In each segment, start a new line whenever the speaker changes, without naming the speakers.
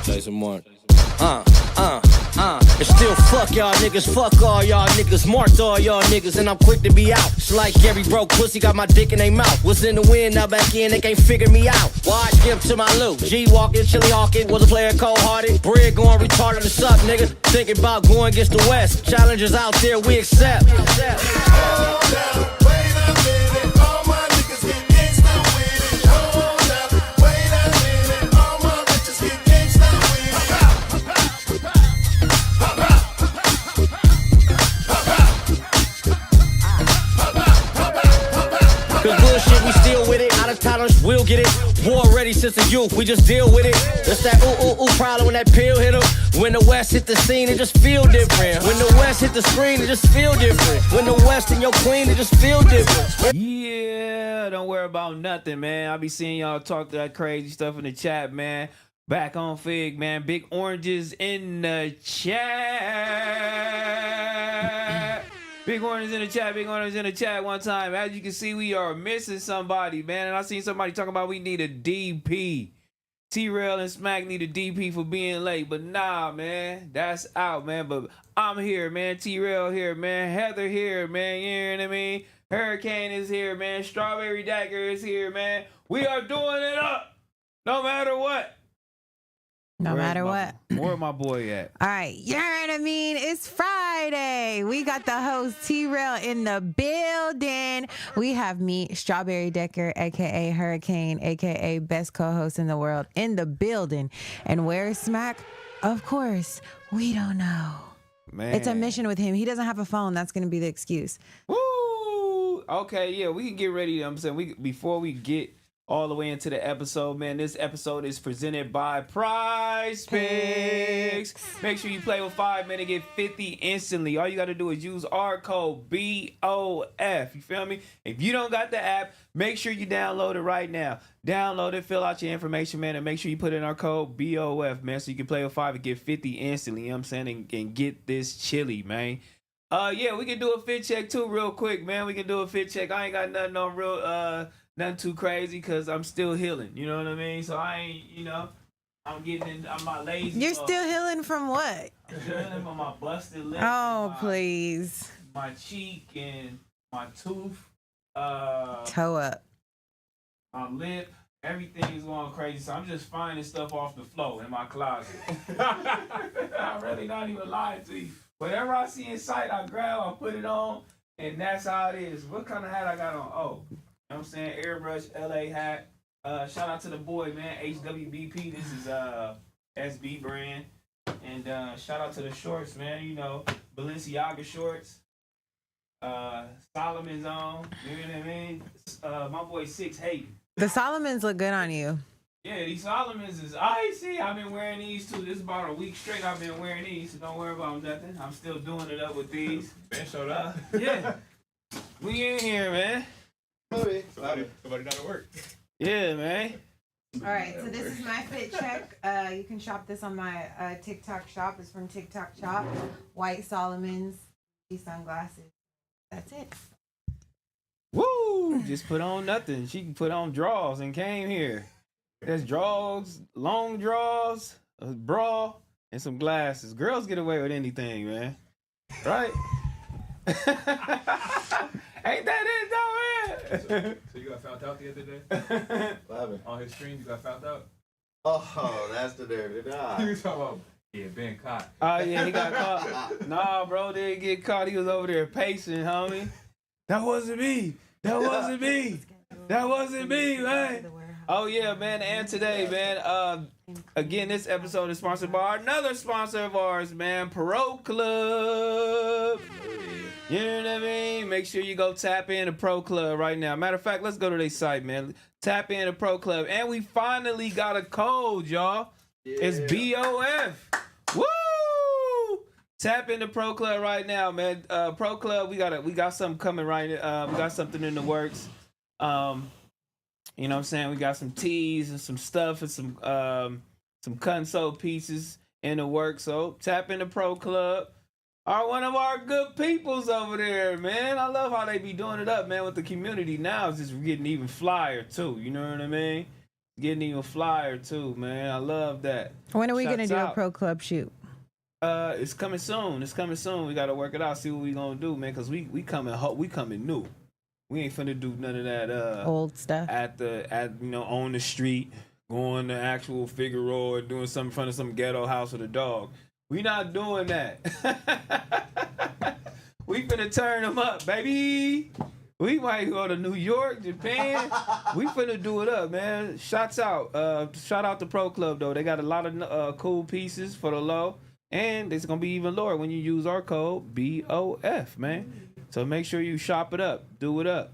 Jason Martin. And still fuck y'all niggas, fuck all y'all niggas, marked all y'all niggas, and I'm quick to be out. It's like every broke pussy got my dick in they mouth. Was in the wind, now back in, they can't figure me out. Watch, give to my loot. G walking, chili hawking, was a player cold hearted. Bread going retarded, what's up, nigga? Thinking about going against the West. Challenges out there, we accept. We'll get it. War ready since the youth, we just deal with it. That's that ooh problem when that pill hit 'em. When the West hit the scene, it just feel different. When the West hit the screen, it just feel different. When the West and your queen, it just feel different.
Yeah, don't worry about nothing, man. I'll be seeing y'all talk that crazy stuff in the chat, man. Backonfigg, man. Big oranges in the chat. Big oranges in the chat, big oranges in the chat one time. As you can see, we are missing somebody, man. And I seen somebody talking about we need a DP. T-Rell and Smack need a DP for being late. But nah, man, that's out, man. But I'm here, man. T-Rell here, man. Heather here, man. You know what I mean? Hurricane is here, man. Strawberry Dagger is here, man. We are doing it up. No matter what.
No matter what.
Where my boy at?
All right. You know what I mean? It's Friday. We got the host T-Rell in the building. We have me, Strawberry Decker, a.k.a. Hurricane, a.k.a. best co-host in the world, in the building. And where is Smack? Of course, we don't know.
Man.
It's a mission with him. He doesn't have a phone. That's going to be the excuse.
Woo! Okay, yeah, we can get ready. I'm saying before we get all the way into the episode, man. This episode is presented by Prize Picks. Make sure you play with 5 minutes, get 50 instantly. All you got to do is use our code BOF. You feel me? If you don't got the app, make sure you download it right now. Download it, fill out your information, man, and make sure you put in our code BOF, man, so you can play with 5 and get 50 instantly. You know what I'm saying? And get this chili, man. Yeah, we can do a fit check too real quick, man. We can do a fit check. I ain't got nothing on real nothing too crazy because I'm still healing. You know what I mean? So I ain't, I'm not lazy.
You're still healing from what?
I'm healing from my busted lip.
Oh, please.
My cheek and my tooth.
Toe up.
My lip. Everything is going crazy. So I'm just finding stuff off the floor in my closet. I'm really not even lying to you. Whatever I see in sight, I grab, I put it on, and that's how it is. What kind of hat I got on? Oh. You know what I'm saying? Airbrush LA hat. Shout out to the boy, man. HWBP. This is SB brand. And shout out to the shorts, man. You know, Balenciaga shorts. Solomon's on. You know what I mean? My boy Six Hayden.
The Solomons look good on you.
Yeah, these Solomons is icy. I've been wearing these too. This is about a week straight I've been wearing these, so don't worry about nothing. I'm still doing it up with these.
Ben showed up.
Yeah. We in here, man.
Somebody got to work.
Yeah, man.
All right, so this is my fit check. You can shop this on my TikTok shop. It's from TikTok Shop. White Solomons, these sunglasses. That's it.
Woo! Just put on nothing. She can put on drawers and came here. There's drawers, long drawers, a bra, and some glasses. Girls get away with anything, man. Right? Ain't that it, though, man?
So you got found out the other day?
What happened?
On his stream, you got found out?
Oh, that's the dirty dog.
You talking about, yeah, Ben caught.
Oh, yeah, he got caught. Nah, bro, didn't get caught. He was over there pacing, homie. That wasn't me. That wasn't me. That wasn't me, man. Oh, yeah, man. And today, man, again, this episode is sponsored by another sponsor of ours, man, Pro Club. You know what I mean? Make sure you go tap into Pro Club right now. Matter of fact, let's go to their site, man. Tap into Pro Club. And we finally got a code, y'all. Yeah. It's BOF. Woo! Tap into Pro Club right now, man. Pro Club, we got something coming right now. We got something in the works. You know what I'm saying? We got some teas and some stuff and some cut and sew pieces in the works. So tap into Pro Club. One of our good peoples over there, man. I love how they be doing it up, man, with the community now. It's just getting even flyer, too. You know what I mean? Getting even flyer too, man. I love that.
When are we gonna
Shouts
do a
out.
pro club shoot?
It's coming soon. It's coming soon. We gotta work it out. See what we gonna do, man. Cause we coming new. We ain't finna do none of that.
Old stuff.
On the street, going to actual Figaro or doing something in front of some ghetto house with a dog. We not doing that. We finna turn them up, baby. We might go to New York, Japan. We finna do it up, man. Shout out to Pro Club though. They got a lot of cool pieces for the low, and it's gonna be even lower when you use our code BOF, man. So make sure you shop it up, do it up.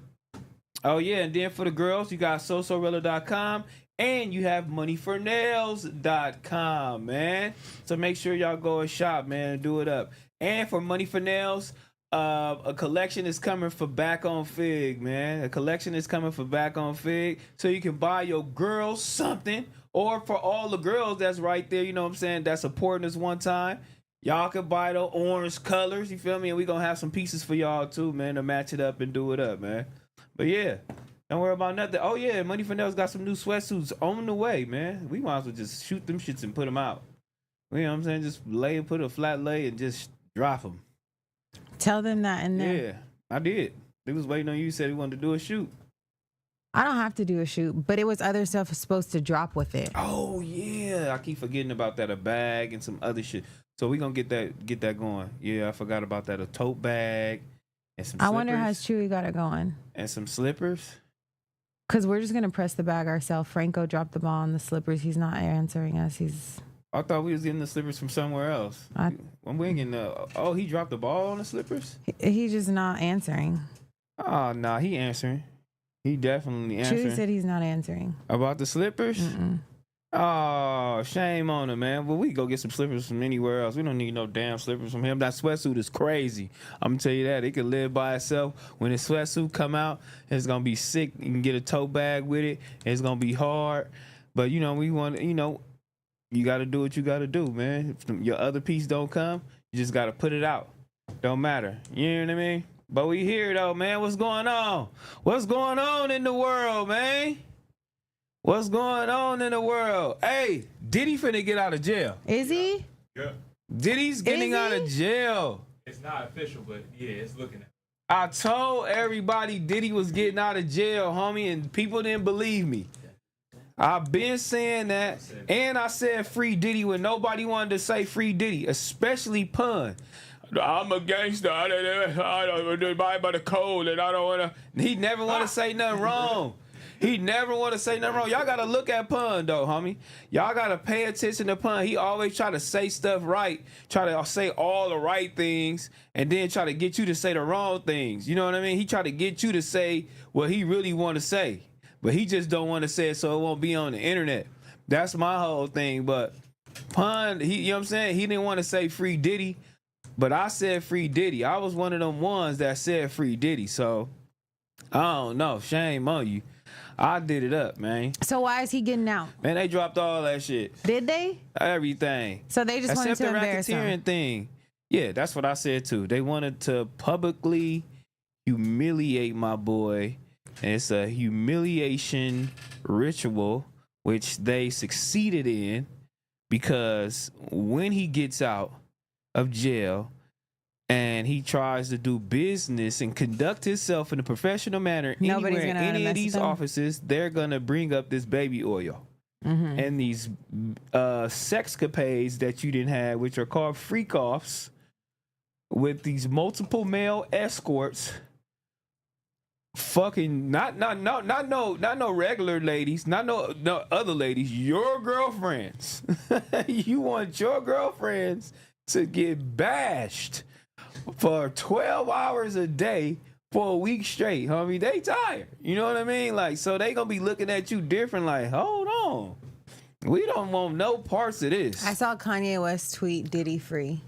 Oh yeah, and then for the girls, you got sosorilla.com and you have moneyfornails.com, man. So make sure y'all go and shop, man, do it up. And for Money for Nails, a collection is coming for Backonfigg, man. A collection is coming for Backonfigg, so you can buy your girls something, or for all the girls that's right there, you know what I'm saying, that's supporting us one time. Y'all can buy the orange colors, you feel me? And we gonna have some pieces for y'all too, man, to match it up and do it up, man. But yeah, don't worry about nothing. Oh yeah, Money for Nails got some new sweatsuits on the way, man. We might as well just shoot them shits and put them out. You know what I'm saying? Just put a flat lay and just drop them.
Tell them that in there.
Yeah, I did. They was waiting on you. You said he wanted to do a shoot.
I don't have to do a shoot, but it was other stuff supposed to drop with it.
Oh yeah, I keep forgetting about that. A bag and some other shit. So we gonna get that going. Yeah, I forgot about that. A tote bag and some.
I wonder how Chewy got it going.
And some slippers.
Cause we're just gonna press the bag ourselves. Franco dropped the ball on the slippers. He's not answering us.
I thought we was getting the slippers from somewhere else. I'm winging he dropped the ball on the slippers?
He's just not answering.
Oh, nah, he answering. He definitely answering.
Chewy said he's not answering.
About the slippers?
Mm-mm.
Oh, shame on him, man. Well, we go get some slippers from anywhere else. We don't need no damn slippers from him. That sweatsuit is crazy. I'm gonna tell you that. It can live by itself. When the sweatsuit come out, it's gonna be sick. You can get a tote bag with it. It's gonna be hard. But, we want, you got to do what you got to do, man. If your other piece don't come, you just got to put it out. Don't matter. You know what I mean? But we here, though, man. What's going on? What's going on in the world, man? What's going on in the world? Hey, Diddy finna get out of jail.
Is he?
Yeah.
Diddy's getting out of jail.
It's not official, but yeah, it's looking at.
I told everybody Diddy was getting out of jail, homie, and people didn't believe me. I've been saying that, and I said free Diddy when nobody wanted to say free Diddy, especially Pun. I'm a gangster. I don't buy by the code, and I don't want to. He never want to say nothing wrong. He never want to say nothing wrong. Y'all got to look at Pun, though, homie. Y'all got to pay attention to Pun. He always try to say stuff right, try to say all the right things, and then try to get you to say the wrong things. You know what I mean? He try to get you to say what he really want to say. But he just don't want to say it so it won't be on the internet. That's my whole thing. But Pun, you know what I'm saying? He didn't want to say free Diddy, but I said free Diddy. I was one of them ones that said free Diddy. So, I don't know. Shame on you. I did it up, man.
So why is he getting out?
Man, they dropped all that shit.
Did they?
Everything.
So they just wanted to embarrass him.
Except the racketeering thing. Yeah, that's what I said too. They wanted to publicly humiliate my boy. And it's a humiliation ritual, which they succeeded in, because when he gets out of jail and he tries to do business and conduct himself in a professional manner anywhere in any of these offices, they're going to bring up this baby oil. Mm-hmm. And these sexcapades that you didn't have, which are called freak-offs, with these multiple male escorts. Fucking not no regular ladies, not no other ladies, your girlfriends. You want your girlfriends to get bashed for 12 hours a day for a week straight, homie. They tired. You know what I mean? Like, so they gonna be looking at you different, like, hold on. We don't want no parts of this.
I saw Kanye West tweet Diddy free.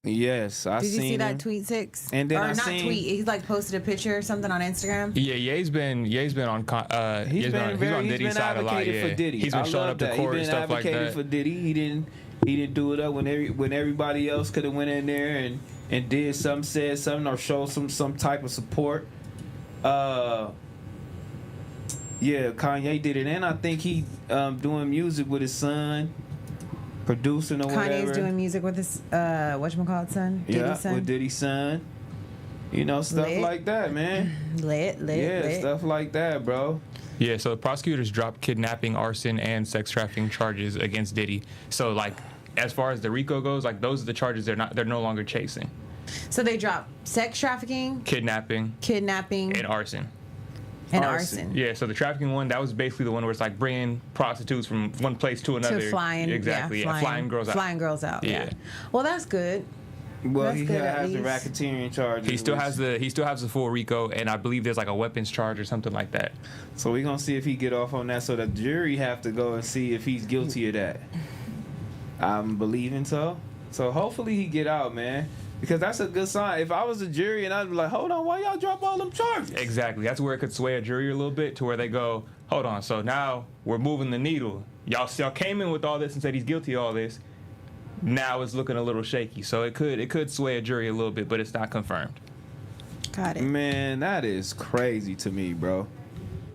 Yes, I seen.
Did you see that
him.
tweet, Six?
And then
or not tweet. He's like posted a picture or something on Instagram.
Yeah, Ye's been on
he's been
Diddy's side a lot. Yeah,
for Diddy.
He's been showing up to court and stuff like that.
He's been advocating for Diddy. He didn't do it up when everybody else could have went in there and did something, said something, or showed some type of support. Yeah, Kanye did it, and I think he doing music with his son, producing or whatever.
Kanye's doing music with his whatchamacallit son, Diddy's son.
With Diddy's son. You know, stuff
Lit.
like that, man.
Lit.
Stuff like that, bro.
Yeah, so the prosecutors dropped kidnapping, arson, and sex trafficking charges against Diddy. So, like, as far as the RICO goes, like, those are the charges they're no longer chasing.
So they dropped sex trafficking,
Kidnapping,
and
arson. Yeah, so the trafficking one, that was basically the one where it's like bringing prostitutes from one place to another.
To flying,
exactly, flying girls out.
Flying girls out.
Yeah.
Well, that's good.
Well,
That's
he
good, at
has the
least.
racketeering charges.
He still has the full RICO, and I believe there's like a weapons charge or something like that.
So we're gonna see if he get off on that. So the jury have to go and see if he's guilty of that. I'm believing so. So hopefully he get out, man. Because that's a good sign. If I was a jury and I'd be like, hold on, why y'all drop all them charges?
Exactly. That's where it could sway a jury a little bit to where they go, hold on, so now we're moving the needle. Y'all came in with all this and said he's guilty of all this. Now it's looking a little shaky. So it could sway a jury a little bit, but it's not confirmed.
Got it.
Man, that is crazy to me, bro.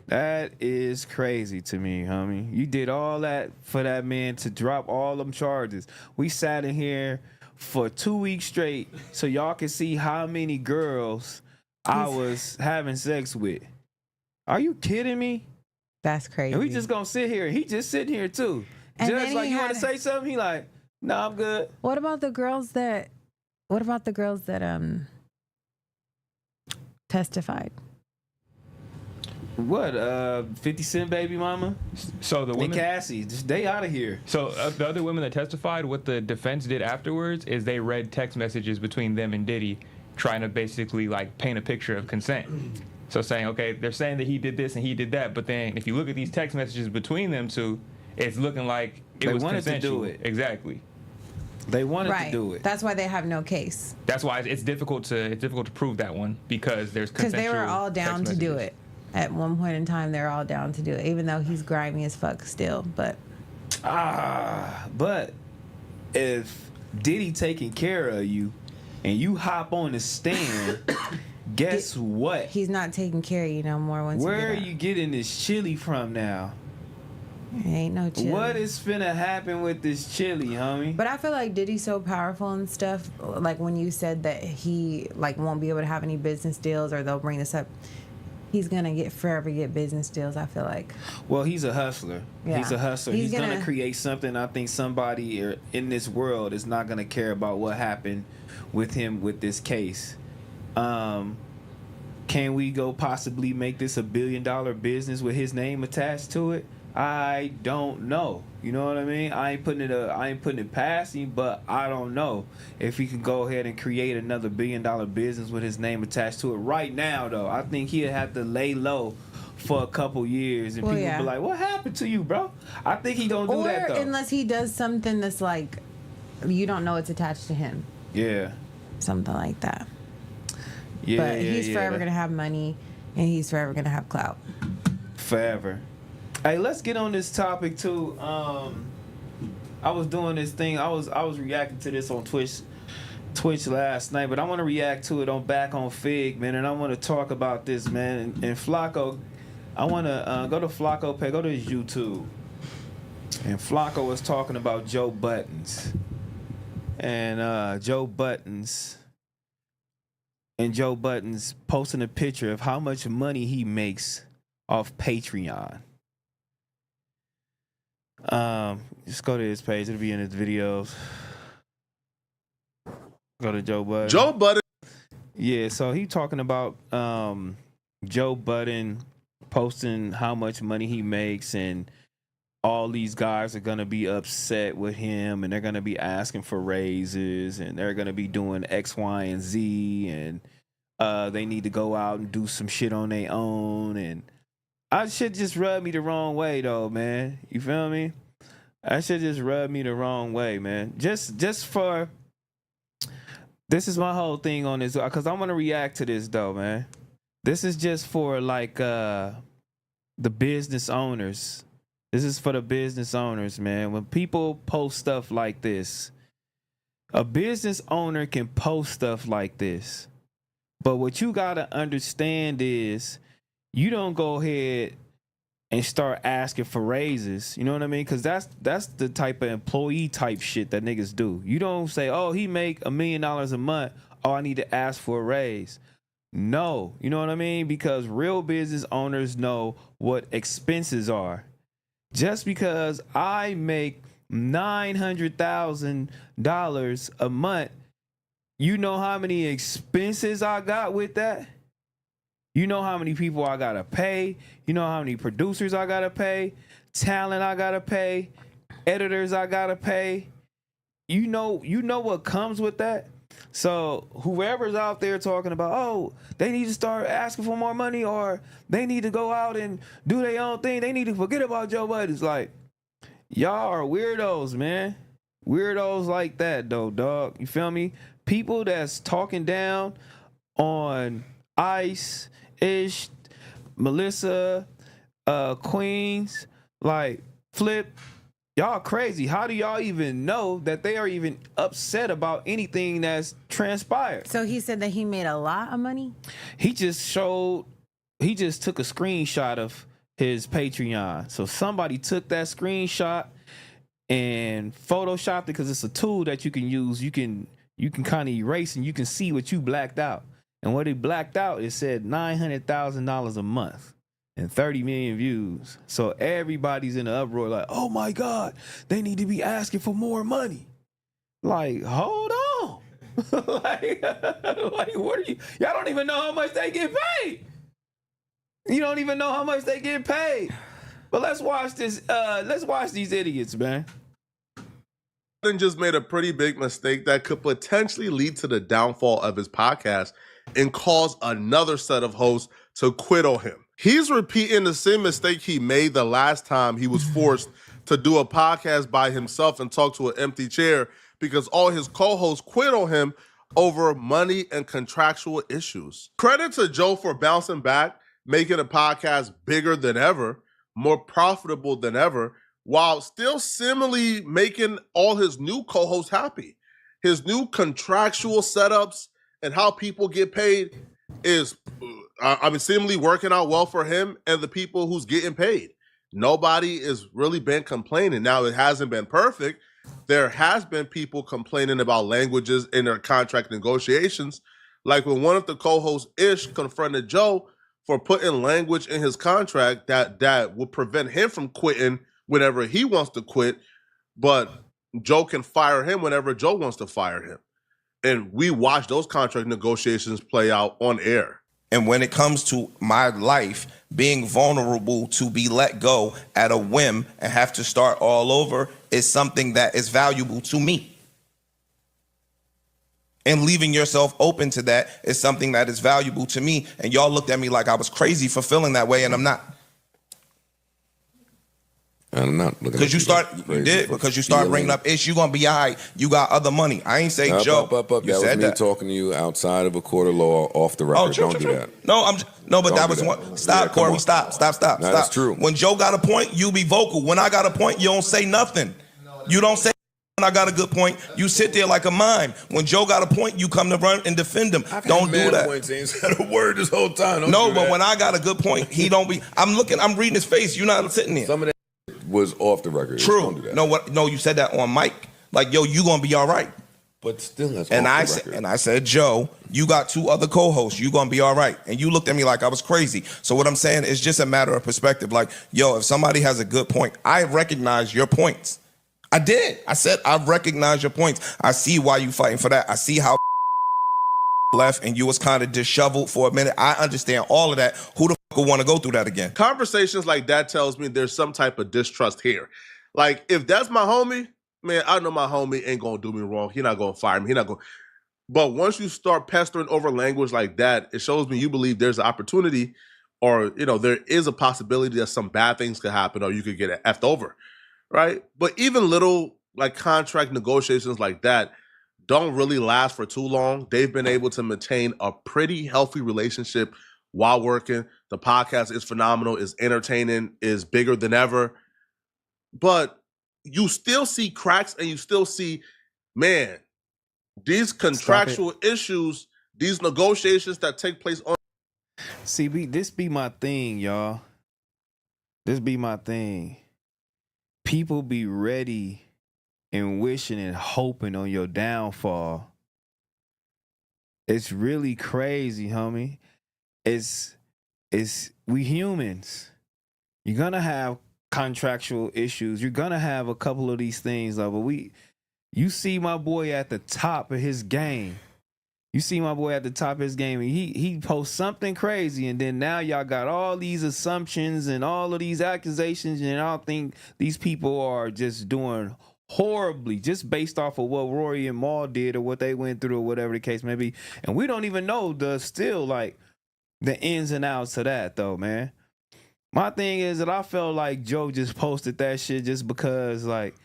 That is crazy to me, homie. You did all that for that man to drop all them charges. We sat in here for 2 weeks straight so y'all can see how many girls I was having sex with. Are you kidding me?
That's crazy.
And we just gonna sit here. He just sitting here too.
And
Just
then
like,
he
you want
had-
to say something? He like, no, I'm good.
What about the girls that testified?
What? 50 Cent baby mama?
So the
And
women,
Cassie, just they out of here.
so the other women that testified, what the defense did afterwards is they read text messages between them and Diddy, trying to basically like paint a picture of consent. So saying, okay, they're saying that he did this and he did that, but then if you look at these text messages between them two, it's looking like it
They
was
wanted to do
consensual.
it.
Exactly.
They wanted
Right.
to do it.
That's why they have no case.
That's why it's difficult to prove that one because there's
Because
consensual
they were all down
text
to do
messages.
it. At one point in time, they're all down to do it, even though he's grimy as fuck still. But
But if Diddy taking care of you and you hop on the stand, guess what?
he's not taking care of you no more. Once
Where are
you, get
you getting this chili from now?
out. Ain't no chill.
What is finna happen with this chili, homie?
But I feel like Diddy's so powerful and stuff. Like when you said that he like won't be able to have any business deals, or they'll bring this up. He's gonna forever get business deals. I feel like.
Well, he's a hustler.
Yeah.
He's a hustler.
He's
He's gonna
gonna
create something. I think somebody in this world is not gonna care about what happened with him with this case. Can we go possibly make this $1 billion business with his name attached to it? I don't know. You know what I mean? I ain't putting it past him, but I don't know if he can go ahead and create another $1 billion business with his name attached to it. Right now, though, I think he'll have to lay low for a couple years, and
Well,
people
yeah.
be like, "What happened to you, bro?" I think he gonna do
Or
that though.
unless he does something that's like, you don't know it's attached to him,
Yeah,
something like that.
yeah,
But
yeah,
he's
yeah.
forever gonna have money, and he's forever gonna have clout.
Forever. Hey, let's get on this topic too. I was doing this thing. I was reacting to this on Twitch last night, but I want to react to it on Backonfigg, man, and I want to talk about this, man. And Flacco, I want to go to Flacco page, go to his YouTube, and Flacco was talking about Joe Buttons, and Joe Buttons posting a picture of how much money he makes off Patreon. Just go to his page. It'll be in his videos. Go to Joe Budden.
Joe Budden.
Yeah, so he talking about Joe Budden posting how much money he makes, and all these guys are gonna be upset with him, and they're gonna be asking for raises, and they're gonna be doing X, Y, and Z, and they need to go out and do some shit on their own, and I should just rub me the wrong way though, man. You feel me? I should just rub me the wrong way, man. Just for this is my whole thing on this, because I want to react to this though, man. This is just for like the business owners. This is for the business owners, man. When people post stuff like this, a business owner can post stuff like this, but what you gotta understand is, you don't go ahead and start asking for raises. You know what I mean? Because that's the type of employee type shit that niggas do. You don't say, oh, he make $1 million a month. Oh, I need to ask for a raise. No, you know what I mean? Because real business owners know what expenses are. Just because I make $900,000 a month, you know how many expenses I got with that? You know how many people I gotta pay. You know how many producers I gotta pay, talent I gotta pay, editors I gotta pay. You know what comes with that. So whoever's out there talking about, oh, they need to start asking for more money, or they need to go out and do their own thing, they need to forget about Joe Budden. It's like, y'all are weirdos, man. Weirdos like that, though, dog. You feel me? People that's talking down on Ice, Ish, Melissa, Queens, like Flip, y'all crazy. How do y'all even know that they are even upset about anything that's transpired?
So he said that he made a lot of money?
He just took a screenshot of his Patreon. So somebody took that screenshot and photoshopped it, because it's a tool that you can use. You can kind of erase and you can see what you blacked out. And what he blacked out, it said $900,000 a month and 30 million views. So everybody's in the uproar like, oh my God, they need to be asking for more money. Like, hold on. like, what are you? Y'all don't even know how much they get paid. You don't even know how much they get paid. But let's watch this. Let's watch these idiots, man.
Budden just made a pretty big mistake that could potentially lead to the downfall of his podcast and cause another set of hosts to quit on him. He's repeating the same mistake he made the last time he was forced to do a podcast by himself and talk to an empty chair, because all his co-hosts quit on him over money and contractual issues. Credit to Joe for bouncing back, making a podcast bigger than ever, more profitable than ever, while still similarly making all his new co-hosts happy. His new contractual setups and how people get paid is, seemingly working out well for him and the people who's getting paid. Nobody has really been complaining. Now, it hasn't been perfect. There has been people complaining about languages in their contract negotiations, like when one of the co-hosts, Ish, confronted Joe for putting language in his contract that would prevent him from quitting whenever he wants to quit, but Joe can fire him whenever Joe wants to fire him. And we watch those contract negotiations play out on air.
And when it comes to my life, being vulnerable to be let go at a whim and have to start all over is something that is valuable to me. And leaving yourself open to that is something that is valuable to me. And y'all looked at me like I was crazy for feeling that way, and I'm not.
I'm not looking.
Because you start bringing up Ish, you gonna be all right. You got other money. I ain't say Joe.
That was me talking to you outside of a court of law, off the record. Don't do that.
But that was one. Stop, Corey. Stop.
That's true.
When Joe got a point, you be vocal. When I got a point, you don't say nothing. You don't say. When I got a good point, you sit there like a mime. When Joe got a point, you come to run and defend him. Don't do that.
Points, ain't said a word this whole time.
But when I got a good point, he don't be. I'm reading his face. You're not sitting there.
Some of that was off the record.
True. No, you said that on mic. Like, yo, you gonna be all right.
But still, that's
I said, Joe, you got two other co-hosts. You gonna be all right. And you looked at me like I was crazy. So what I'm saying is just a matter of perspective. Like, yo, if somebody has a good point, I recognize your points. I did. I said, I recognize your points. I see why you fighting for that. I see how left and you was kind of disheveled for a minute. I understand all of that. Who the fuck would want to go through that again?
Conversations like that tells me there's some type of distrust here. Like, if that's my homie, man, I know my homie ain't gonna do me wrong. He not gonna fire me. But once you start pestering over language like that, it shows me you believe there's an opportunity, or there is a possibility that some bad things could happen, or you could get effed over, right? But even little like contract negotiations like that don't really last for too long. They've been able to maintain a pretty healthy relationship while working. The podcast is phenomenal, is entertaining, is bigger than ever. But you still see cracks, and you still see, man, these contractual issues, these negotiations that take place on.
See, this be my thing, y'all. this be my thing. People be ready and wishing and hoping on your downfall. It's really crazy, homie. It's we humans. You're gonna have contractual issues. You're gonna have a couple of these things, but you see my boy at the top of his game. You see my boy at the top of his game, and he posts something crazy, and then now y'all got all these assumptions and all of these accusations, and I don't think these people are just doing horribly just based off of what Rory and Maul did or what they went through or whatever the case may be. And we don't even know the ins and outs of that though, man. My thing is that I felt like Joe just posted that shit just because like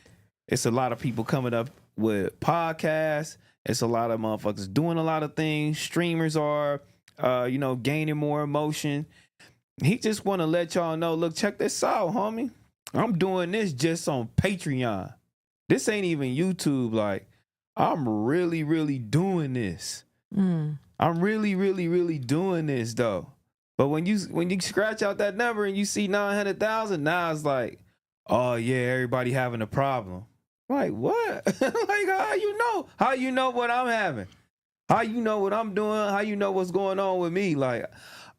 it's a lot of people coming up with podcasts. It's a lot of motherfuckers doing a lot of things. Streamers are, gaining more emotion. He just want to let y'all know, look, check this out, homie. I'm doing this just on Patreon. This ain't even YouTube. Like, I'm really, really doing this. I'm really, really, really doing this, though. But when you scratch out that number and you see 900,000, now it's like, oh, yeah, everybody having a problem. Like, what? Like, how you know? How you know what I'm having? How you know what I'm doing? How you know what's going on with me? Like,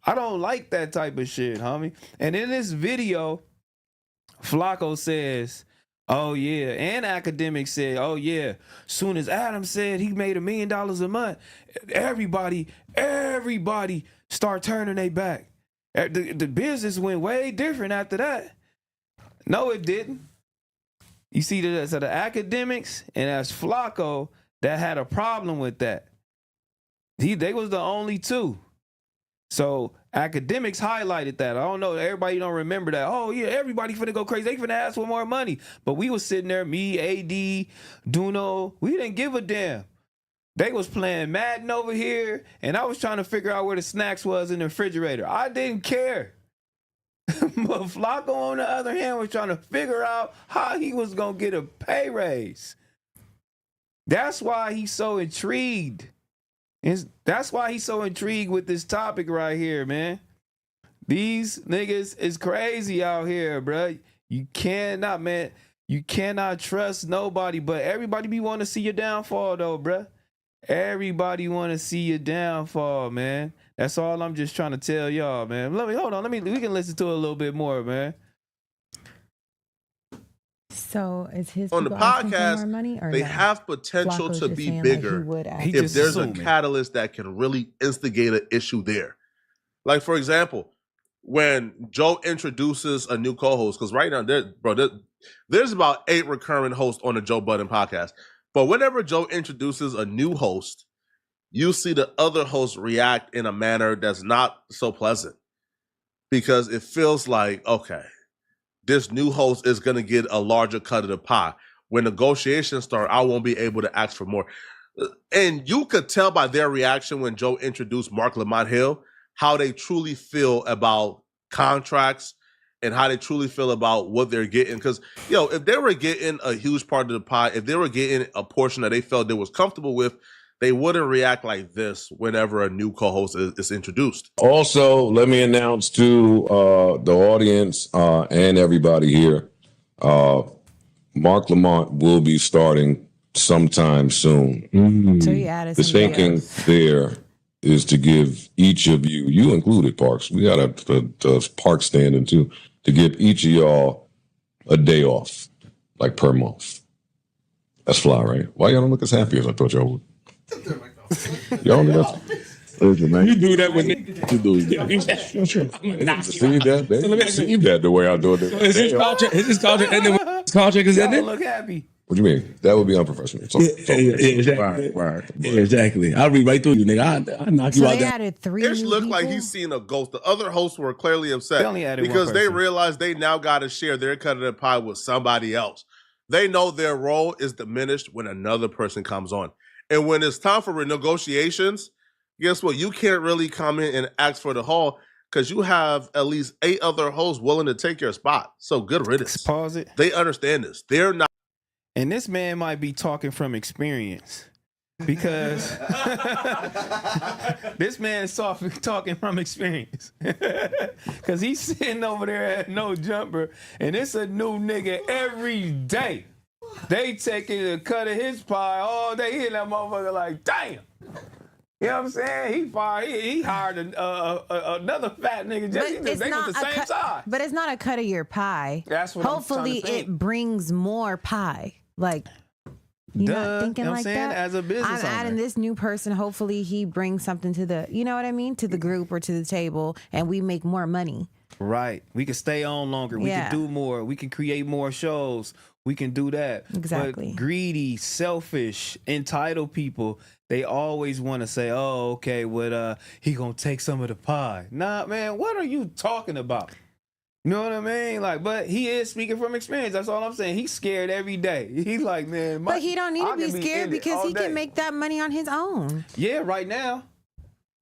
I don't like that type of shit, homie. And in this video, Flacco says, oh, yeah, and Academics said, oh, yeah, soon as Adam said he made $1 million a month, everybody start turning their back. The business went way different after that. No, it didn't. You see, the Academics and that's Flacco that had a problem with that. They was the only two. So Academics highlighted that. I don't know. Everybody don't remember that. Oh, yeah, everybody finna go crazy. They finna ask for more money. But we was sitting there, me, AD, Duno. We didn't give a damn. They was playing Madden over here, and I was trying to figure out where the snacks was in the refrigerator. I didn't care. But Flacco, on the other hand, was trying to figure out how he was going to get a pay raise. That's why he's so intrigued. That's why he's so intrigued with this topic right here, man. These niggas is crazy out here, bro. You cannot trust nobody, but everybody be want to see your downfall, though, bro. Everybody want to see your downfall, man. That's all I'm just trying to tell y'all, man. Hold on. We can listen to it a little bit more, man.
So is his
on the podcast, more money, or they have potential to be bigger if there's a catalyst that can really instigate an issue there. Like, for example, when Joe introduces a new co-host, because right now, there's about 8 recurring hosts on the Joe Budden podcast. But whenever Joe introduces a new host, you see the other hosts react in a manner that's not so pleasant because it feels like, okay, this new host is going to get a larger cut of the pie. When negotiations start, I won't be able to ask for more. And you could tell by their reaction when Joe introduced Mark Lamont Hill how they truly feel about contracts and how they truly feel about what they're getting. Because, if they were getting a huge part of the pie, if they were getting a portion that they felt they was comfortable with, they wouldn't react like this whenever a new co-host is introduced.
Also, let me announce to the audience and everybody here, Mark Lamont will be starting sometime soon.
So you added
the thinking
videos.
There is to give each of you included, Parks, we got a Park standing too, to give each of y'all a day off, like per month. That's fly, right? Why y'all don't look as happy as I thought y'all would? Y'all do that? Listen, man. You do that when you do it. Nah, see that? They see that the way I do it.
Is this culture? And then culture is in it?
Look happy.
What do you mean? That would be unprofessional.
Exactly. Right. Yeah, exactly. I'll read right through you, nigga. I knock you out.
They added 3
Ish looked like he's seen a ghost. The other hosts were clearly upset because they realized they now got to share their cut of the pie with somebody else. They know their role is diminished when another person comes on. And when it's time for renegotiations, guess what? You can't really come in and ask for the haul because you have at least 8 other hosts willing to take your spot. So good riddance.
Pause it.
They understand this. They're not.
And this man might be talking from experience. because this man is talking from experience. Because he's sitting over there at no jumper, and it's a new nigga every day. They taking a cut of his pie all day. Hitting that motherfucker like, damn. You know what I'm saying? He hired another fat nigga. Just, they was the same size.
But it's not a cut of your pie.
That's what
Hopefully
I'm trying to think.
it brings more pie. Like, you're not thinking
you know
like
what I'm saying?
that?
As a business
I'm
owner.
adding this new person. Hopefully he brings something to the, you know what I mean? To the group or to the table, and we make more money.
Right. We can stay on longer. We
Yeah.
can do more. We can create more shows. We can do that.
Exactly.
But greedy, selfish, entitled people, they always want to say, oh, okay, what he gonna take some of the pie. Nah, man, what are you talking about? You know what I mean? Like, but he is speaking from experience. That's all I'm saying. He's scared every day. He's like, man,
But he don't need to be scared because he can make that money on his own.
Yeah, right now.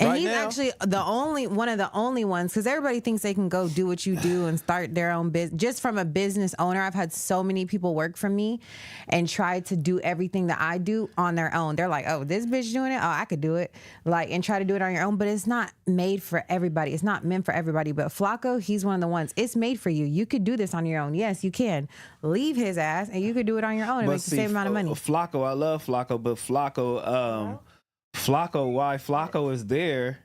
And
Right
he's
now.
actually one of the only ones, because everybody thinks they can go do what you do and start their own business. Just from a business owner, I've had so many people work for me and try to do everything that I do on their own. They're like, oh, this bitch doing it? Oh, I could do it. Like, and try to do it on your own. But it's not made for everybody. It's not meant for everybody. But Flacco, he's one of the ones. It's made for you. You could do this on your own. Yes, you can. Leave his ass and you could do it on your own and make the same amount of money.
Flacco, I love Flacco, but why Flacco is there,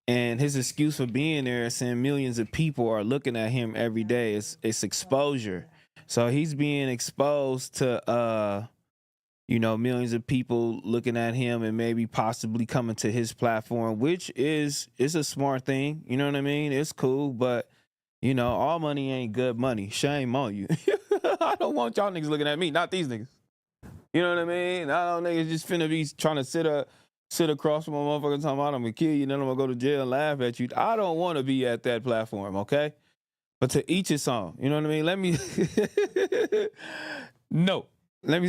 and his excuse for being there is saying millions of people are looking at him every day. It's exposure. So he's being exposed to millions of people looking at him and maybe possibly coming to his platform, which is a smart thing. You know what I mean? It's cool, but all money ain't good money. Shame on you. I don't want y'all niggas looking at me, not these niggas. You know what I mean? I don't niggas just finna be trying to sit across from a motherfucker talking about I'm gonna kill you, and then I'm gonna go to jail and laugh at you. I don't want to be at that platform, okay? But to each his own. You know what I mean?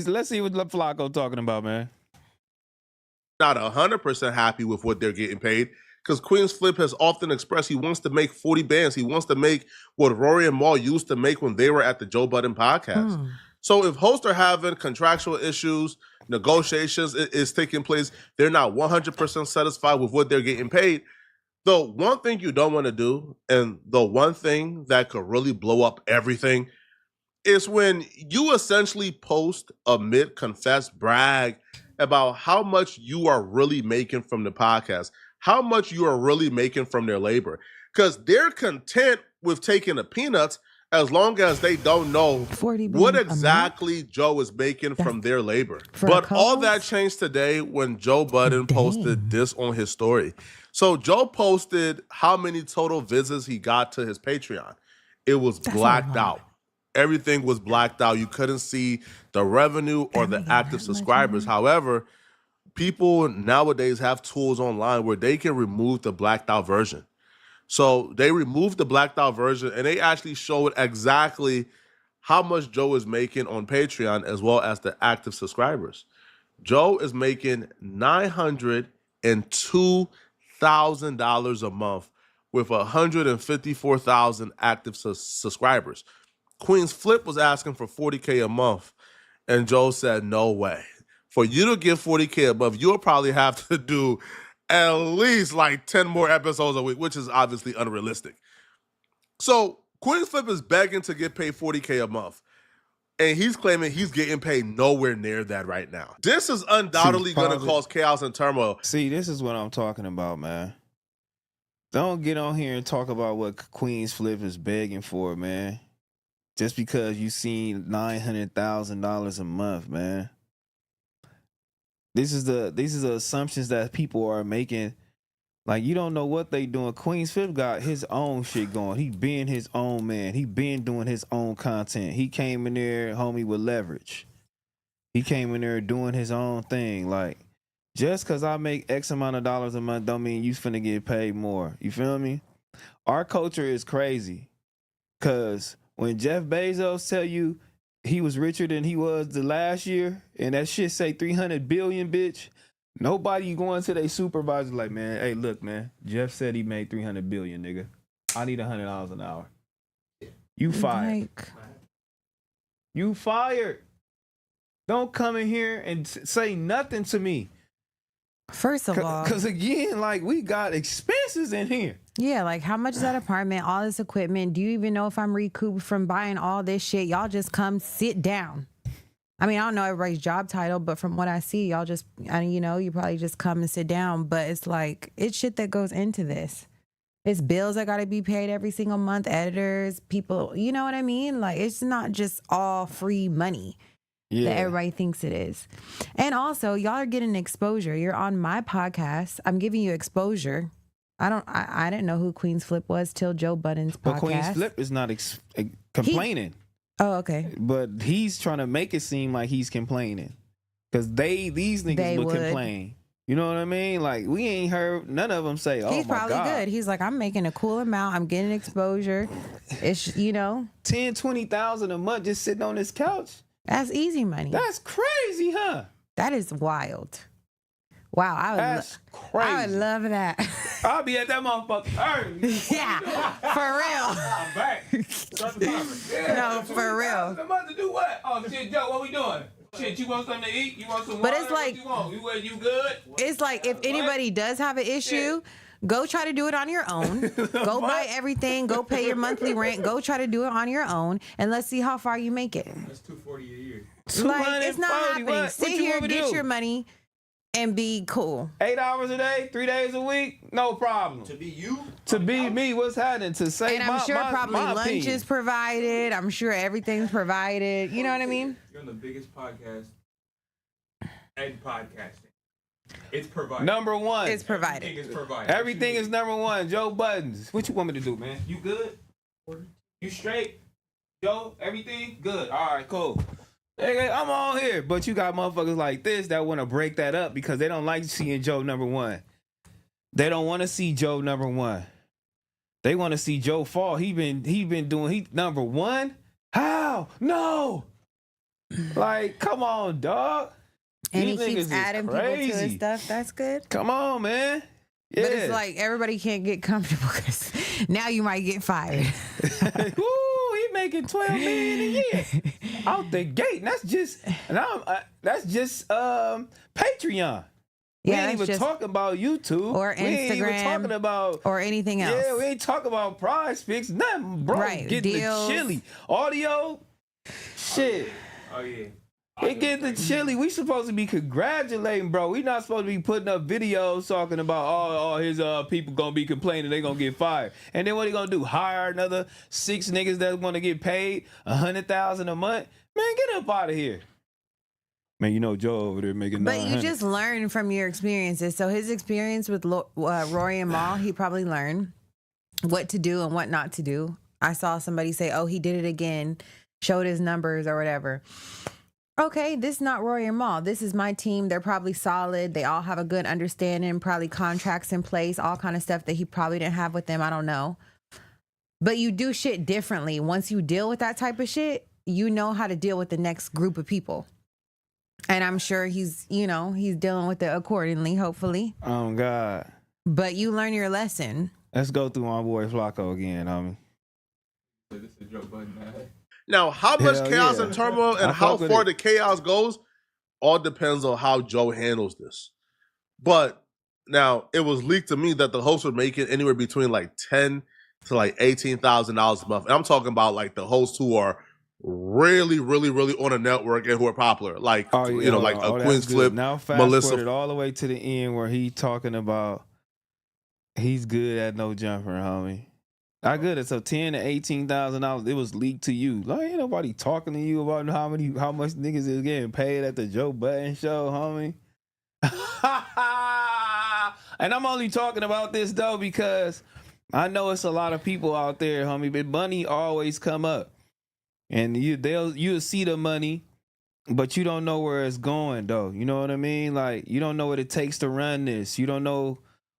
Let's see what Flacco talking about, man.
Not 100% happy with what they're getting paid, because Queen's Flip has often expressed he wants to make 40 bands. He wants to make what Rory and Maul used to make when they were at the Joe Budden podcast. So if hosts are having contractual issues, negotiations is taking place, they're not 100% satisfied with what they're getting paid. The one thing you don't want to do, and the one thing that could really blow up everything, is when you essentially post, admit, confess, brag about how much you are really making from the podcast, how much you are really making from their labor. Because they're content with taking the peanuts as long as they don't know what exactly Joe is making from their labor. But all that changed today when Joe Budden posted this on his story. So Joe posted how many total visits he got to his Patreon. It was blacked out. Everything was blacked out. You couldn't see the revenue or the active subscribers. However, people nowadays have tools online where they can remove the blacked out version. So they removed the blacked out version, and they actually showed exactly how much Joe is making on Patreon as well as the active subscribers. Joe is making $902,000 a month with 154,000 active subscribers. Queen's Flip was asking for $40K a month, and Joe said, no way. For you to give $40K a month, you'll probably have to do at least like 10 more episodes a week, which is obviously unrealistic. So Queen's Flip is begging to get paid $40K a month, and he's claiming he's getting paid nowhere near that right now. This is undoubtedly going to cause chaos and turmoil.
See, this is what I'm talking about, man. Don't get on here and talk about what Queen's Flip is begging for, man. Just because you seen $900,000 a month, man. These is the assumptions that people are making. Like, you don't know what they doing. Queen's Flip got his own shit going. He been his own man. He been doing his own content. He came in there, homie, with leverage. He came in there doing his own thing. Like, just because I make X amount of dollars a month don't mean you finna get paid more. You feel me? Our culture is crazy. Because when Jeff Bezos tell you he was richer than he was the last year, and that shit say 300 billion, bitch, nobody going to their supervisor like, man, hey, look, man, Jeff said he made 300 billion, nigga. I need $100 an hour. You fired. You fired. Don't come in here and say nothing to me.
First of all,
because again, like we got expenses in here.
yeah, like how much is that apartment, all this equipment? Do you even know if I'm recouped from buying all this shit? Y'all just come sit down. I mean, I don't know everybody's job title, but from what I see, y'all just, you know, you probably just come and sit down. But it's like, it's shit that goes into this. It's bills that got to be paid every single month, editors, people, you know what I mean? Like, it's not just all free money that everybody thinks it is. And also, y'all are getting exposure. You're on my podcast. I'm giving you exposure. I didn't know who Queen's Flip was till Joe Budden's podcast.
But Queen's Flip is not complaining.
Oh, okay.
But he's trying to make it seem like he's complaining. Because these niggas would complain. You know what I mean? Like, we ain't heard none of them say, oh,
he's
my God.
He's probably good. He's like, I'm making a cool amount. I'm getting exposure. It's, you know.
10, 20,000 a month just sitting on this couch.
That's easy money.
That's crazy, huh?
That is wild. Wow,
That's crazy.
I would love that.
I'll be at that motherfucker early.
Yeah, for real.
I'm back. Start the timer.
No, for real.
I'm about to do what? Oh, shit, Joe, what we doing? Shit, you want something to eat? You want some
But
water?
it's like,
what you want? You good?
It's like if anybody does have an issue, go try to do it on your own. Go buy everything. Go pay your monthly rent. Go try to do it on your own, and let's see how far you make it.
That's $240 a year.
Like, it's not happening.
What?
Sit
What you
here,
want me to
get
do?
your money, and be cool.
8 hours a day, 3 days a week, no problem.
To be you?
To be me, what's happening? To say
And I'm sure probably
my
lunch
opinion.
is provided. I'm sure everything's provided. You know what I mean?
You're on the biggest podcast and podcasting. It's provided.
Number one.
It's provided.
Everything is provided.
Everything is number one. Joe Buttons. What you want me to do, man? You good? You straight? Joe, everything? Good. All right, cool. Hey, I'm on here. But you got motherfuckers like this that want to break that up because they don't like seeing Joe number one. They don't want to see Joe number one. They want to see Joe fall. He number one? How? No. Like, come on, dog.
And
These
he
niggas
keeps
is
adding people to his
crazy.
stuff. That's good.
Come on, man. Yeah.
But it's like everybody can't get comfortable because now you might get fired.
Woo, he making $12 million a year out the gate. And that's just Patreon. We
Yeah,
ain't
that's
even
just-
talking about YouTube
or
We ain't even
Instagram
talking about
or anything else.
Yeah, we ain't talking about Prize Picks, nothing, bro.
Right,
Getting
deals.
the chili, audio, shit.
Oh, yeah.
We get the chili. We supposed to be congratulating, bro. We not supposed to be putting up videos talking about all his people gonna be complaining they gonna get fired. And then what he gonna do? Hire another 6 niggas that want to get paid $100,000 a month? Man, get up out of here. Man, you know Joe over there making
But you
$900.
just learn from your experiences. So his experience with Rory and Mal, he probably learned what to do and what not to do. I saw somebody say, oh, he did it again, showed his numbers or whatever. Okay, this is not Rory and Mal. This is my team. They're probably solid. They all have a good understanding, probably contracts in place, all kind of stuff that he probably didn't have with them. I don't know. But you do shit differently. Once you deal with that type of shit, you know how to deal with the next group of people. And I'm sure he's dealing with it accordingly, hopefully.
Oh, God.
But you learn your lesson.
Let's go through my boy Flacco again, homie.
This is Joe Budden, man.
Now, how much
Hell
chaos
yeah.
and turmoil and
I
how
fuck with
far
it.
the chaos goes all depends on how Joe handles this. But now it was leaked to me that the hosts were making anywhere between like $10,000 to like $18,000 a month. And I'm talking about like the hosts who are really, really, really on a network and who are popular. Like, like
that's
Queen's
good.
Flip,
Now fast
Melissa.
forward all the way to the end where he talking about he's good at no jumper, homie. I good at so $10,000 to $18,000. It was leaked to you. Like ain't nobody talking to you about how much niggas is getting paid at the Joe Budden show, homie. And I'm only talking about this though because I know it's a lot of people out there, homie. But money always come up, and you'll see the money, but you don't know where it's going though. You know what I mean? Like you don't know what it takes to run this. You don't know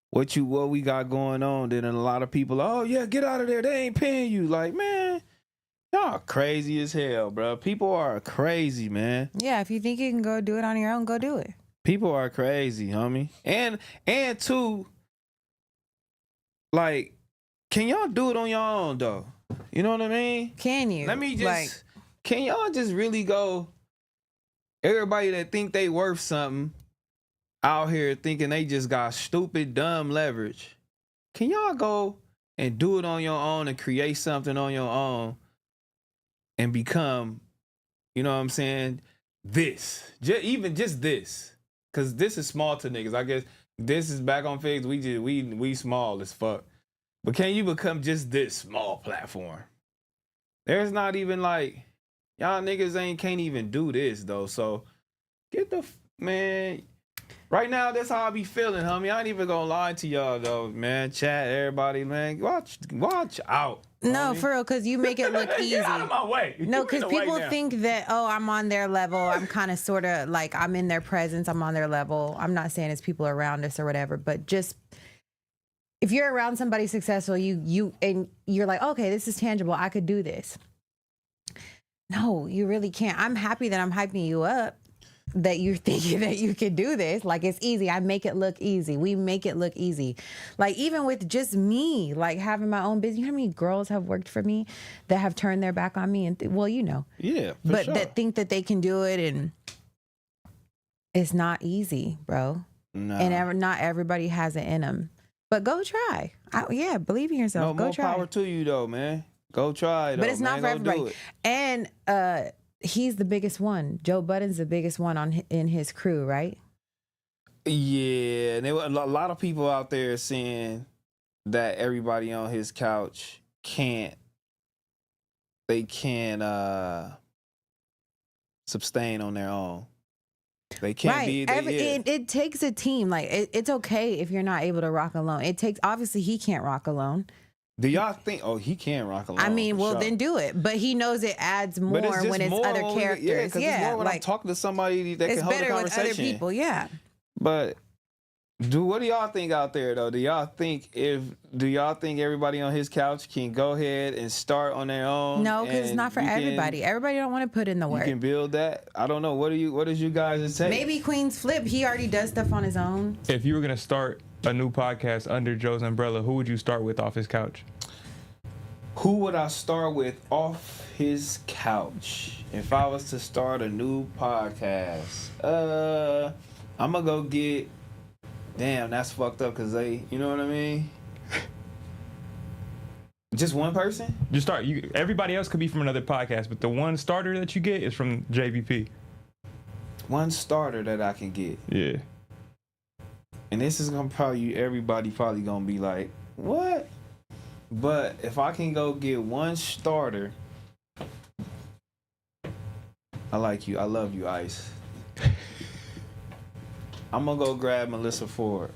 what we got going on. Then a lot of people, oh yeah, get out of there. They ain't paying you. Like man, y'all crazy as hell, bro. People are crazy, man.
Yeah, if you think you can go do it on your own, go do it.
People are crazy, homie. And too, like, can y'all do it on your own though? You know what I mean?
Can you?
Let me just can y'all just really go? Everybody that think they worth something, out here thinking they just got stupid, dumb leverage. Can y'all go and do it on your own and create something on your own and become, you know what I'm saying, this. Even just this. Because this is small to niggas. I guess this is Backonfigg. We small as fuck. But can you become just this small platform? There's not even like, y'all niggas can't even do this though. So get the, man. Right now, that's how I be feeling, homie. I ain't even gonna lie to y'all though, man. Chat, everybody, man. Watch out.
No, for real, because you make it look easy.
Get out of my way.
No, because people
now.
think that, oh, I'm on their level. I'm kind of sort of like I'm in their presence. I'm on their level. I'm not saying it's people around us or whatever, but just if you're around somebody successful, and you're like, okay, this is tangible. I could do this. No, you really can't. I'm happy that I'm hyping you up, that you're thinking that you can do this. Like, it's easy. I make it look easy. We make it look easy. Like, even with just me, like having my own business, you know how many girls have worked for me that have turned their back on me? And well, you know.
Yeah,
but
sure.
that think that they can do it, and it's not easy, bro.
No.
And not everybody has it in them. But go try. Yeah, believe in yourself.
No,
go
more
try.
power to you though, man. Go try it.
But it's not for everybody. And he's the biggest one. Joe Budden's the biggest one in his crew, right?
Yeah, and there were a lot of people out there saying that everybody on his couch can't sustain on their own. They can't be.
It takes a team. Like it's okay if you're not able to rock alone. It takes, obviously he can't rock alone.
Do y'all think? Oh, he can rock alone.
I mean, well,
sure.
then do it. But he knows it adds more when it's other characters.
Yeah, because it's more when I'm talking to somebody that can hold a conversation. It's better with other people.
Yeah.
But what do y'all think out there though? Do y'all think everybody on his couch can go ahead and start on their own?
No, because it's not for everybody. Everybody don't want to put in the work.
You can build that. I don't know. What is you guys say?
Maybe Queen's Flip. He already does stuff on his own.
If you were gonna start a new podcast under Joe's umbrella, who would you start with off his couch?
Who would I start with off his couch if I was to start a new podcast? I'm gonna go get. Damn, that's fucked up because they, you know what I mean? Just one person?
You start. Everybody else could be from another podcast, but the one starter that you get is from JVP.
One starter that I can get.
Yeah.
And this is gonna everybody probably gonna be like, what? But if I can go get one starter, I like you. I love you, Ice. I'm gonna go grab Melissa Ford.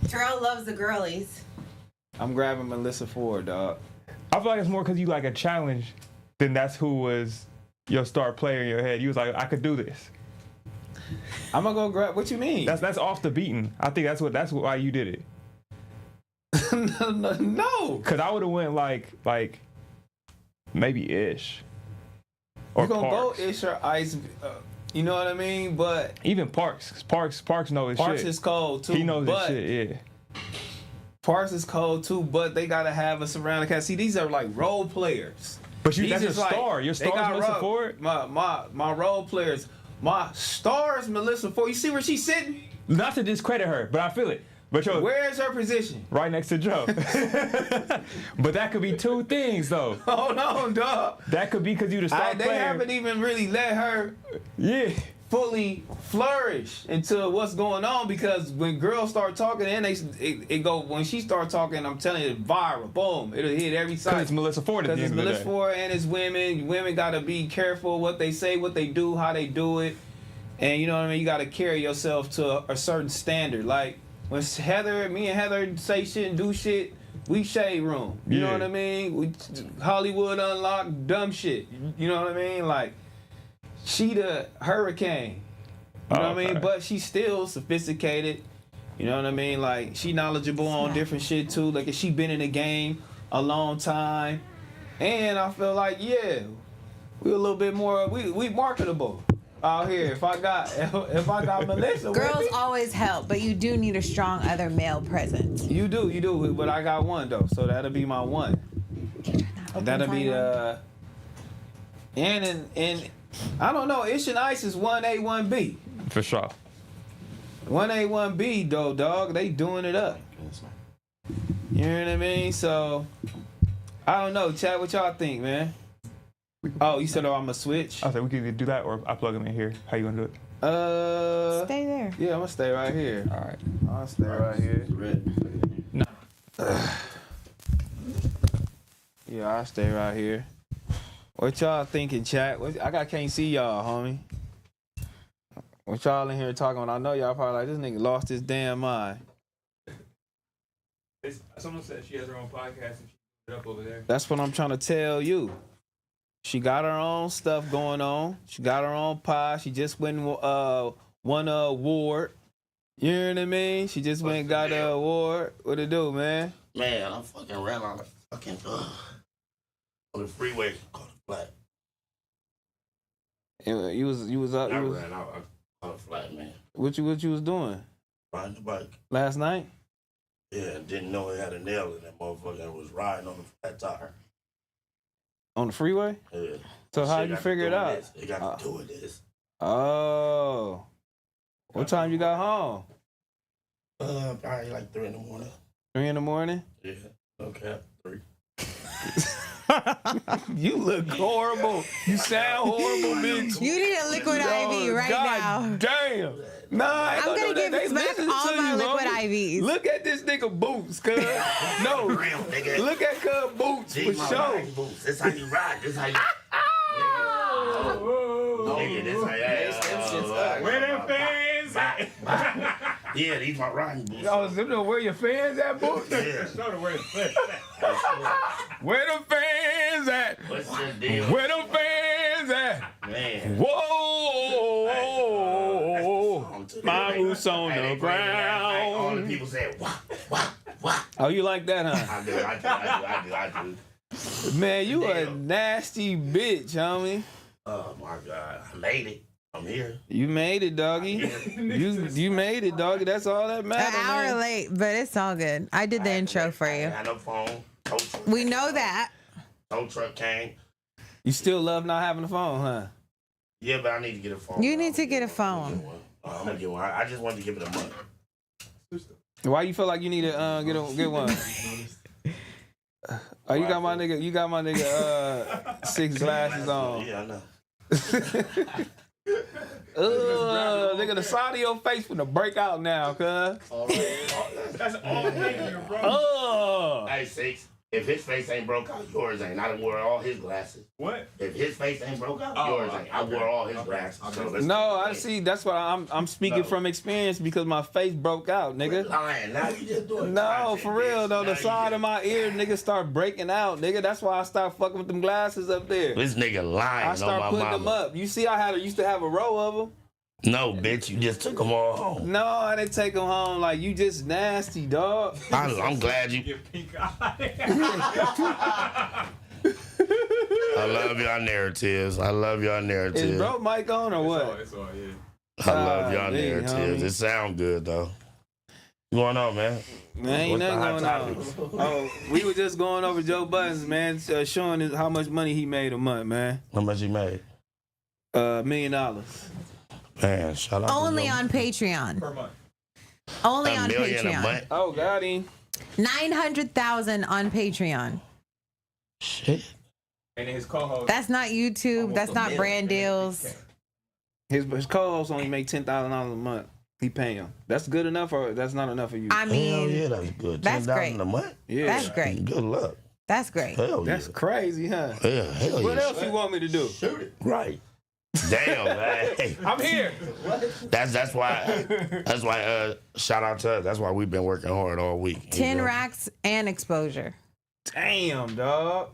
T-Rell loves the girlies.
I'm grabbing Melissa Ford, dog.
I feel like it's more because you like a challenge than that's who was your star player in your head. You was like, I could do this.
I'm gonna go grab. What you mean?
That's off the beaten. I think that's why you did it.
No.
Because I would have went like maybe Ish. Or
you gonna
Parks.
go Ish or Ice? You know what I mean? But
even Parks knows his shit.
Parks is cold too.
He knows his shit. Yeah.
Parks is cold too, but they gotta have a surrounding cast. See, these are like role players.
But that's your star. Your star is Melissa Ford.
My role players. My star is Melissa Ford. You see where she's sitting?
Not to discredit her, but I feel it. But
where is her position?
Right next to Joe. But that could be two things, though.
Hold on, dog.
That could be because you the star player.
They haven't even really let her fully flourish into what's going on, because when girls start talking, and it go, when she start talking, I'm telling you, it's viral. Boom. It'll hit every side.
Because it's Melissa Ford at the end of the day.
Because it's Melissa Ford and it's women. Women got to be careful what they say, what they do, how they do it. And you know what I mean? You got to carry yourself to a certain standard. Like, when me and Heather say shit and do shit, we shade room. You know what I mean? We Hollywood unlocked dumb shit. You know what I mean? Like, she the hurricane. You know what I mean? But she's still sophisticated. You know what I mean? Like, she knowledgeable on different shit too. Like, she been in the game a long time. And I feel like, we a little bit more, we marketable out here. If I got Melissa,
girls always help, but you do need a strong other male presence.
You do, but I got one though, so that'll be my one. That'll be and I don't know. Ish and Ice is 1A, 1B.
For sure.
1A1B though, dog. They doing it up. You know what I mean? So I don't know, Chad. What y'all think, man? Oh, you said, "Oh, I'm gonna switch."
I said we can either do that or I plug him in here. How you gonna do it?
Stay there.
Yeah, I'm gonna stay right here.
All right.
I'll stay right here.
No.
Yeah, I'll stay right here. What y'all thinking, chat? Can't see y'all, homie. What y'all in here talking about? I know y'all probably like, this nigga lost his damn mind.
Someone said she has her own podcast and she put it up over there.
That's what I'm trying to tell you. She got her own stuff going on. She got her own pod. She just won an award. You know what I mean? She just went and got an award. What it do, man?
Man, I fucking ran on the fucking on the freeway called a flat.
You was up.
I ran out. I called a flat, man.
What you was doing
Riding the bike.
last night?
Yeah, didn't know it had a nail in that motherfucker. I was riding on the flat tire.
On the freeway?
Yeah.
So how
Shit
you
got to
figure it
do with
out?
this. It got to do with this.
Oh. What time you got home?
Probably like 3 in the morning.
3 in the morning?
Yeah. Okay. 3.
You look horrible. You sound horrible, bitch.
You need a liquid IV right now.
Damn. Nah, I ain't
I'm gonna
do that.
give
They
back
listen
all
to
my
you,
liquid
homie.
IVs.
Look at this nigga boots, cuz. No.
Real, nigga.
Look at cuz boots for
These my
sure.
riding boots. This how you ride. This how you. Nigga, this how you.
Where them fans at?
Yeah, these my riding boots.
Oh, them don't wear your fans at, boots?
Yeah.
Show them where the fans
Where them fans at?
What's the deal?
Where them fans at?
Man.
Whoa. My boots on the
All the
ground.
people say, wah.
Oh, you like that, huh?
I do.
Man, you a nasty bitch, homie.
Oh my God, I made it. I'm here.
You made it, doggy. You made it, doggy. That's all that matters.
An hour
man.
late, but it's all good. I did the intro for you.
I had no phone. Tow truck
We
came.
know that.
Tow truck came.
You still love not having a phone, huh?
Yeah, but I need to get a phone.
You need to get a phone.
I'm gonna get one. I just wanted to give it a month.
Why you feel like you need to get one? Oh, you got my nigga 6 glasses on.
Yeah, I know.
Nigga, the side of your face finna break out now, cuz.
That's all nigga, bro.
Hey, 6. If his face ain't broke out, yours ain't. I done wore all his glasses.
What?
If his face ain't broke out, yours ain't. I wore all his glasses. So let's
No,
take
I
it.
see. That's what I'm speaking from experience because my face broke out, nigga.
Quit lying. Now you just doing
No,
content,
for real
bitch.
though.
Now
The
you
side
just-
of my ear, nigga, start breaking out, nigga. That's why I start fucking with them glasses up there.
This nigga lying
I
on
start
my
putting
mama.
them up. You see, I used to have a row of them.
No, bitch, you just took them all home.
No, I didn't take them home. Like you just nasty, dog.
I'm glad you.
Your pink eye.
I love y'all narratives.
Is bro mic on or what?
It's all, yeah.
I love y'all
Golly,
narratives.
homie.
It sound good though. What's going on, man?
Man, ain't
What's the
nothing
hot
going on.
topics?
Oh, we were just going over Joe Budden's, man, showing us how much money he made a month, man.
How much you made?
$1 million.
Man, shout out.
Only
to Joe.
on Patreon.
Per month.
Only
$1
on
million a
Patreon.
month.
Oh, got him.
900,000 on Patreon.
Shit.
And then his co-host.
That's not YouTube. That's not brand deals.
His co-host only make $10,000 a month. He pay him. That's good enough, or that's not enough for you?
I
Hell
mean,
yeah, that's good.
that's
$10,000
great.
a month.
Yeah,
that's great.
Good luck.
That's great.
Hell
that's
yeah.
crazy, huh?
Yeah, hell
What
yeah.
else you want me to do?
Shoot it. Right. Damn, man. Hey,
I'm here.
that's why shout out to us. That's why we've been working hard all week.
10 racks and exposure.
Damn, dog.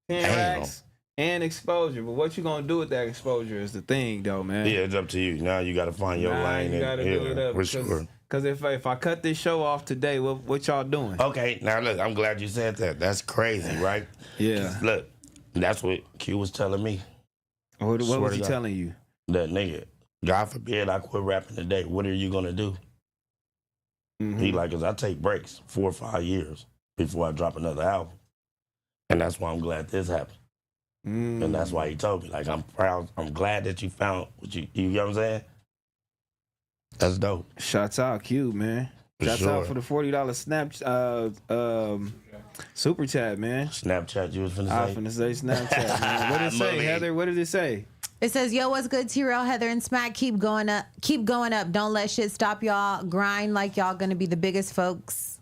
10 racks and exposure. But what you gonna do with that exposure is the thing, though, man.
Yeah, it's up to you. Now you got to find your
Nah,
lane.
you gotta do it up.
For sure.
Because if I cut this show off today, what y'all doing?
Okay, now look, I'm glad you said that. That's crazy, right?
Yeah.
Look, that's what Q was telling me.
What
Swear
was
to
he
God.
telling you?
That nigga, God forbid I quit rapping today. What are you gonna do? He like, cause I take breaks 4 or 5 years before I drop another album, and that's why I'm glad this happened. And that's why he told me, like, I'm proud. I'm glad that you found what you know what I'm saying? That's dope.
Shouts out, Q, man.
For
Shouts
sure.
out for the $40 snap super chat, man.
Snapchat, you was finna
I was
say?
finna say Snapchat, man. What did it say,
Mommy.
Heather? What did it say?
It says, yo, what's good, T-Rell, Heather, and Smack? Keep going up. Keep going up. Don't let shit stop y'all. Grind like y'all gonna be the biggest folks.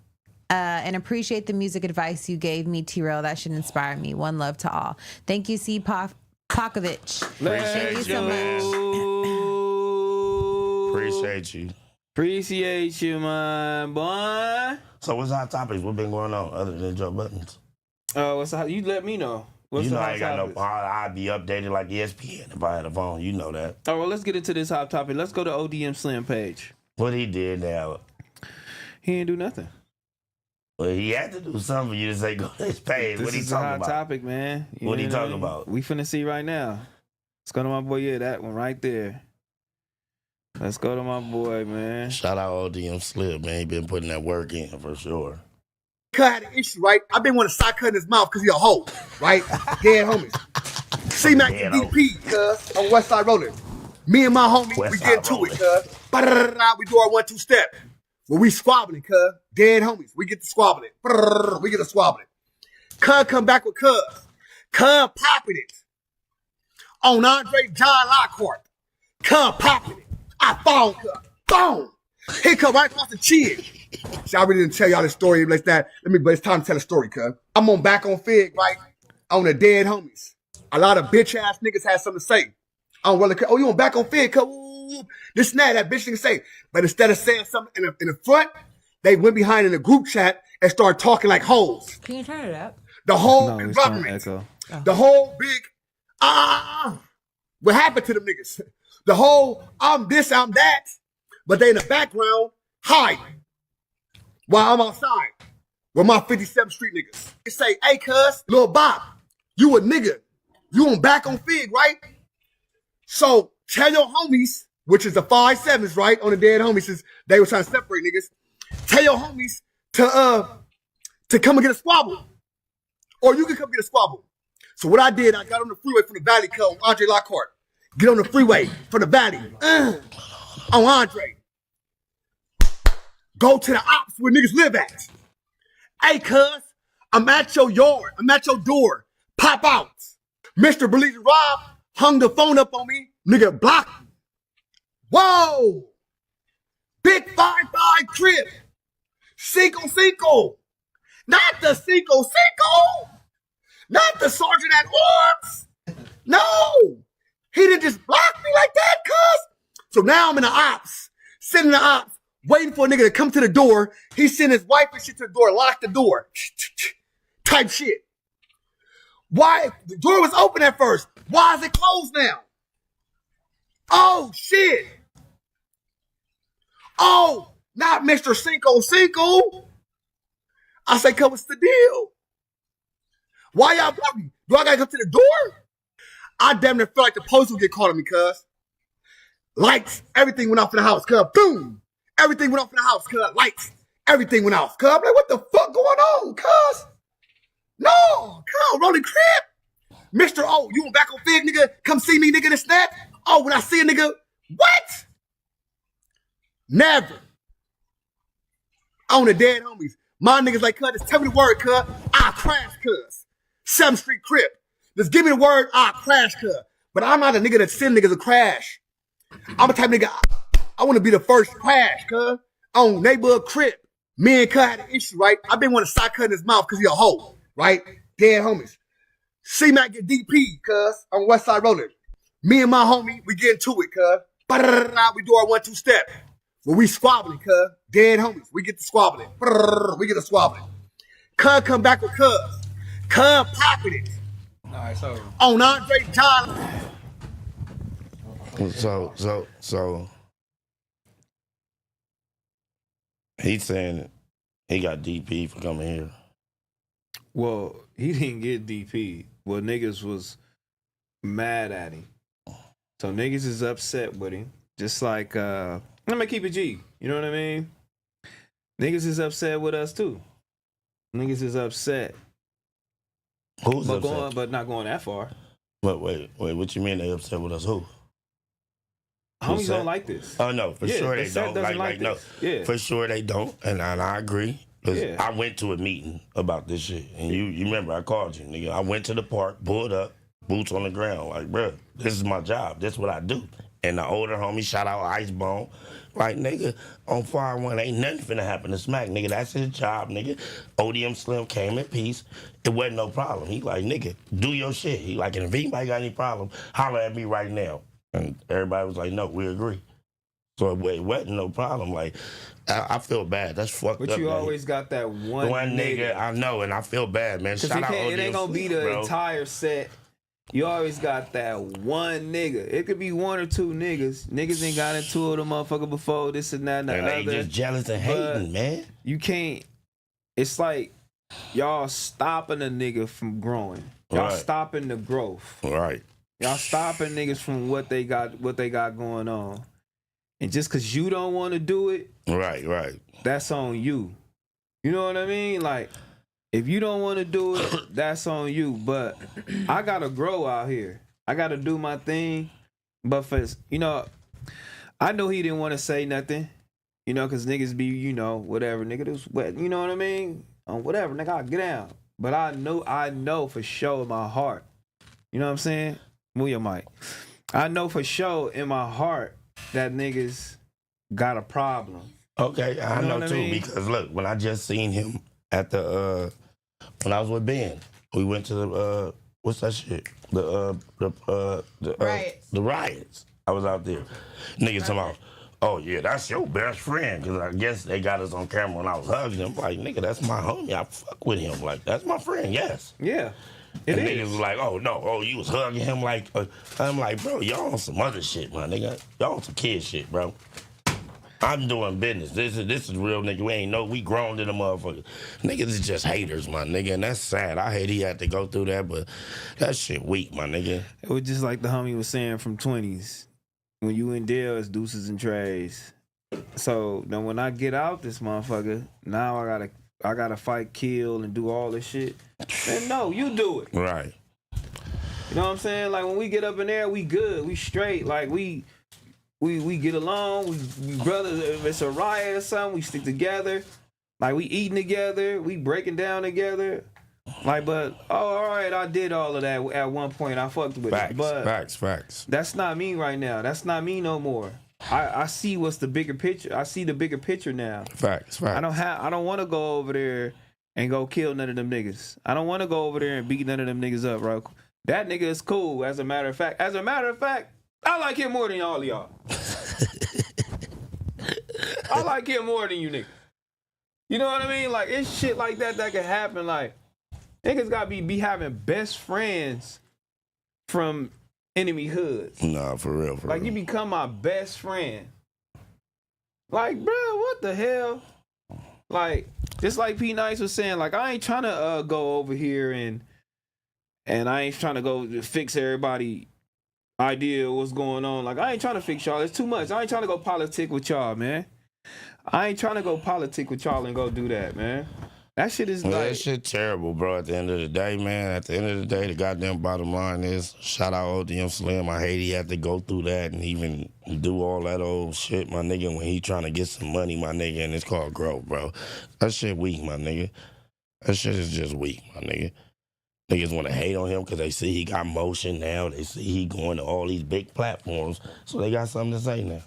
And appreciate the music advice you gave me, T-Rell. That should inspire me. One love to all. Thank you, C. Pokovich. Thank you so much.
Appreciate you.
Appreciate you, my boy.
So what's hot topics? What been going on other than Joe Buttons?
What's the, you let me know. What's
You
the
know I
hot
ain't got no
topics?
phone. I'd be updated like ESPN if I had a phone. You know that.
All right, well, let's get into this hot topic. Let's go to ODM Slim page.
What he did now.
He ain't do nothing.
Well, he had to do something for you to say go to his page.
This
What he
is a
talking
hot
about?
topic, man. You
What he
know
talking
I mean?
about?
We finna see right now. Let's go to my boy. Yeah, that one right there. Let's go to my boy, man.
Shout out ODM Slim, man. He been putting that work in for sure.
Cut had an issue, right? I've been wanting to start cutting his mouth because he a hoe, right? Dead homies. C-Mac and DP, cuz, on West Side Rolling. Me and my homie,
West
we
Side
get to
Rolling.
it, cuz. Ba-da-da-da-da, we do our 1-2 step. Well, we squabbling, cuz. Dead homies. We get to squabbling. Ba-da-da-da-da, we get to squabbling. Cuz come back with cuz. Cuz popping it. On Andre John Lockhart. Cuz popping it. I found cuz. Boom. He come right across the chin. See, I really didn't tell y'all the story like that. But it's time to tell a story, cuz. I'm on Backonfigg, right? On the dead homies. A lot of bitch ass niggas had something to say. I don't really care. Oh, you on Backonfigg, cuz? Ooh, this and that bitch didn't say. But instead of saying something in the front, they went behind in the group chat and started talking like hoes.
Can you turn it up?
The whole
No, it's gonna
conglomerate.
echo.
The whole big, what happened to them niggas? The whole, I'm this, I'm that. But they in the background, hiding. While I'm outside with my 57th Street niggas. They say, hey, cuz, Lil Bob, you a nigga. You on Backonfigg, right? So tell your homies, which is the 5-7s, right? On the dead homies, since they were trying to separate niggas. Tell your homies to come and get a squabble. Or you can come get a squabble. So what I did, I got on the freeway from the Valley, cuz, Andre Lockhart. Get on the freeway from the Valley. On Andre. Go to the ops where niggas live at. Hey, cuz, I'm at your yard. I'm at your door. Pop out. Mr. Believer Rob hung the phone up on me. Nigga blocked me. Whoa. Big 5-5 crib. Cinco. Not the Cinco. Not the sergeant at arms. No. He didn't just block me like that, cuz. So now I'm in the ops. Sitting in the ops. Waiting for a nigga to come to the door. He sent his wife and shit to the door. Lock the door. Type shit. Why? The door was open at first. Why is it closed now? Oh, shit. Oh, not Mr. Cinco. I say, come, what's the deal? Why y'all block me? Do I gotta come to the door? I damn near feel like the post will get caught on me, cuz. Lights, everything went off in the house, cuz. Boom. Everything went off in the house, cuz. Lights, everything went off, cuz. I'm like, what the fuck going on, cuz? No, cuz, rolling crib. Mr. Oh, you on Backonfigg, nigga? Come see me, nigga, this, that. Oh, when I see a nigga, what? Never. On the dead homies. My niggas like, cuz, just tell me the word, cuz. I crash, cuz. 7th Street crib. Just give me the word, I crash, cuz. But I'm not a nigga that send niggas a crash. I'm a type of nigga, I want to be the first crash, cuz. On neighborhood crib. Me and cuz had an issue, right? I've been wanting to start cutting his mouth because he a hoe, right? Dead homies. C-Mac get DP, cuz. On West Side Rolling. Me and my homie, we get into it, cuz. Ba-da-da-da-da, we do our 1-2 step. Well, we squabbling, cuz. Dead homies. We get to squabbling. Ba-da-da-da-da, we get to squabbling. Cuz come back with cuz. Cuz popping it.
All right, so
On Andre John.
So he's saying he got DP for coming here.
well, he didn't get DP. Well, niggas was mad at him. So niggas is upset with him. Just like I'm gonna keep it G. You know what I mean? Niggas is upset with us too. Niggas is upset.
Who's
But
upset?
but not going that far.
But wait, what you mean they upset with us? Who?
Homies don't like this.
Oh no, for sure they don't. Like no,
yeah,
for sure they don't, and I agree. Cause
Yeah.
I went to a meeting about this shit, and you remember I called you, nigga. I went to the park, pulled up, boots on the ground, like, bro, this is my job. This is what I do. And the older homie, shout out Icebone, like, nigga, on Fire One, ain't nothing finna happen to Smack, nigga. That's his job, nigga. ODM Slim came in peace. It wasn't no problem. He like, nigga, do your shit. He like, and if anybody got any problem, holler at me right now. And everybody was like, no, we agree. So it wasn't no problem. Like, I feel bad. That's fucked up.
But you always got that one nigga.
I know, and I feel bad, man. Shout out
it ain't gonna be the entire set. You always got that one nigga. It could be one or two niggas. Niggas ain't got into it, a motherfucker before, this and that and the other.
And they just jealous and hating, man.
You can't. It's like y'all stopping a nigga from growing. Y'all stopping the growth.
Right.
Y'all stopping niggas from what they got going on. And just cause you don't want to do it,
right,
that's on you. You know what I mean? Like, if you don't want to do it, that's on you. But I gotta grow out here. I gotta do my thing. But for, you know, I know he didn't want to say nothing. You know, cause niggas be, you know, whatever, nigga, this wet. You know what I mean? Whatever, nigga, I'll get down. But I know for sure in my heart. You know what I'm saying? Move your mic. I know for sure in my heart that niggas got a problem.
Okay, I know too,
mean?
because look, when I just seen him at the when I was with Ben, we went to the what's that shit? The riots. I was out there. Niggas talking about, oh yeah, that's your best friend, because I guess they got us on camera when I was hugging him. Like, nigga, that's my homie. I fuck with him. Like, that's my friend. Yes.
Yeah.
And niggas was like, oh no, oh you was hugging him like, I'm like, bro, y'all on some other shit, my nigga. Y'all on some kid shit, bro. I'm doing business. This is real, nigga. We grown to the motherfucker. Niggas is just haters, my nigga, and that's sad. I hate he had to go through that, but that shit weak, my nigga.
It was just like the homie was saying from 20s. When you in deal, it's deuces and trays. So now when I get out this motherfucker, now I gotta fight, kill, and do all this shit. Man, no, you do it.
Right.
You know what I'm saying? Like, when we get up in there, we good, we straight. Like, we get along, we brothers. If it's a riot or something, we stick together. Like, we eating together, we breaking down together. Like, but all right, I did all of that at one point. I fucked with it, but
facts.
That's not me right now. That's not me no more. I see what's the bigger picture. I see the bigger picture now.
Facts.
I don't want to go over there and go kill none of them niggas. I don't want to go over there and beat none of them niggas up, bro. That nigga is cool. As a matter of fact, I like him more than all of y'all. I like him more than you niggas. You know what I mean? Like, it's shit like that can happen. Like, niggas gotta be having best friends from enemy hoods.
Nah, for real.
Like, you become my best friend. Like, bro, what the hell? Like, just like P Nice was saying, like, I ain't trying to go over here and I ain't trying to go fix everybody idea of what's going on. Like, I ain't trying to fix y'all. It's too much. I ain't trying to go politic with y'all, man. I ain't trying to go politic with y'all and go do that, man. That shit is like...
That shit terrible, bro, at the end of the day, man. At the end of the day, the goddamn bottom line is, shout out ODM Slim. I hate he had to go through that and even do all that old shit, my nigga, when he trying to get some money, my nigga, and it's called growth, bro. That shit weak, my nigga. That shit is just weak, my nigga. Niggas want to hate on him because they see he got motion now. They see he going to all these big platforms, so they got something to say now.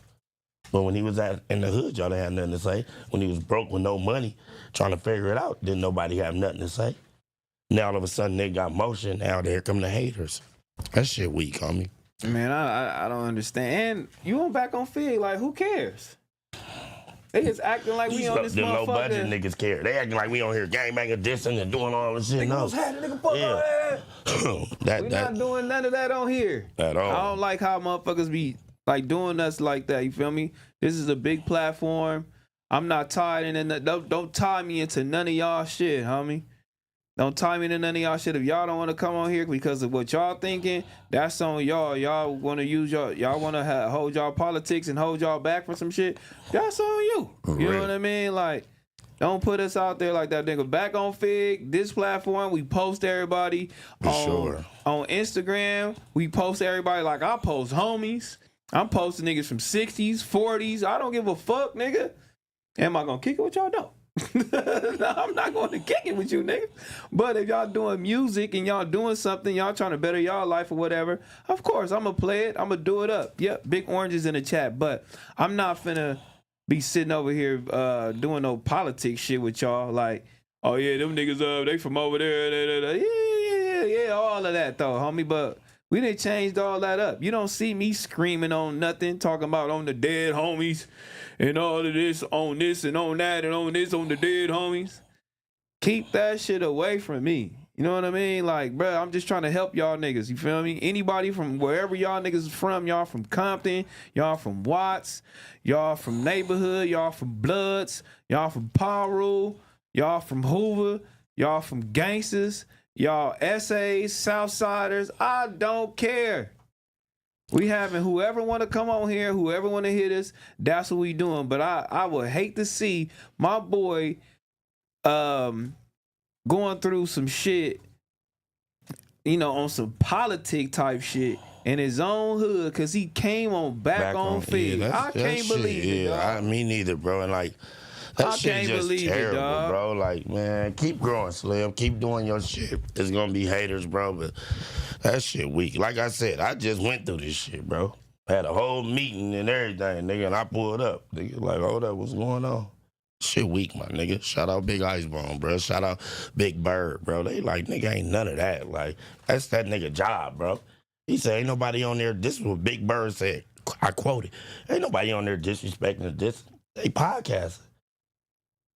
But when he was in the hood, y'all didn't have nothing to say. When he was broke with no money, trying to figure it out, didn't nobody have nothing to say. Now all of a sudden they got motion. Now there come the haters. That shit weak, homie.
Man, I don't understand. And you on Backonfigg, like, who cares? They just acting like we on this motherfucker.
No budget niggas care. They acting like we on here gangbanging, dissing, and doing all this shit.
No. We not doing none of that on here.
At all.
I don't like how motherfuckers be like doing us like that. You feel me? This is a big platform. I'm not tied in. Don't tie me into none of y'all shit, homie. Don't tie me into none of y'all shit. If y'all don't want to come on here because of what y'all thinking, that's on y'all. Y'all want to use y'all want to hold y'all politics and hold y'all back for some shit. That's on you. You know what I mean? Like, don't put us out there like that, nigga. Backonfigg, this platform, we post everybody on Instagram. We post everybody like I post homies. I'm posting niggas from 60s, 40s. I don't give a fuck, nigga. Am I gonna kick it with y'all? No. No, I'm not going to kick it with you, nigga. But if y'all doing music and y'all doing something, y'all trying to better y'all life or whatever, of course, I'm going to play it. I'm going to do it up. Yep, big oranges in the chat. But I'm not finna be sitting over here doing no politics shit with y'all. Like, oh, yeah, them niggas, they from over there. Yeah, all of that, though, homie. But we done changed all that up. You don't see me screaming on nothing, talking about on the dead homies and all of this, on this and on that and on this, on the dead homies. Keep that shit away from me. You know what I mean? Like, bro, I'm just trying to help y'all niggas. You feel me? Anybody from wherever y'all niggas is from, y'all from Compton, y'all from Watts, y'all from Neighborhood, y'all from Bloods, y'all from Paru, y'all from Hoover, y'all from Gangsters, y'all SAs, Southsiders. I don't care. We having whoever want to come on here, whoever want to hit us, that's what we doing. But I would hate to see my boy going through some shit, you know, on some politic type shit in his own hood because he came on Backonfigg.
Yeah,
I can't believe it, dog.
Me neither, bro. And like, that shit just terrible, bro. Like, man, keep growing, Slim. Keep doing your shit. There's gonna be haters, bro, but that shit weak. Like I said, I just went through this shit, bro. Had a whole meeting and everything, nigga, and I pulled up. Nigga, like, hold up, what's going on? Shit weak, my nigga. Shout out Big Icebone, bro. Shout out Big Bird, bro. They like, nigga, ain't none of that. Like, that's that nigga job, bro. He said, ain't nobody on there. This is what Big Bird said. I quoted. Ain't nobody on there disrespecting this. They podcasting.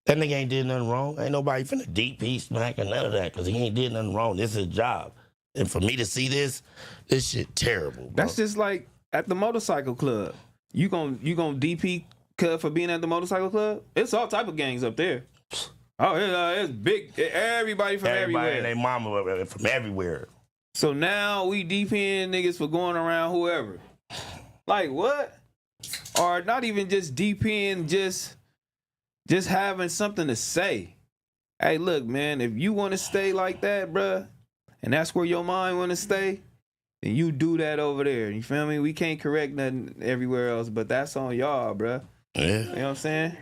That nigga ain't did nothing wrong. Ain't nobody finna DP smack or none of that because he ain't did nothing wrong. This is his job. And for me to see this shit terrible, bro.
That's just like at the motorcycle club. You gon' DP Cub for being at the motorcycle club? It's all type of gangs up there. Oh, it's big. Everybody from everywhere.
Everybody and their mama from everywhere.
So now we DPing niggas for going around whoever. Like what? Or not even just DPing, just having something to say. Hey, look, man, if you want to stay like that, bruh, and that's where your mind want to stay, then you do that over there. You feel me? We can't correct nothing everywhere else, but that's on y'all, bruh.
Yeah.
You know what I'm saying?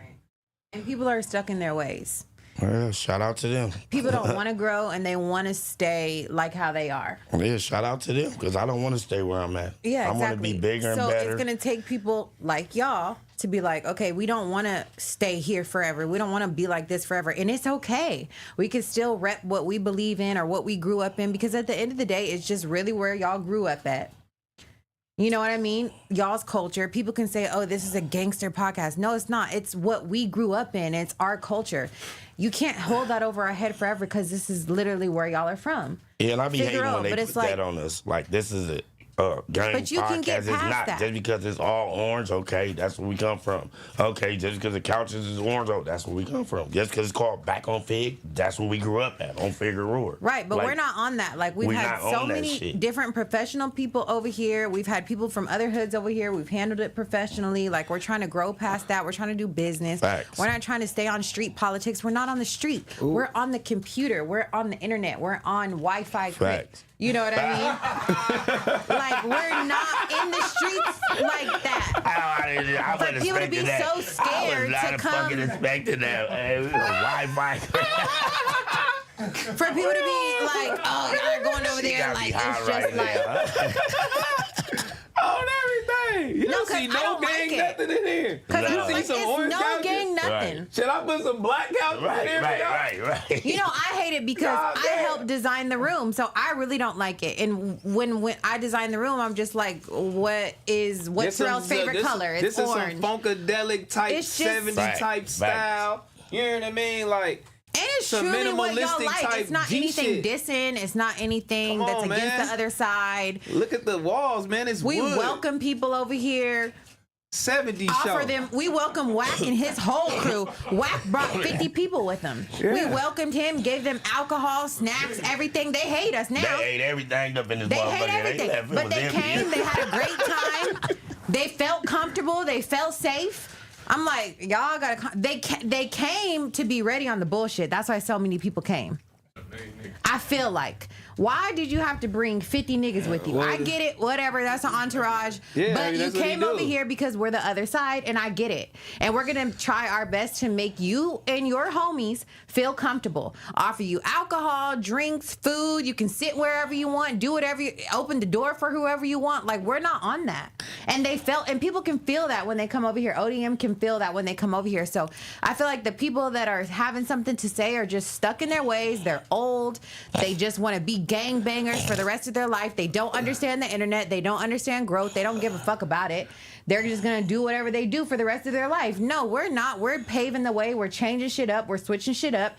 And people are stuck in their ways.
Well, shout out to them.
People don't want to grow and they want to stay like how they are.
Yeah, shout out to them because I don't want to stay where I'm at.
Yeah, exactly.
I want to be bigger and better.
So it's going to take people like y'all to be like, okay, we don't want to stay here forever. We don't want to be like this forever. And it's okay. We can still rep what we believe in or what we grew up in because at the end of the day, it's just really where y'all grew up at. You know what I mean? Y'all's culture. People can say, oh, this is a gangster podcast. No, it's not. It's what we grew up in. It's our culture. You can't hold that over our head forever because this is literally where y'all are from.
Yeah, and I be hating when they put that on us. Like, this is it. Gang
but you
podcast.
can get
It's
past
not
that.
just because it's all orange. Okay, that's where we come from. Okay, just because the couches is orange, oh, that's where we come from. Just because it's called Backonfigg, that's where we grew up at on Figueroa.
Right, but
like,
we're not on that. Like we've had so many different professional people over here. We've had people from other hoods over here. We've handled it professionally. Like we're trying to grow past that. We're trying to do business.
Facts.
We're not trying to stay on street politics. We're not on the street.
Ooh.
We're on the computer. We're on the internet. We're on Wi-Fi.
Facts.
You know what I mean? Like we're not in the streets like that.
I
For people to be
that.
so scared
I was
to
not
come.
fucking expecting that. Wi-Fi.
For people to be like, oh, y'all are going over there like it's just like.
On everything. You don't see no gang nothing in here.
Because
You see some orange
no
couches?
gang nothing.
Right.
Should I put some black couches in here?
Right.
You know, I hate it because I helped design the room, so I really don't like it. And when I design the room, I'm just like, what's T-Rell's favorite color? It's orange.
This is some funkadelic type,
It's just-
70s type style. You know what I mean? Like,
and it's
some
truly what y'all
minimalistic
like.
type
It's not
G
anything
shit.
dissing. It's not anything
Come
that's
on,
against
man.
the other side.
Look at the walls, man. It's
We
wood.
welcome people over here.
70s
Offer
show.
them. We welcome Wack and his whole crew. Wack brought 50 people with him.
Yeah.
We welcomed him, gave them alcohol, snacks, everything. They hate us now.
They ate everything up in this
They
motherfucker.
hate everything.
left, it
But
was
they
empty.
came, they had a great time. They felt comfortable, they felt safe. I'm like, y'all gotta they came to be ready on the bullshit. That's why so many people came. I feel like Why did you have to bring 50 niggas with you? I get it, whatever, that's an entourage.
Yeah,
but you
that's what he
came over
do.
here because we're the other side, and I get it. And we're gonna try our best to make you and your homies feel comfortable. Offer you alcohol, drinks, food. You can sit wherever you want, do whatever you, open the door for whoever you want. Like, we're not on that. And and people can feel that when they come over here. ODM can feel that when they come over here. So I feel like the people that are having something to say are just stuck in their ways. They're old. They just want to be gangbangers for the rest of their life. They don't understand the internet. They don't understand growth. They don't give a fuck about it. They're just going to do whatever they do for the rest of their life. No, we're not. We're paving the way. We're changing shit up. We're switching shit up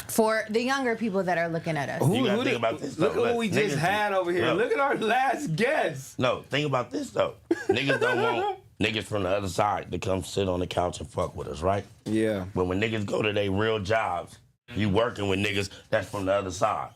for the younger people that are looking at us.
You gotta think about this.
Look
though.
at what we just had over here.
No.
Look at our last guest.
No, think about this though. Niggas don't want niggas from the other side to come sit on the couch and fuck with us, right?
Yeah.
But when niggas go to their real jobs, you working with niggas that's from the other side.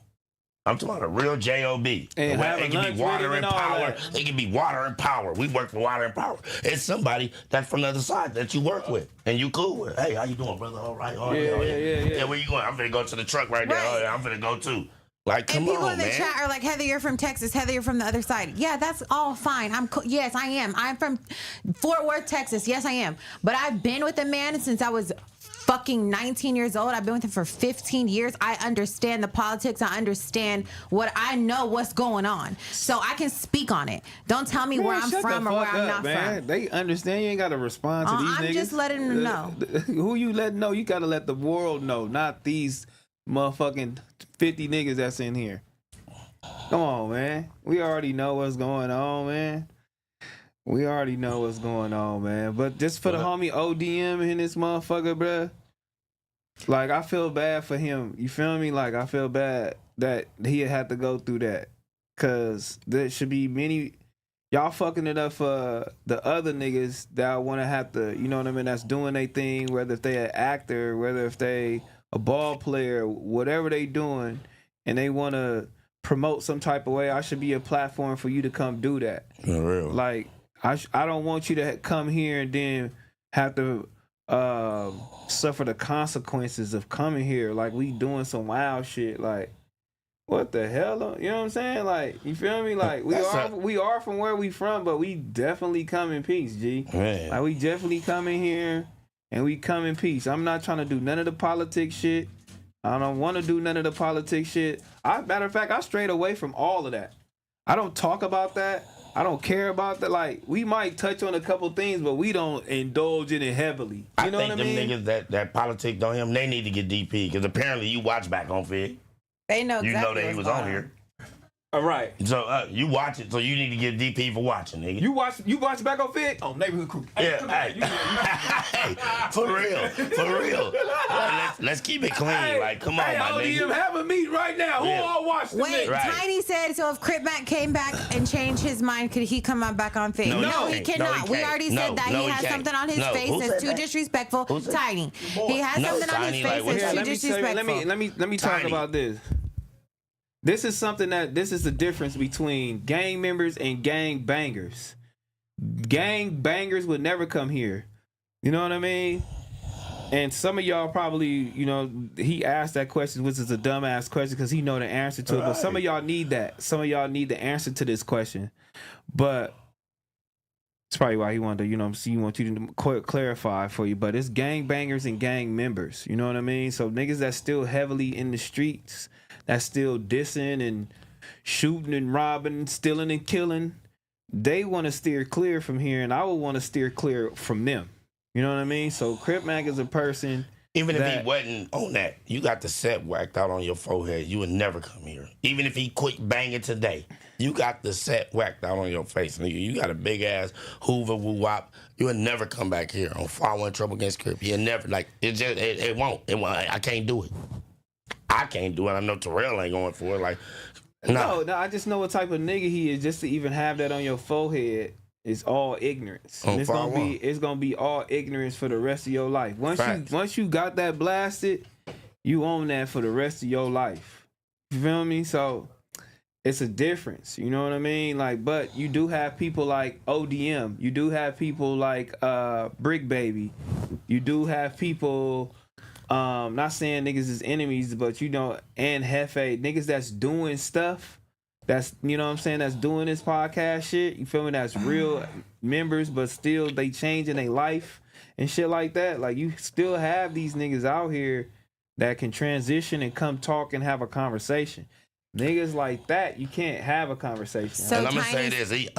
I'm talking about a real J.O.B.
And
Where
having
it can
lunch
be water
with him
and
and all
power.
that.
It can be water and power. We work for water and power. It's somebody that's from the other side that you work with and you cool with. Hey, how you doing, brother? All right, all right.
Yeah.
Yeah, where you going? I'm finna go to the truck right there.
Right.
Oh, yeah, I'm finna go too. Like, come
And people
on,
in the
man.
chat are like, Heather, you're from Texas. Heather, you're from the other side. Yeah, that's all fine. Yes, I am. I'm from Fort Worth, Texas. Yes, I am. But I've been with a man since I was fucking 19 years old. I've been with him for 15 years. I understand the politics. I understand I know what's going on. So I can speak on it. Don't tell me where I'm
shut
from
the
or where
fuck
I'm
up,
not
man.
from.
They understand. You ain't got to respond to these niggas.
I'm just letting them know.
Who you letting know? You got to let the world know, not these motherfucking 50 niggas that's in here. Come on, man. We already know what's going on, man. We already know what's going on, man. But just for the homie ODM and this motherfucker, bruh, like, I feel bad for him. You feel me? Like, I feel bad that he had to go through that. Because there should be many... Y'all fucking it up for the other niggas that want to have to, you know what I mean, that's doing their thing, whether if they an actor, whether if they a ball player, whatever they doing, and they want to promote some type of way, I should be a platform for you to come do that.
For real.
Like, I don't want you to come here and then have to suffer the consequences of coming here. Like, we doing some wild shit. Like, what the hell? You know what I'm saying? Like, you feel me? Like, we are from where we from, but we definitely come in peace, G.
Man.
Like, we definitely come in here and we come in peace. I'm not trying to do none of the politics shit. I don't want to do none of the politics shit. Matter of fact, I strayed away from all of that. I don't talk about that. I don't care about that. Like, we might touch on a couple things, but we don't indulge in it heavily. You know what I mean?
I think them niggas that politic on him, they need to get DP because apparently you watch Backonfigg.
They know exactly
You know that he
what's
was
going
on here.
All right.
So you watch it, so you need to get DP for watching, nigga.
You watch Backonfigg? Oh, Neighborhood Crew.
Yeah, hey, for real. Let's keep it clean. Like, come on, my
ODM,
nigga.
have a meet right now.
Yeah.
Who all watched the
Wait,
Right.
Tiny said, so if Crip Mac came back and changed his mind, could he come on back on Fig?
No,
No,
he
he
can't.
cannot.
No, he
We
can't.
already
No,
said that
no,
he
he
has
can't.
something on his
No,
face
who
that's
said
too
that?
disrespectful.
Who said-
Tiny. He has
No,
something on
Tiny,
his
like,
face
what-
that's
Yeah,
too
let me tell you,
disrespectful.
let me talk
Tiny.
about this. This is the difference between gang members and gang bangers. Gang bangers would never come here. You know what I mean? And some of y'all probably, you know, he asked that question, which is a dumbass question because he know the answer to it. But some of y'all need that. Some of y'all need the answer to this question. But it's probably why he wanted to, you know, he want you to clarify for you. But it's gang bangers and gang members. You know what I mean? So niggas that's still heavily in the streets, that's still dissing and shooting and robbing, stealing and killing, they want to steer clear from here, and I would want to steer clear from them. You know what I mean? So Crip Mac is a person.
Even if
that,
he wasn't on that, you got the set whacked out on your forehead. You would never come here. Even if he quit banging today, you got the set whacked out on your face. Nigga, you got a big ass Hoover woo wop. You would never come back here on 4-1 Trouble Against Crip. You never, like, it won't. I can't do it. I can't do it. I know T-Rell ain't going for it. Like,
no, I just know what type of nigga he is. Just to even have that on your forehead is all ignorance. And it's gonna be all ignorance for the rest of your life. Once you got that blasted, you own that for the rest of your life. You feel me? So it's a difference. You know what I mean? Like, but you do have people like ODM. You do have people like Brick Baby. You do have people not saying niggas is enemies, but you know, and Hefe, niggas that's doing stuff, that's, you know what I'm saying, that's doing this podcast shit, you feel me, that's real members, but still they changing their life and shit like that. Like, you still have these niggas out here that can transition and come talk and have a conversation. Niggas like that, you can't have a conversation.
So
and I'm gonna say
Tiny-
this,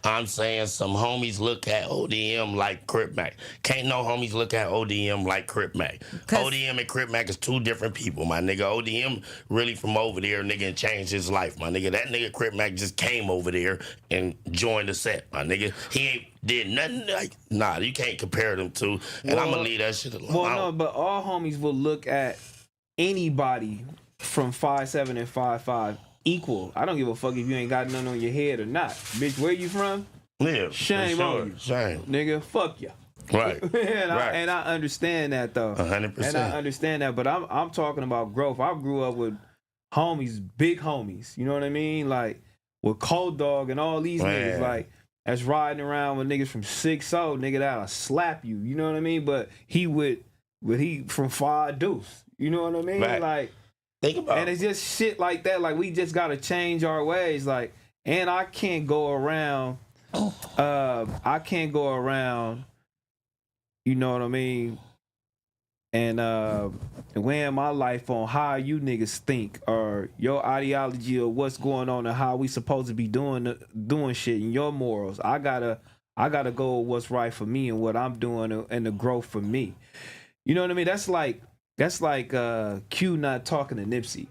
I'm saying some homies look at ODM like Crip Mac. Can't no homies look at ODM like Crip Mac. ODM and Crip Mac is two different people, my nigga. ODM really from over there, nigga, and changed his life, my nigga. That nigga Crip Mac just came over there and joined the set, my nigga. He ain't did nothing like, nah, you can't compare them two. And I'm gonna leave that shit alone.
Well, no, but all homies will look at anybody from 5'7" and 5'5" equal. I don't give a fuck if you ain't got nothing on your head or not. Bitch, where you from?
Yeah,
Shame on you.
Shame.
Nigga, fuck ya.
Right.
and I understand that though.
100%.
And I understand that, but I'm talking about growth. I grew up with homies, big homies. You know what I mean? Like with Cold Dog and all these niggas, like that's riding around with niggas from 6'0", nigga that'll slap you. You know what I mean? But he from 5 Deuce. You know what I mean?
Right.
Like,
think about
and it's just shit like that. Like, we just gotta change our ways. Like, and I can't go around. I can't go around. You know what I mean? And weighing my life on how you niggas think or your ideology of what's going on and how we supposed to be doing shit and your morals. I gotta go with what's right for me and what I'm doing and the growth for me. You know what I mean? That's like Q not talking to Nipsey.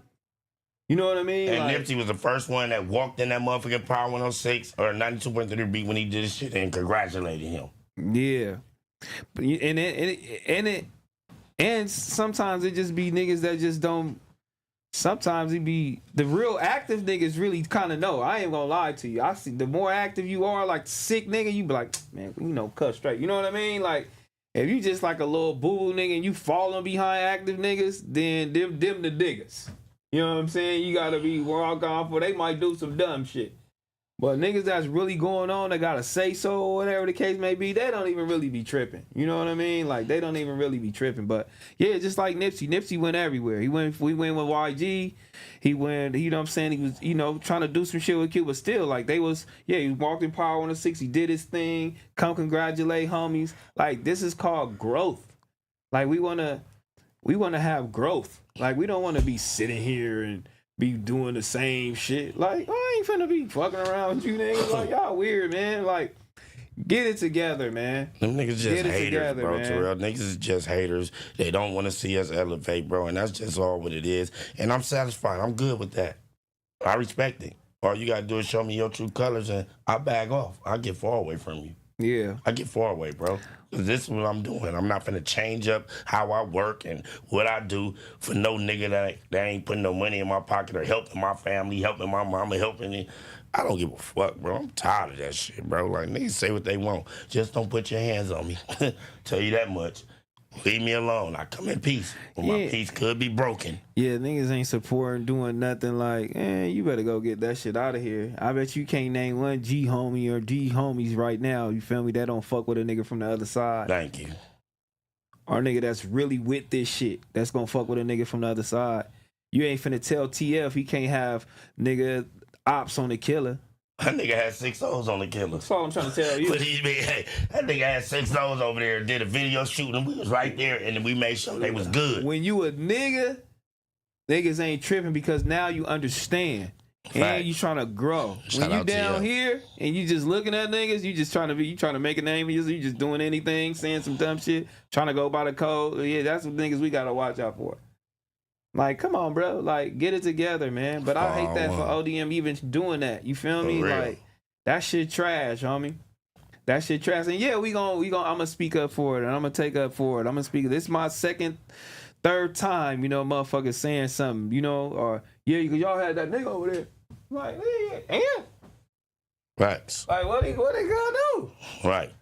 You know what I mean?
And
like,
Nipsey was the first one that walked in that motherfucking Power 106 or 92.3 beat when he did his shit and congratulated him.
Yeah. But and sometimes it just be niggas that just don't. Sometimes it be the real active niggas really kind of know. I ain't gonna lie to you. I see the more active you are, like sick nigga, you be like, man, you know, cut straight. You know what I mean? Like, if you just like a little boo-boo nigga and you falling behind active niggas, then them the niggas. You know what I'm saying? You gotta be where all gone for. They might do some dumb shit. But niggas that's really going on, they gotta say so or whatever the case may be, they don't even really be tripping. You know what I mean? Like, they don't even really be tripping. But yeah, just like Nipsey. Nipsey went everywhere. We went with YG. He went, you know what I'm saying? He was, you know, trying to do some shit with Q, but still, like, they was, yeah, he walked in Power 106. He did his thing. Come congratulate homies. Like, this is called growth. Like, we wanna have growth. Like, we don't wanna be sitting here and be doing the same shit. Like, I ain't finna be fucking around with you niggas. Like, y'all weird, man. Like, get it together, man.
Them niggas just haters,
together,
bro,
man.
T-Rell. Niggas is just haters. They don't want to see us elevate, bro, and that's just all what it is. And I'm satisfied. I'm good with that. I respect it. All you gotta do is show me your true colors, and I bag off. I get far away from you.
Yeah.
I get far away, bro. This is what I'm doing. I'm not finna change up how I work and what I do for no nigga that ain't putting no money in my pocket or helping my family, helping my mama, helping me. I don't give a fuck, bro. I'm tired of that shit, bro. Like, niggas say what they want. Just don't put your hands on me. Tell you that much. Leave me alone. I come in peace. But my peace could be broken.
Yeah, niggas ain't supporting, doing nothing. Like, you better go get that shit out of here. I bet you can't name one G homie or G homies right now, you feel me, that don't fuck with a nigga from the other side.
Thank you.
Or a nigga that's really with this shit, that's gonna fuck with a nigga from the other side. You ain't finna tell TF he can't have nigga ops on the killer.
That nigga had 6 O's on the killer.
That's all I'm trying to tell you.
But hey, that nigga had 6 O's over there, did a video shooting, and we was right there, and we made sure they was good.
When you a nigga, niggas ain't tripping because now you understand. And you trying to grow. When you down here and you just looking at niggas, you just trying to make a name. You just doing anything, saying some dumb shit, trying to go by the code. Yeah, that's what niggas we gotta watch out for. Like, come on, bro. Like, get it together, man. But I hate that for ODM even doing that. You feel me? Like, that shit trash, homie. That shit trash. And yeah, I'm gonna speak up for it, and I'm gonna take up for it. I'm gonna speak. This is my third time, you know, motherfuckers saying something, you know, or yeah, y'all had that nigga over there. Like, yeah, and
right.
Like, what they gonna do?
Right.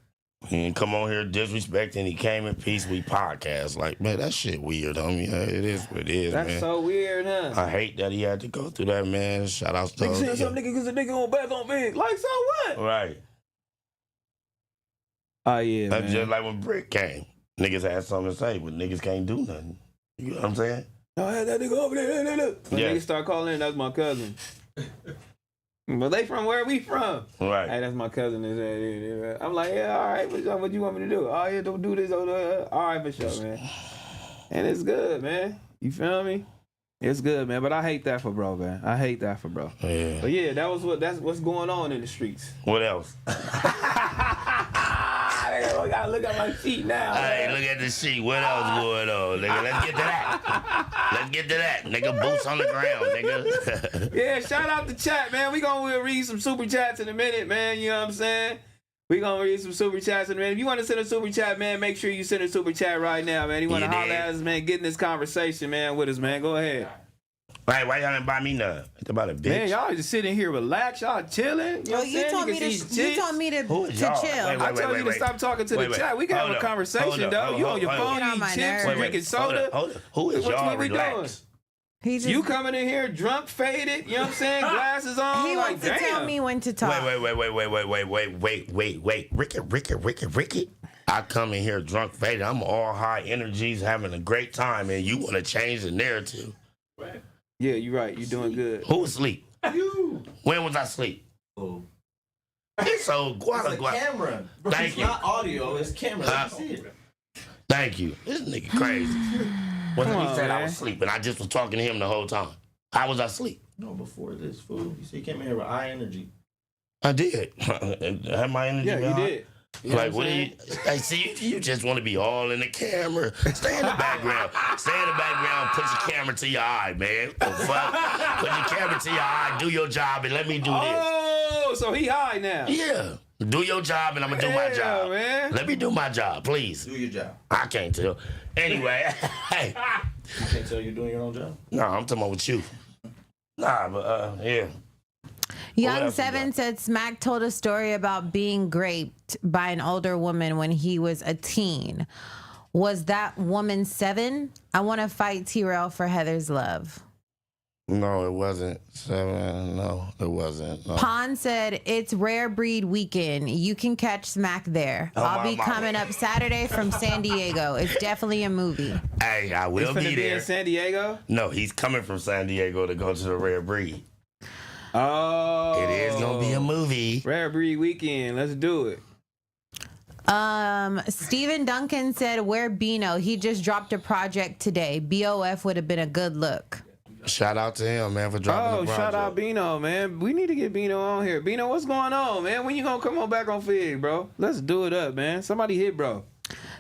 He didn't come on here disrespecting. He came in peace. We podcast. Like, man, that shit weird, homie. It is what it is, man.
That's so weird, huh?
I hate that he had to go through that, man. Shout out to
nigga saying some nigga because a nigga on Backonfigg. Like, so what?
Right.
Oh, yeah,
That's
man.
just like when Brick came. Niggas had something to say, but niggas can't do nothing. You know what I'm saying?
I had that nigga over there. When niggas start calling in, that's my cousin. But they from where we from?
Right.
Hey, that's my cousin. I'm like, yeah, all right. What you want me to do? Oh, yeah, don't do this. All right, for sure, man. And it's good, man. You feel me? It's good, man. But I hate that for bro, man. I hate that for bro.
Yeah.
But yeah, that's what's going on in the streets.
What else?
I gotta look at my sheet now.
Hey, look at the sheet. What else going on, nigga? Let's get to that. Let's get to that. Nigga, boots on the ground, nigga.
Yeah, shout out the chat, man. We gonna read some super chats in a minute, man. You know what I'm saying? We gonna read some super chats in a minute. If you want to send a super chat, man, make sure you send a super chat right now, man. You want to holler at us, man, get in this conversation, man, with us, man. Go ahead.
Right, why y'all didn't buy me nothing? It's about a bitch.
Man, y'all just sitting here relax, y'all chilling. You know what I'm saying?
You told me to chill.
I told you to stop talking to the chat. We can have a conversation, though. You on your phone, eating chips, drinking soda.
Hold up. Who is y'all?
What we doing? You coming in here drunk, faded, you know what I'm saying? Glasses on.
He wants to tell me when to talk.
Wait. Ricky. I come in here drunk, faded. I'm all high energies, having a great time, and you want to change the narrative.
Right. Yeah, you're right. You're doing good.
Who was asleep?
You.
When was I asleep?
Oh.
So,
It's a camera. Bro,
Thank
it's
you.
not audio, it's camera. I see it.
Thank you. This nigga crazy. He said I was asleep, and I just was talking to him the whole time. How was I asleep?
No, before this, fool. You see, you came in here with high energy.
I did. Have my energy.
Yeah, you did. You
like, what do you? Hey, see, you just want to be all in the camera. Stay in the background. Stay in the background. Put your camera to your eye, man. The fuck? Put your camera to your eye. Do your job and let me do this.
Oh, so he high now.
Yeah. Do your job and I'm gonna do my job.
Man.
Let me do my job, please.
Do your job.
I can't tell. Anyway, hey.
You can't tell you're doing your own job?
No, I'm talking about with you. Nah, but yeah.
Young Seven said Smack told a story about being raped by an older woman when he was a teen. Was that woman 7? I want to fight T-Rell for Heather's love.
No, it wasn't 7. No, it wasn't. No.
Pon said it's Rare Breed Weekend. You can catch Smack there. I'll be coming up Saturday from San Diego. It's definitely a movie.
Hey, I will be there.
In San Diego?
No, he's coming from San Diego to go to the Rare Breed.
Oh.
It is gonna be a movie.
Rare Breed Weekend. Let's do it.
Steven Duncan said, where Bino? He just dropped a project today. BOF would have been a good look.
Shout out to him, man, for dropping the project.
Shout out Bino, man. We need to get Bino on here. Bino, what's going on, man? When you gonna come on Backonfigg, bro? Let's do it up, man. Somebody hit, bro.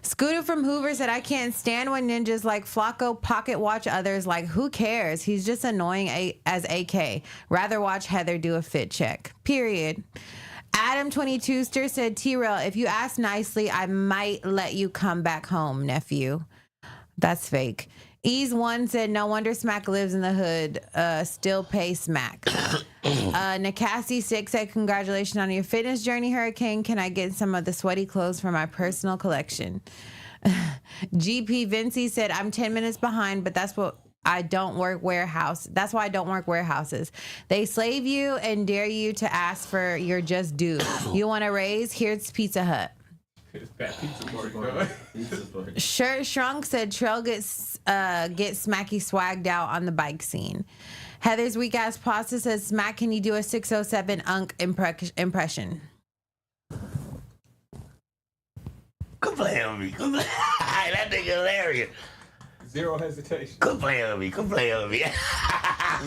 Scooter from Hoover said, I can't stand when ninjas like Flacco pocket watch others. Like, who cares? He's just annoying as AK. Rather watch Heather do a fit check. Period. Adam 22ster said, T-Rell, if you ask nicely, I might let you come back home, nephew. That's fake. Ease One said, no wonder Smack lives in the hood. Still pay Smack. Nakasi 6 said, congratulations on your fitness journey, Hurricane. Can I get some of the sweaty clothes for my personal collection? GP Vinci said, I'm 10 minutes behind, but that's why I don't work warehouses. They slave you and dare you to ask for your just due. You want a raise? Here's Pizza Hut. Shirt Shrunk said Trell get Smacky swagged out on the bike scene. Heather's weak ass pasta says, Smack, can you do a 607 Unk impression?
Come play with me. That nigga hilarious.
Zero hesitation.
Come play with me.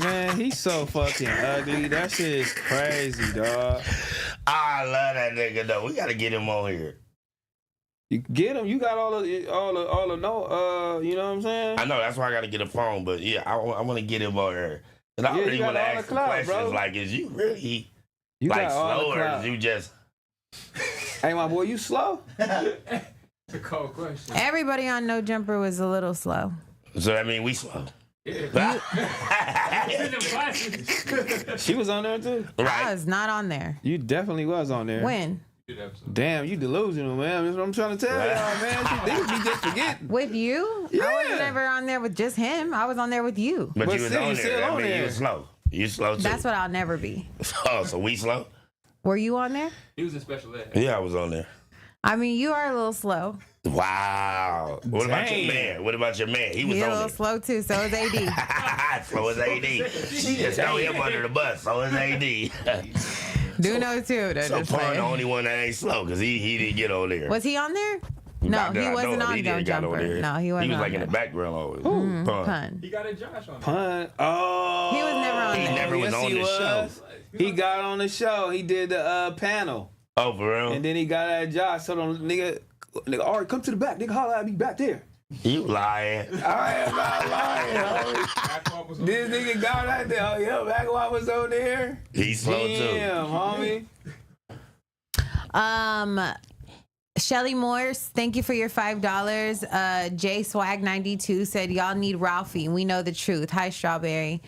Man, he's so fucking ugly. That shit is crazy, dog.
I love that nigga though. We gotta get him on here.
You get him. You got all the you know what I'm saying?
I know, that's why I gotta get a phone, but yeah, I want to get him on here. And I really want to ask some questions, bro. Like, is you really like slow or is you just...
Hey, my boy, you slow?
It's a cold question.
Everybody on No Jumper was a little slow.
So that mean we slow.
Yeah.
She was on there too?
Right. I was not on there.
You definitely was on there.
When?
Damn, you delusional, man. That's what I'm trying to tell y'all, man. Niggas be just forgetting.
With you?
Yeah.
I was never on there with just him. I was on there with you.
But you was on there. I mean, you was slow. You slow too.
That's what I'll never be.
Oh, so we slow?
Were you on there?
He was in special ed.
Yeah, I was on there.
I mean, you are a little slow.
Wow. What about your man? What about your man? He was
He's a
on
little
it.
slow too. So is AD.
So is AD. She just throw him under the bus. So is AD.
Do know too.
So Pun the only one that ain't slow because he didn't get on there.
Was he on there? No, he wasn't on No Jumper. No, he wasn't.
He was
on
like
there.
in the background always.
Pun.
He got a Josh on
Pun. Oh.
He was never on
He
there.
never was on the show.
He got on the show. He did the panel.
Oh, for real?
And then he got at Josh. So nigga, all right, come to the back. Nigga, holler at me back there.
You lying.
I am not lying, homie. This nigga got out there. Oh, yeah, Backonfigg was on there.
He's slow too.
Damn, homie.
Shelly Morse, thank you for your $5. J Swag 92 said y'all need Ralphie. We know the truth. Hi, Strawberry.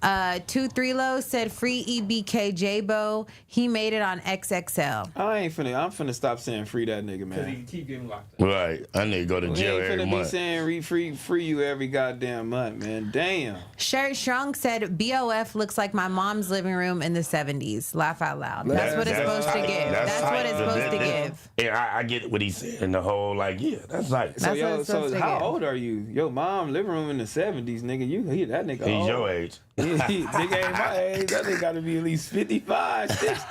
2-3 said free EBK J-Bo. He made it on XXL.
I'm finna stop saying free that nigga, man.
Because he keep getting locked up.
Right. I need to go to jail every
be
month.
saying free you every goddamn month, man. Damn.
Shirt Shrunk said BOF looks like my mom's living room in the 70s. Laugh out loud. That's what it's supposed to give. That's what it's supposed to give.
Yeah, I get what he's saying. The whole that's like.
So how old are you? Your mom living room in the 70s, nigga. That nigga
He's
old.
your age.
Nigga ain't my age. That nigga got to be at least 55, 60.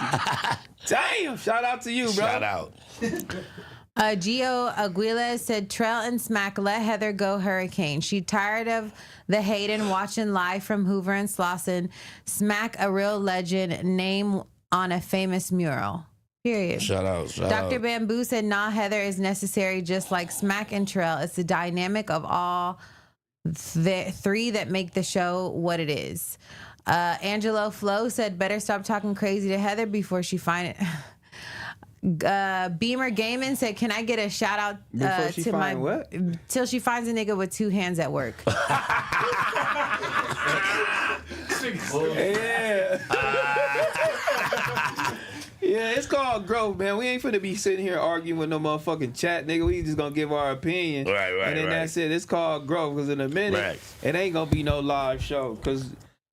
Damn. Shout out to you, bro.
Shout out.
Gio Aguila said Trell and Smack let Heather go hurricane. She tired of the hate and watching live from Hoover and Slauson. Smack a real legend, name on a famous mural. Period.
Shout out.
Dr. Bamboo said, nah, Heather is necessary just like Smack and Trell. It's the dynamic of all the three that make the show what it is. Angelo Flo said, better stop talking crazy to Heather before she find it. Beamer Gaiman said, can I get a shout out to my
what?
Till she finds a nigga with two hands at work.
Yeah. Yeah, it's called growth, man. We ain't finna be sitting here arguing with no motherfucking chat, nigga. We just gonna give our opinion.
Right,
and then that's it. It's called growth, because in a minute, it ain't gonna be no live show. Because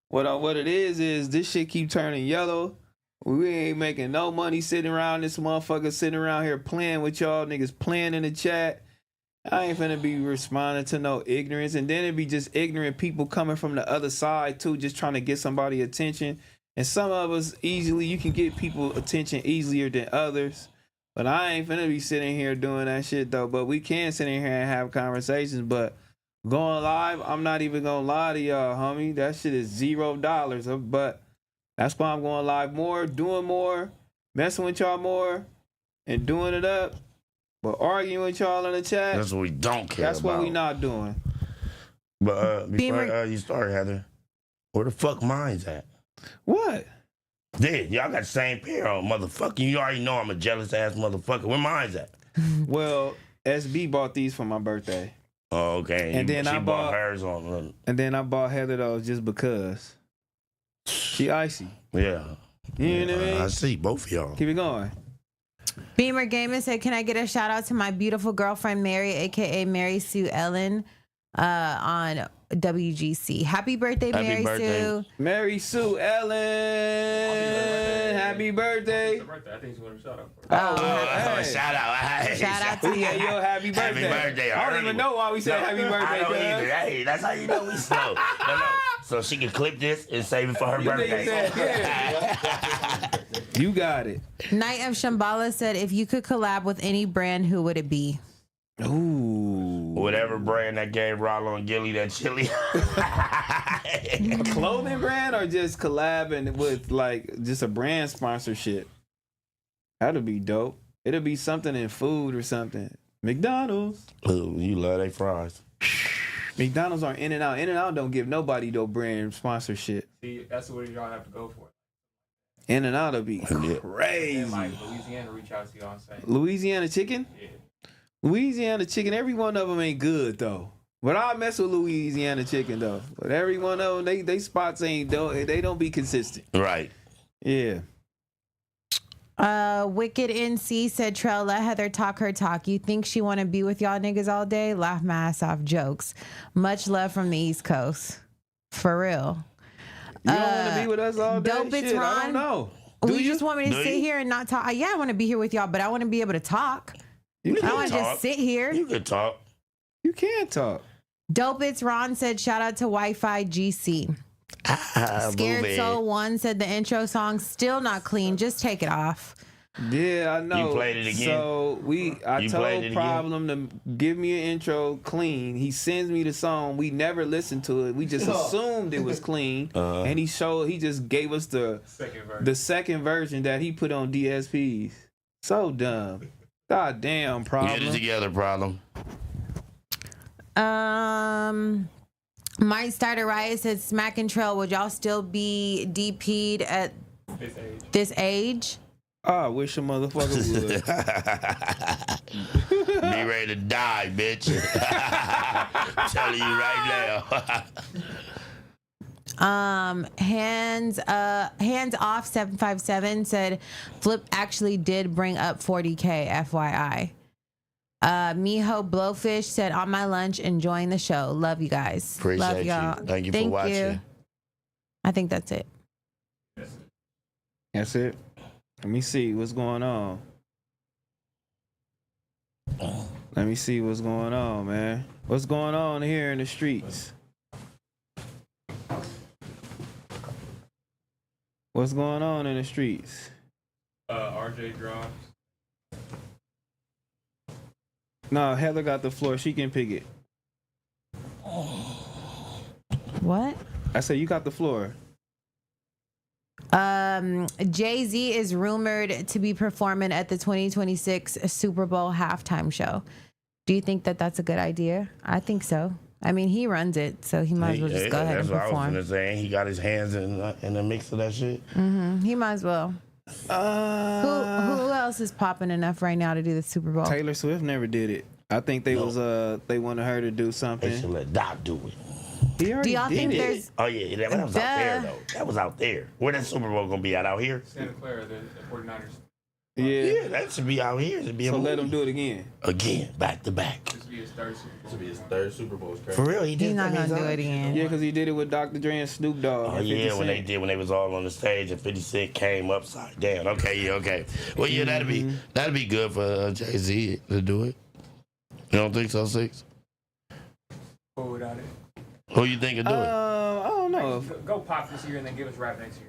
what it is this shit keep turning yellow. We ain't making no money sitting around this motherfucker sitting around here playing with y'all niggas playing in the chat. I ain't finna be responding to no ignorance. And then it be just ignorant people coming from the other side too, just trying to get somebody attention. And some of us you can get people attention easier than others. But I ain't finna be sitting here doing that shit though. But we can sit in here and have conversations. But going live, I'm not even gonna lie to y'all, homie. That shit is $0. But that's why I'm going live more, doing more, messing with y'all more, and doing it up. But arguing with y'all in the chat,
that's what we don't care
That's
about.
what we not doing.
But before you start, Heather, where the fuck mine's at?
What?
Yeah, y'all got the same pair on, motherfucker. You already know I'm a jealous ass motherfucker. Where mine's at?
Well, SB bought these for my birthday.
Oh, okay.
And then
she
I
bought hers on.
And then I bought Heather those just because. She icy.
Yeah.
You know what I mean?
I see both of y'all.
Keep it going.
Beamer Gamer said, can I get a shout out to my beautiful girlfriend, Mary, a.k.a. Mary Sue Ellen, on WGC. Happy birthday, Mary Sue.
Mary Sue Ellen. Happy birthday.
I think she wanted a shout out.
Shout out.
Shout out to
you. Yo, happy birthday.
Happy birthday.
I don't even know why we said happy birthday.
I don't either. Hey, that's how you know we slow. No. So she can clip this and save it for her birthday.
You got it.
Night of Shambhala said, if you could collab with any brand, who would it be?
Ooh.
Whatever brand that gave Rollo and Gilly that chili.
A clothing brand or just collabing with like just a brand sponsorship? That'd be dope. It'll be something in food or something. McDonald's.
Ooh, you love they fries.
McDonald's are In-N-Out. In-N-Out don't give nobody no brand sponsorship.
See, that's what y'all have to go for.
In-N-Out'll be crazy.
And like Louisiana reach out to y'all and say,
Louisiana chicken?
Yeah.
Louisiana chicken, every one of them ain't good though. But I mess with Louisiana chicken though. But every one of them, they spots they don't be consistent.
Right.
Yeah.
Wicked NC said, Trell, let Heather talk her talk. You think she want to be with y'all niggas all day? Laugh my ass off. Jokes. Much love from the East Coast. For real.
You don't want to be with us all day?
Dope, it's
Shit,
Ron.
I don't know.
you just want me to sit here and not talk? Yeah, I want to be here with y'all, but I want to be able to talk. I don't want to just sit here.
You can talk.
You can talk.
Dope It's Ron said, shout out to Wi-Fi GC. Scared Soul 1 said the intro song still not clean. Just take it off.
Yeah, I know.
You played it again.
So I told Problem to give me an intro clean. He sends me the song. We never listened to it. We just assumed it was clean. And he just gave us the second version that he put on DSPs. So dumb. God damn, Problem.
Get it together, Problem.
Mike Starter Riot said, Smack and Trail, would y'all still be DP'd at this age?
I wish a motherfucker would.
Be ready to die, bitch. I'm telling you right now.
Hands off 757 said Flip actually did bring up 40K, FYI. Miho Blowfish said, on my lunch, enjoying the show. Love you guys.
Appreciate
Love y'all.
you. Thank you for watching.
I think that's it.
That's it. Let me see what's going on. Let me see what's going on, man. What's going on here in the streets? What's going on in the streets?
RJ drops.
No, Heather got the floor. She can pick it.
What?
I said you got the floor.
Jay-Z is rumored to be performing at the 2026 Super Bowl halftime show. Do you think that that's a good idea? I think so. I mean, he runs it, so he might as well just go ahead and perform.
That's what I was gonna say. He got his hands in the mix of that shit.
He might as well. Who else is popping enough right now to do the Super Bowl?
Taylor Swift never did it. I think they wanted her to do something.
They should let Doc do it.
He already
Do y'all
did
think
it.
there's?
Oh yeah, that was out there though. That was out there. Where that Super Bowl gonna be out here?
Santa Clara, the 49ers.
Yeah,
that should be out here. It'd be
so
a
let
movie.
him do it again.
Again, back to back.
This will be his third Super Bowl.
This will be his third Super Bowl.
For real, he did.
He's not
that
gonna do
many
it
times?
again.
Yeah, because he did it with Dr. Dre and Snoop Dogg.
Oh
and 50
yeah, when
Cent.
they was all on the stage and 50 Cent came upside down. Okay, yeah, okay. Well, yeah, that'd be good for Jay-Z to do it. You don't think so, Six?
Go without it.
Who you think would do it?
I don't know.
Go pop this year and then give us rap next year.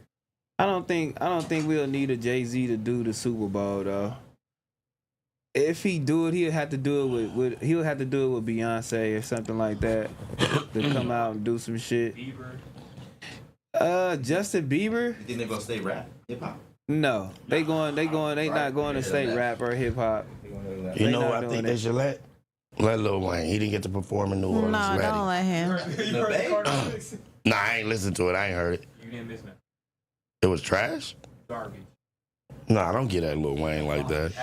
I don't think we'll need a Jay-Z to do the Super Bowl though. If he do it, he'll have to do it with Beyonce or something like that to come out and do some shit.
Bieber.
Justin Bieber?
You think they're gonna stay rap, hip hop?
No, they not going to state rap or hip hop.
You know, I think they should let Lil Wayne. He didn't get to perform in New Orleans.
No, don't let him.
You heard the Carter mix?
Nah, I ain't listened to it. I ain't heard it.
You didn't miss nothing.
It was trash?
Garbage.
Nah, I don't get at Lil Wayne like that.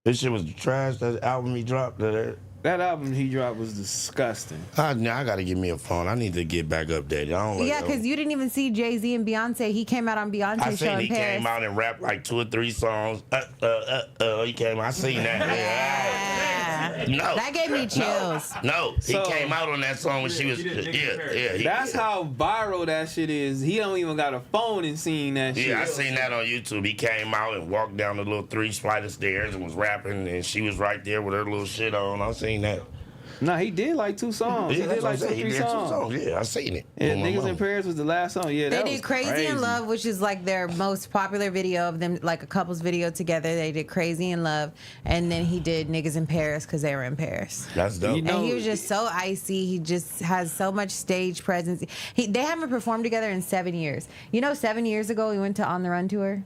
This shit was trash. That album he dropped. That
album he dropped was disgusting.
I gotta give me a phone. I need to get back updated. I don't like
Yeah, because you didn't even see Jay-Z and Beyonce. He came out on
I
Beyonce's show
seen
in
he
Paris.
came out and rapped like 2 or 3 songs. He came out. I seen that. No.
That gave me chills.
No. He came out on that song when she was.
That's how viral that shit is. He don't even got a phone and seen that shit.
Yeah, I seen that on YouTube. He came out and walked down the little 3 flight of stairs and was rapping, and she was right there with her little shit on. I seen that.
Nah, he did like 2 songs.
Yeah,
he did like 2, 3 songs.
Yeah, I seen it.
Yeah, Niggas in Paris was the last song. Yeah,
They
that
did
was
Crazy in Love, which is like their most popular video of them, like a couple's video together. They did Crazy in Love, and then he did Niggas in Paris because they were in Paris.
That's dope.
And he was just so icy. He just has so much stage presence. They haven't performed together in 7 years. You know, 7 years ago we went to On the Run tour.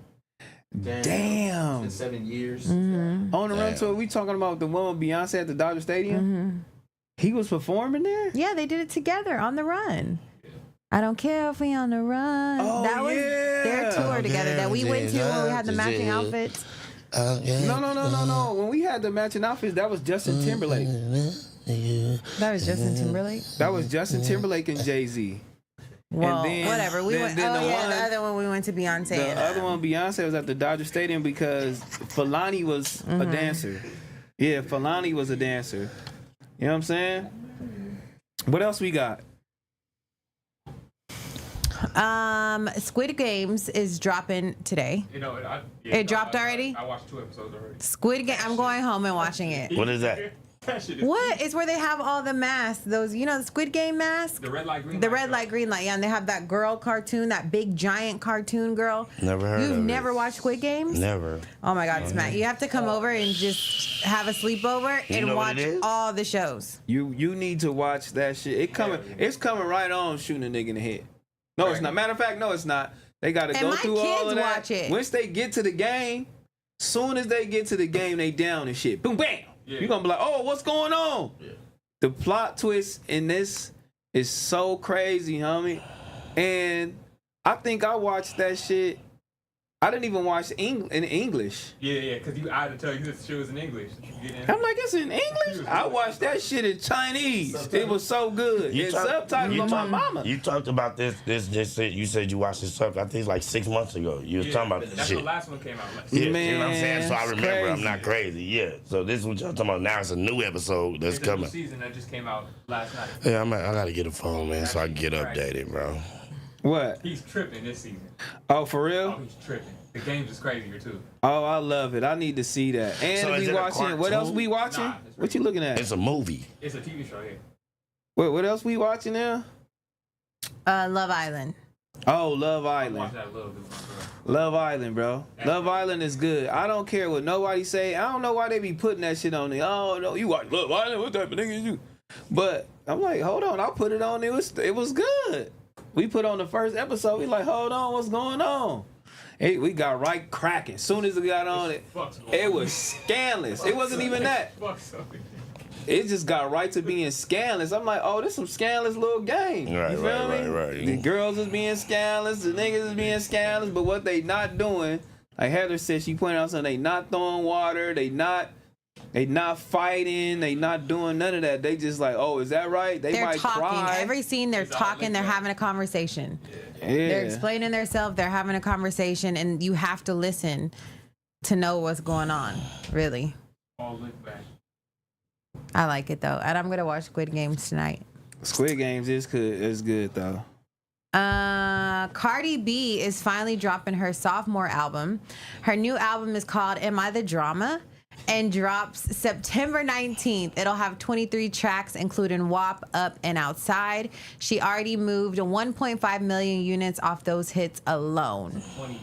Damn.
It's been 7 years.
On the Run tour, we talking about the one with Beyonce at the Dodger Stadium? He was performing there?
Yeah, they did it together on the run. I don't care if we on the run.
Oh,
that was their tour together that we went to when we had the matching outfits.
No. When we had the matching outfits, that was Justin Timberlake.
That was Justin Timberlake?
That was Justin Timberlake and Jay-Z.
Well,
and then,
whatever. We went.
the
other one we went to Beyonce.
The other one, Beyonce, was at the Dodger Stadium because Fulani was a dancer. Yeah, Fulani was a dancer. You know what I'm saying? What else we got?
Squid Games is dropping today.
You know,
It dropped already?
I watched 2 episodes already.
Squid Game. I'm going home and watching it.
What is that?
That shit is
What? It's where they have all the masks. Those, the Squid Game masks?
The red light, green light.
The red light, green light. Yeah, and they have that girl cartoon, that big giant cartoon girl.
Never heard of it.
You've never watched Squid Games?
Never.
Oh my God, it's mad. You have to come over and just have a sleepover and
know what
watch
it is?
all the shows.
You need to watch that shit. It's coming right on shooting a nigga in the head. No, it's not. Matter of fact, no, it's not. They got to
And
go
my
through all
kids
of that.
watch it.
Once they get to the game, soon as they get to the game, they down and shit. Boom, bam.
Yeah.
You're going to be like, oh, what's going on?
Yeah.
The plot twist in this is so crazy, homie. And I think I watched that shit. I didn't even watch in English.
Yeah, because I had to tell you this shit was in English.
I'm like, it's in English? I watched that shit in Chinese. It was so good. It's subtitles on my mama.
You talked about this. You said you watched this stuff. I think it's like 6 months ago. You was talking about this
That's
shit.
the last one came out.
Yeah,
Man,
you know what I'm saying? So I
it's
remember.
crazy.
I'm not crazy. Yeah. So this is what y'all talking about now. It's a new episode that's
It's a new
coming.
season that just came out last night.
Yeah, I gotta get a phone, man, so I can get updated, bro.
What?
He's tripping this season.
Oh, for
Oh,
real?
he's tripping. The game's is crazier too.
Oh, I love it. I need to see that. And
So is
we
it a
watching. What else we watching?
Nah, it's
What you looking at?
It's a movie.
It's a TV show, yeah.
What else we watching now?
Love Island.
Oh, Love
I
Island.
watched that a little bit. Bro.
Love Island, bro. Love Island is good. I don't care what nobody say. I don't know why they be putting that shit on there. Oh no, you watch Love Island? What type of nigga is you? But I'm like, hold on, I'll put it on. It was good. We put on the first episode. We like, hold on, what's going on? Hey, we got right cracking. Soon as it got on it was scandalous. It wasn't even that. It just got right to being scandalous. I'm like, oh, this some scandalous little game.
Right,
You feel me?
right.
The girls is being scandalous, the niggas is being scandalous, but what they not doing, like Heather said, she pointed out something, they not throwing water, they not fighting, they not doing none of that. They just like, oh, is that right? They
They're
might
talking.
cry.
Every scene, they're talking. They're having a conversation.
Yeah.
They're explaining themselves. They're having a conversation, and you have to listen to know what's going on. Really,
All look back.
I like it though, and I'm gonna watch Squid Games tonight.
Squid Games is good though.
Cardi B is finally dropping her sophomore album. Her new album is called Am I the Drama? And drops September 19th. It'll have 23 tracks, including WAP, Up, and Outside. She already moved 1.5 million units off those hits alone.
20.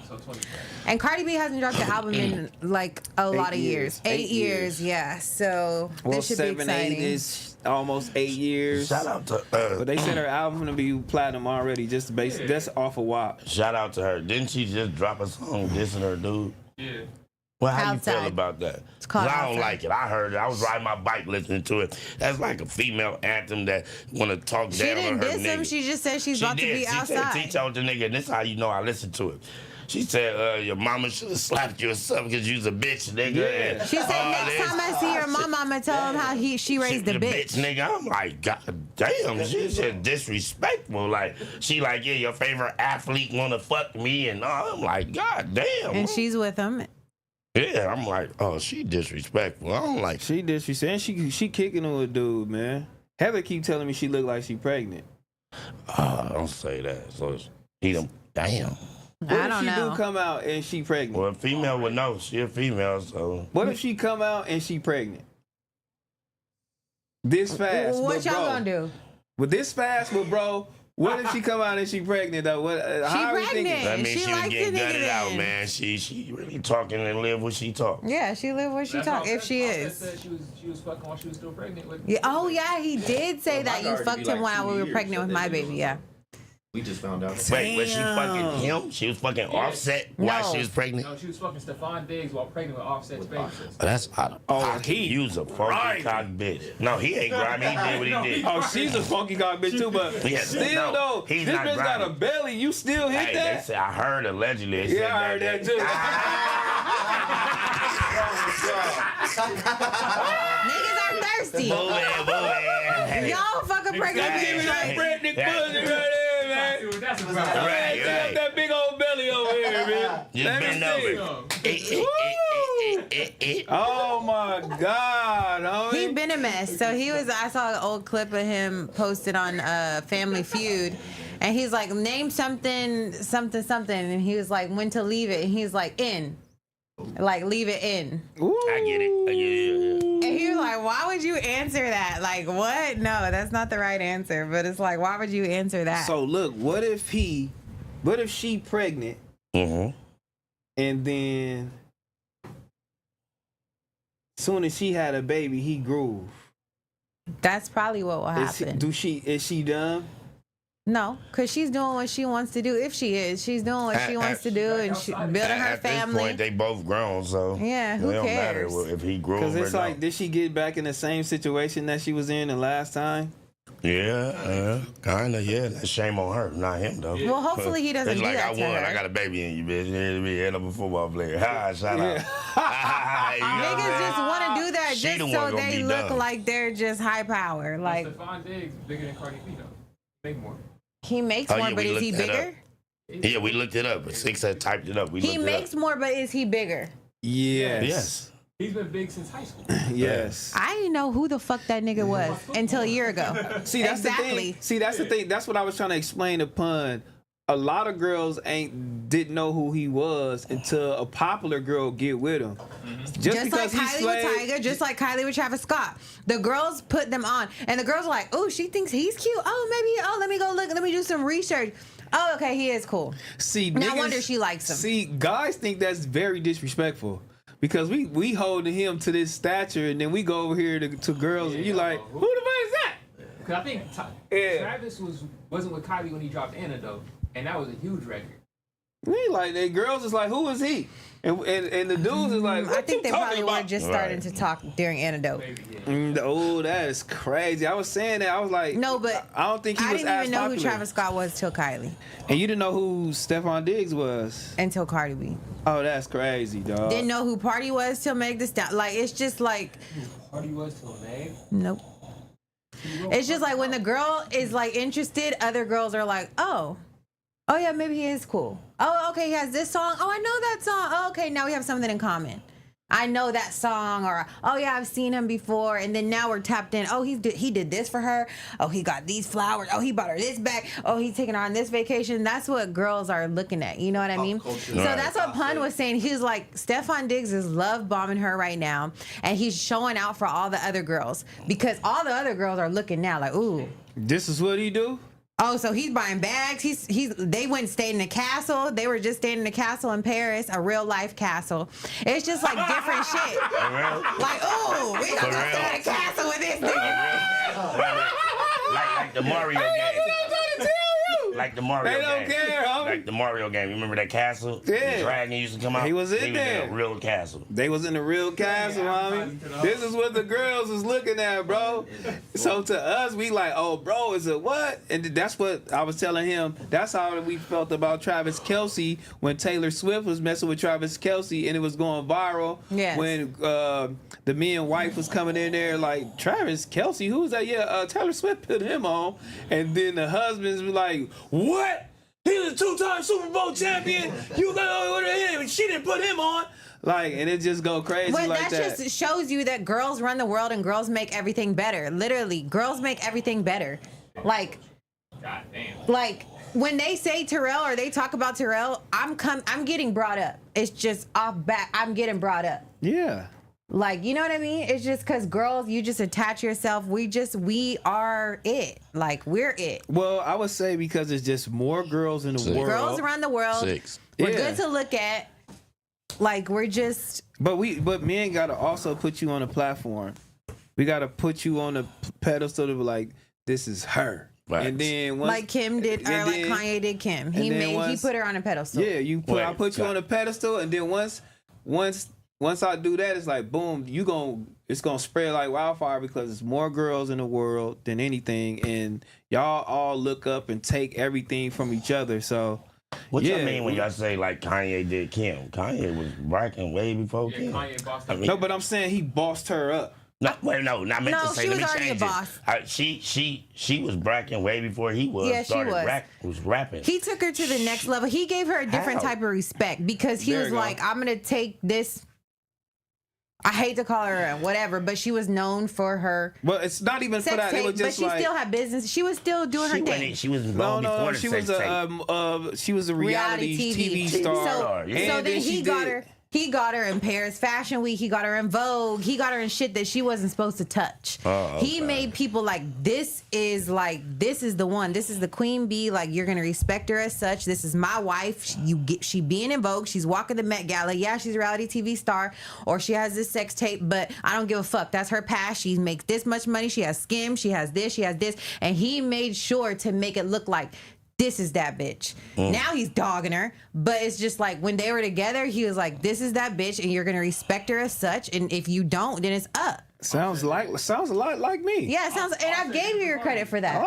And Cardi B hasn't dropped an album in like a lot of years. 8 years, yeah. So this should be
7, 8
exciting.
is almost 8 years.
Shout out to
But they said her album gonna be platinum already, just based. That's off of WAP.
shout out to her. Didn't she just drop a song dissing her dude?
Yeah.
Well, how
Outside.
you feel about that?
It's called
'Cause I don't
Outside.
like it. I heard it. I was riding my bike listening to it. That's like a female anthem that want to talk
She
down on
didn't
her
diss him.
nigga.
She just said she's
She
about to
did.
be
She
outside.
said, she told the nigga, and this is how you know I listened to it. She said, your mama should have slapped you or something because you was a bitch, nigga.
Yeah.
And
She said
all
next
this.
time I see your mom, I'ma tell him how she raised the bitch.
nigga. I'm like, God damn, she's just disrespectful. Like, she like, yeah, your favorite athlete wanna fuck me and all. I'm like, God damn.
And she's with him.
Yeah, I'm like, oh, she disrespectful. I don't like.
She did. She said she kicking with a dude, man. Heather keep telling me she look like she pregnant.
Don't say that. So he don't. Damn.
What
I
if
don't
she
know.
do come out and she pregnant?
Well, a female would know. She a female, so.
What if she come out and she pregnant? This fast,
What
but
y'all
bro.
gonna do?
With this fast, but bro, what if she come out and she pregnant though? What? How are we
pregnant.
thinking?
That means
She
she was
likes
getting
the nigga
gutted out,
then.
man. She really talking and live what she talk.
Yeah, she live where she
That's
talk.
all
If she
Offset
is.
said she was fucking while she was still pregnant with.
Yeah. Oh yeah, he did say
Well,
that
mine
you
already
fucked
be
him
like
while
2
we were
years,
pregnant
so
with
they
my
knew.
baby. Yeah.
We just found out.
Wait, was she
Damn.
fucking him? She was fucking Offset while
No.
she was pregnant?
No, she was fucking Stephon Diggs while pregnant with Offset's baby.
That's out of
he
use a funky cock bitch. No, he ain't grimy. He did what he did.
Oh, she's a funky cock bitch too, but
Yeah,
still
no,
though,
he's
this
not
bitch got a
grimy.
belly. You still hit
Hey, they
that?
said, I heard allegedly. They said
Yeah, I heard that too.
Niggas are thirsty. Y'all fucking pregnant.
Give me that pregnant pussy right there, man.
That's a problem.
Right,
Hey,
right.
that big old belly over here, man.
Just
Let me
bend
see.
over.
Oh my God, homie.
He been a mess. So I saw an old clip of him posted on Family Feud, and he's like, name something, and he was like, when to leave it, and he's like, in. Like, leave it in.
I get it. Yeah.
And he was like, why would you answer that? Like, what? No, that's not the right answer. But it's like, why would you answer that?
So look, what if she pregnant, and then soon as she had a baby, he groove.
That's probably what will happen.
Is she dumb?
No, because she's doing what she wants to do. If she is, she's doing what she wants to do, and she building her family.
At this point, they both grown, so
yeah, who
it don't
cares?
matter if he grew.
Because it's like,
no.
did she get back in the same situation that she was in the last time?
Yeah, kind of. Yeah, that's shame on her, not him though.
Well, hopefully he doesn't
it's
do
like,
that
I
to
won.
her.
I got a baby in you, bitch. You need to be head of a football player. Ha, shout out.
Niggas just want to do that
She
just
the
so
one gonna
they
be
look
done.
like they're just high power. Like
Stephon Diggs bigger than Cardi B though. Make more.
he makes
Oh,
more,
yeah,
but
we
is he
looked that
bigger?
Yeah, we looked it up. 6 had typed it up. We
He
looked it
makes
up.
more, but is he bigger?
Yes.
He's been big since high school.
Yes.
I didn't know who the fuck that nigga was until a year ago.
See, that's
exactly.
the thing. See, that's the thing. That's what I was trying to explain to Pun. A lot of girls didn't know who he was until a popular girl get with him.
Just like
because
Kylie with Tiger, just like Kylie with Travis Scott. The girls put them on, and the girls are like, "Oh, she thinks he's cute. Oh, let me go look. Let me do some research. Oh, okay, he is cool.
See,
no
niggas,
wonder she likes him.
See, guys think that's very disrespectful. Because we holding him to this stature, and then we go over here to girls, and you like, who the fuck is that?
Because I think Travis wasn't with Kylie when he dropped Antidote, and that was a huge record.
We like, the girls is like, who is he? And the dudes is like, what
I think
you
they
talking
probably
about?
were just starting to talk during Antidote.
Oh, that is crazy. I was saying that. I was like,
No, but
I don't think he
I
was
didn't
as
even know
popular.
who Travis Scott was till Kylie.
And you didn't know who Stephon Diggs was?
Until Cardi B.
Oh, that's crazy, dog.
Didn't know who Party was till Meg Thee Stallion. Like, it's just like,
Party was till Meg?
nope. It's just like when the girl is like interested, other girls are like, oh yeah, maybe he is cool. Oh, okay, he has this song. Oh, I know that song. Oh, okay, now we have something in common. I know that song, or oh yeah, I've seen him before, and then now we're tapped in. Oh, he did this for her. Oh, he got these flowers. Oh, he bought her this bag. Oh, he's taking her on this vacation. That's what girls are looking at. You know what I mean? So that's what Pun was saying. He was like, Stephon Diggs is love bombing her right now, and he's showing out for all the other girls because all the other girls are looking now like, ooh,
this is what he do.
Oh, so he's buying bags. They went and stayed in a castle. They were just staying in a castle in Paris, a real life castle. It's just like different shit. Like, oh, we gonna go stay in a castle with this nigga.
Like the Mario game. Like the Mario game.
They don't care, homie.
Like the Mario game. You remember that castle?
Yeah.
The dragon used to come out?
He was in there.
In a real castle.
They was in the real castle, homie. This is what the girls is looking at, bro. So to us, we like, oh, bro, is it what? And that's what I was telling him. That's how we felt about Travis Kelce when Taylor Swift was messing with Travis Kelce and it was going viral.
Yes.
When the me and wife was coming in there like, Travis Kelce, who's that? Yeah, Taylor Swift put him on. And then the husbands were like, what? He was a 2-time Super Bowl champion. You go over to him. She didn't put him on. Like, and it just go crazy
But
like that.
just shows you that girls run the world and girls make everything better. Literally, girls make everything better. Like,
God damn.
like when they say T-Rell or they talk about T-Rell, I'm getting brought up. It's just off back. I'm getting brought up.
Yeah.
Like, you know what I mean? It's just because girls, you just attach yourself. We are it. Like, we're it.
Well, I would say because it's just more girls in the world.
Girls around the world. We're good to look at. Like, we're just.
But men gotta also put you on a platform. We gotta put you on a pedestal to be like, this is her. Right. And then once,
like Kim did, or like Kanye did Kim. He put her on a pedestal.
Yeah, I put you on a pedestal, and then once I do that, it's like boom, it's gonna spread like wildfire because it's more girls in the world than anything, and y'all all look up and take everything from each other. So,
what you mean when y'all say like Kanye did Kim? Kanye was bracking way before Kim.
Kanye bossed
her. No, but I'm saying he bossed her up.
No, wait, no, not meant to say.
she
Let
was
me
already
change
a boss.
It. She was bracking way before he was.
Yeah, she
was rapping.
He took her to the next level. He gave her a different type of respect because he was like, I'm gonna take this. I hate to call her whatever, but she was known for her.
Well, it's not even
sex
for that.
tape,
It was just
but she
like
still had business. She was still doing her thing.
She was involved before the
she
sex
was
tape.
she was a reality TV star.
So then he got her. He got her in Paris Fashion Week. He got her in Vogue. He got her in shit that she wasn't supposed to touch.
Oh, okay.
He made people like, this is the one. This is the queen bee. Like, you're gonna respect her as such. This is my wife. She being in Vogue. She's walking the Met Gala. Yeah, she's a reality TV star, or she has this sex tape. But I don't give a fuck. That's her past. She makes this much money. She has Skim. She has this. She has this. And he made sure to make it look like, this is that bitch. Now he's dogging her, but it's just like when they were together, he was like, this is that bitch, and you're gonna respect her as such. And if you don't, then it's up.
Sounds a lot like me.
Yeah, it sounds. And I gave you your credit for that.
I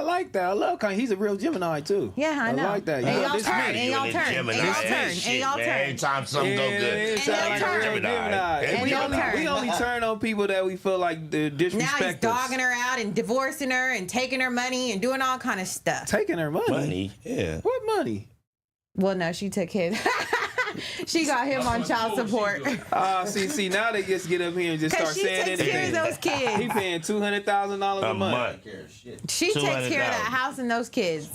like that. I love Kanye. He's a real Gemini too.
Yeah, I know.
I like that.
And y'all turn. And y'all turn. And y'all turn. And y'all turn.
Anytime something go good.
And y'all turn.
And we only turn on people that we feel like disrespect
Now he's
us.
dogging her out and divorcing her and taking her money and doing all kind of stuff.
Taking her money?
Money? Yeah.
What money?
Well, no, she took his. She got him on child support.
See, now they just get up here and just start saying
anything. She takes care of those kids.
He paying $200,000 a month.
She takes care of that house and those kids.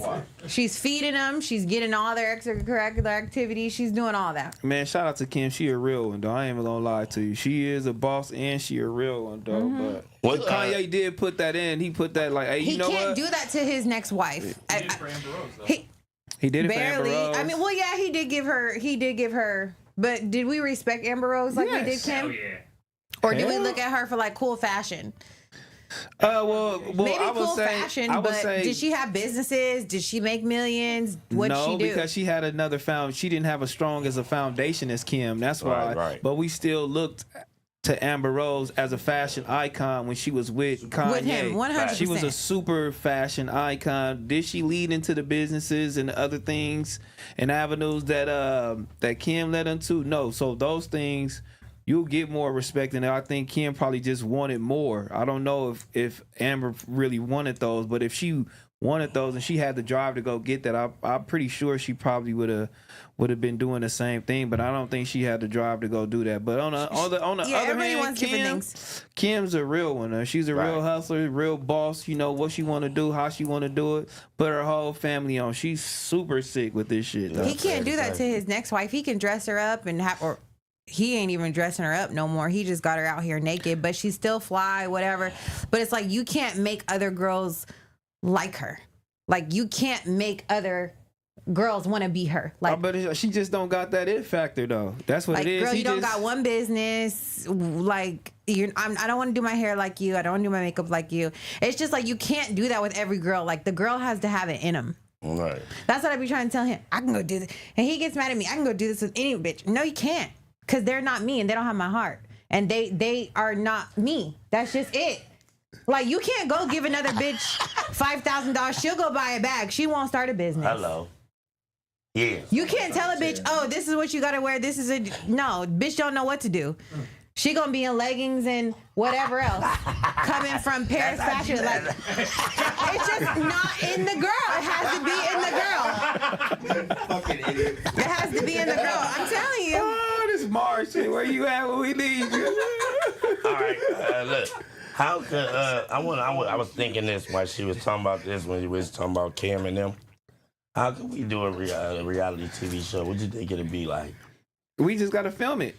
She's feeding them. She's getting all their extracurricular activities. She's doing all that.
Man, shout out to Kim. She a real one, though. I ain't even gonna lie to you. She is a boss and she a real one, though. But Kanye did put that in. He put that like, hey, you know what?
He can't do that to his next wife.
He did it
barely.
for Amber Rose.
I mean, well, yeah, he did give her. But did we respect Amber Rose like we did Kim?
Hell yeah.
Or did we look at her for like cool fashion?
Well,
maybe
I would
cool
say,
fashion,
I would
but
say,
did she have businesses? Did she make millions? What'd she do?
because she had another She didn't have as strong as a foundation as Kim. That's why.
Right.
But we still looked to Amber Rose as a fashion icon when she was with Kanye.
With him, 100%.
She was a super fashion icon. Did she lead into the businesses and other things and avenues that Kim led into? No. So those things, you'll get more respect, and I think Kim probably just wanted more. I don't know if Amber really wanted those, but if she wanted those and she had the drive to go get that, I'm pretty sure she probably would have been doing the same thing. But I don't think she had the drive to go do that. But on the other hand, Kim's a real one. She's a real hustler, real boss. You know what she want to do, how she want to do it. Put her whole family on. She's super sick with this shit.
He can't do that to his next wife. He can dress her up and or he ain't even dressing her up no more. He just got her out here naked, but she's still fly, whatever. But it's like, you can't make other girls like her. Like, you can't make other girls want to be her. Like,
but she just don't got that it factor though. That's what
like,
it is.
Girl, you don't got one business. Like, I don't want to do my hair like you. I don't want to do my makeup like you. It's just like, you can't do that with every girl. Like, the girl has to have it in them.
Right.
That's what I be trying to tell him. I can go do this, and he gets mad at me. I can go do this with any bitch. No, you can't, because they're not me and they don't have my heart, and they are not me. That's just it. Like, you can't go give another bitch $5,000. She'll go buy a bag. She won't start a business.
Hello. Yeah.
You can't tell a bitch, oh, this is what you gotta wear. This is no, bitch don't know what to do. She gonna be in leggings and whatever else coming from Paris fashion. Like, it's just not in the girl. It has to be in the girl.
Fucking idiot.
It has to be in the girl. I'm telling you.
Oh, this Mars shit. Where you at when we need you?
All right. Look. How could I was thinking this while she was talking about this, when you was talking about Cam and them. How could we do a reality TV show? What do you think it'd be like?
We just gotta film it.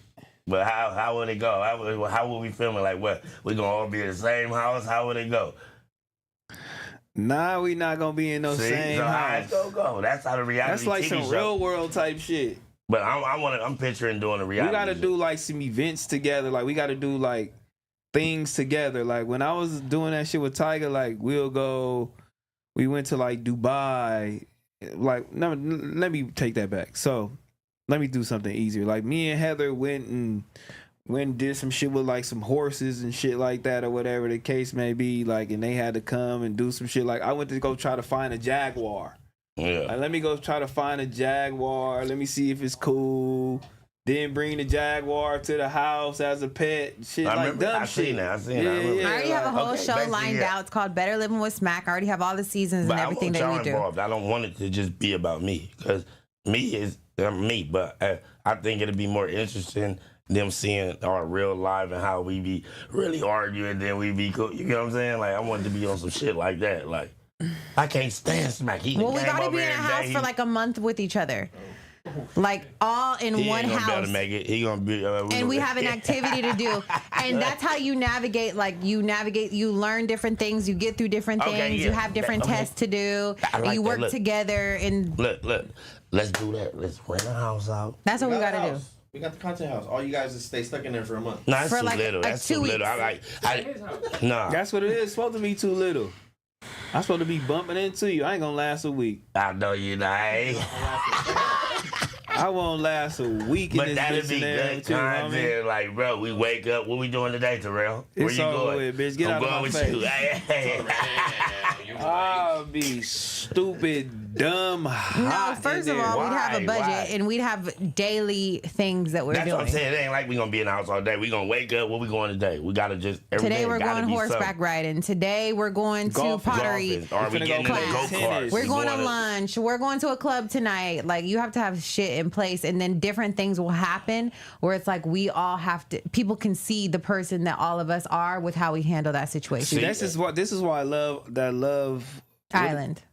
But how would it go? How would we film it? Like, what? We gonna all be in the same house? How would it go?
Nah, we not gonna be in no same
so
house.
How it's gonna go? That's how the reality
That's like
TV
some
show.
real world type shit.
But I'm picturing doing a reality.
We gotta
show.
do like some events together. Like, we gotta do like things together. Like, when I was doing that shit with Tiger, like, we went to like Dubai. Like, no, let me take that back. So let me do something easier. Like, me and Heather went and did some shit with like some horses and shit like that, or whatever the case may be. Like, and they had to come and do some shit. Like, I went to go try to find a Jaguar.
Yeah.
Like, let me go try to find a Jaguar. Let me see if it's cool. Then bring the Jaguar to the house as a pet. Shit, like dumb shit.
I seen that.
I already have a whole show lined out. It's called Better Living with Smack. I already have all the seasons and everything that we do.
Involved. I don't want it to just be about me, because me is me, but I think it'd be more interesting them seeing our real life and how we be really arguing, then we be cool. You know what I'm saying? Like, I wanted to be on some shit like that. Like, I can't stand Smack.
Well, we gotta be in a house for like a month with each other. Like all in one house.
He gonna be able to make it. He gonna be.
And we have an activity to do, and that's how you navigate. Like you learn different things, you get through different things, you have different tests to do, and you work together. And
look, let's do that. Let's rent a house out.
That's what we gotta do.
We got the content house. All you guys just stay stuck in there for a month.
Nah, that's too little. That's too little. Nah.
That's what it is. It's supposed to be too little. I'm supposed to be bumping into you. I ain't gonna last a week.
I know you not.
I won't last a week in
but
this
that'd be good content. Like, bro, we wake up. What we doing today, T-Rell? Where
It's
you
all
going?
with, bitch. Get
I'm
out
going
of my
with
face.
you. Hey.
I'll be stupid, dumb, hot.
No, first of all, we'd have a budget and we'd have daily things that we're
That's
doing.
what I'm saying. It ain't like we gonna be in the house all day. We gonna wake up. Where we going today? We gotta just.
Today we're going horseback riding. Today we're going to pottery
Are we getting in the go-karts?
We're going to lunch. We're going to a club tonight. Like, you have to have shit in place, and then different things will happen where it's like we all have to. People can see the person that all of us are with how we handle that situation.
See, this is why I love that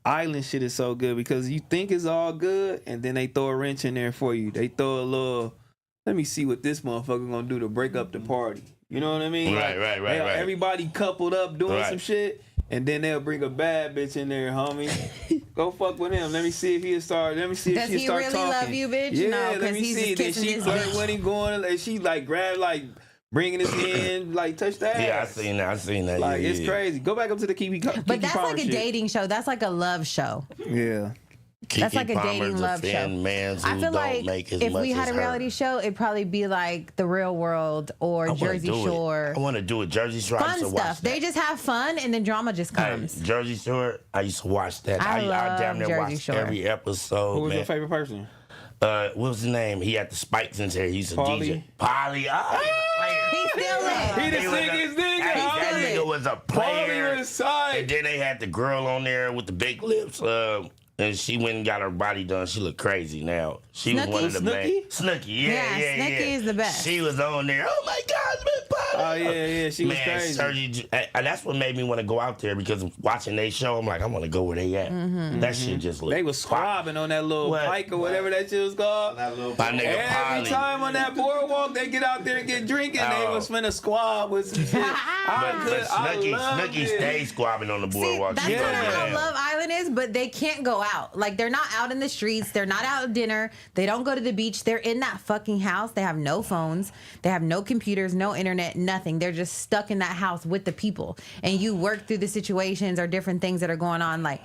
Island shit is so good, because you think it's all good, and then they throw a wrench in there for you. They throw a little. Let me see what this motherfucker gonna do to break up the party. You know what I mean?
Right.
Everybody coupled up doing some shit, and then they'll bring a bad bitch in there, homie. Go fuck with him. Let me see if he'll start. Let me see if she'll start talking.
Does he really love you, bitch?
Yeah,
No,
let me
he's
see. Then
kissing
she
his
flirt
bitch.
when he going, and she like grab like bringing his hand, like touch the ass.
Yeah, I seen that.
Like,
yeah,
it's crazy. Go back up to the Kiki Palmer.
But that's like a dating show. That's like a love show.
Yeah.
That's like a dating love show. I feel like if we had a reality show, it'd probably be like The Real World or Jersey Shore.
I want to do it. Jersey Shore.
Fun stuff. They just have fun, and then drama just comes.
Jersey Shore. I used to watch that. I damn near watched every episode.
Who was your favorite person?
What was his name? He had the spikes in his hair. He used to DJ. Polly.
He's still lit.
He the sickest nigga.
That nigga was a player.
Polly was tight.
And then they had the girl on there with the big lips. And she went and got her body done. She looked crazy now. She was one of the main. Snooki? Yeah.
Snooki is the best.
She was on there. Oh my God, man, Polly.
Oh yeah, she was crazy.
Sergi, and that's what made me want to go out there, because watching they show, I'm like, I want to go where they at. That shit just looked.
They was squabbing on that little pike or whatever that shit was called. Every time on that boardwalk, they get out there and get drinking. They was finna squab with some shit.
But Snooki stayed squabbing on the boardwalk.
That's kind of how Love Island is, but they can't go out. Like, they're not out in the streets. They're not out at dinner. They don't go to the beach. They're in that fucking house. They have no phones. They have no computers, no internet, nothing. They're just stuck in that house with the people. And you work through the situations or different things that are going on. Like,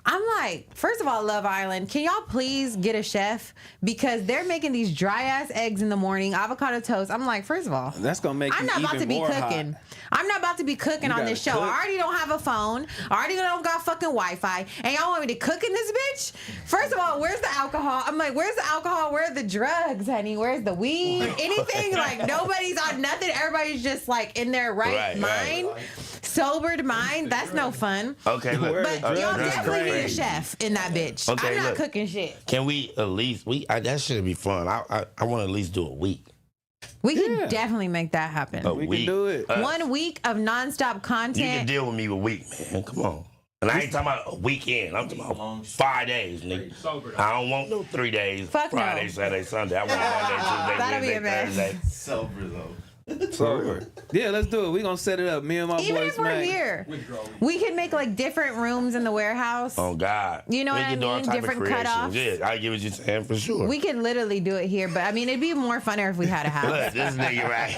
I'm like, first of all, Love Island, can y'all please get a chef? Because they're making these dry ass eggs in the morning, avocado toast. I'm like, first of all,
that's gonna make
I'm not about to be cooking. I'm not about to be cooking on this show. I already don't have a phone. I already don't got fucking Wi-Fi. And y'all want me to cook in this bitch? First of all, where's the alcohol? I'm like, where's the alcohol? Where are the drugs, honey? Where's the weed? Anything? Like, nobody's on nothing. Everybody's just like in their right mind. Sobered mind. That's no fun.
Okay, look.
But y'all definitely need a chef in that bitch.
Okay,
I'm not cooking shit.
Can we at least, that should be fun. I want to at least do a week.
We can definitely make that happen.
We can do it.
1 week of nonstop content.
You can deal with me with a week, man. Come on. And I ain't talking about a weekend. I'm talking about 5 days, nigga. I don't want no 3 days.
Fuck
Friday,
no.
Saturday, Sunday. I want Monday, Tuesday,
That'll be
Wednesday,
a mess.
Thursday.
Sober though.
Sober. Yeah, let's do it. We gonna set it up. Me and my
Even
boys,
if we're here, we can make like different rooms in the warehouse.
Oh God.
You know
we
what I
can do all
mean?
type
Different
of creations.
cutoffs.
Yeah, I get what you're saying for sure.
We could literally do it here, but I mean, it'd be more funner if we had a house.
Look, this nigga right.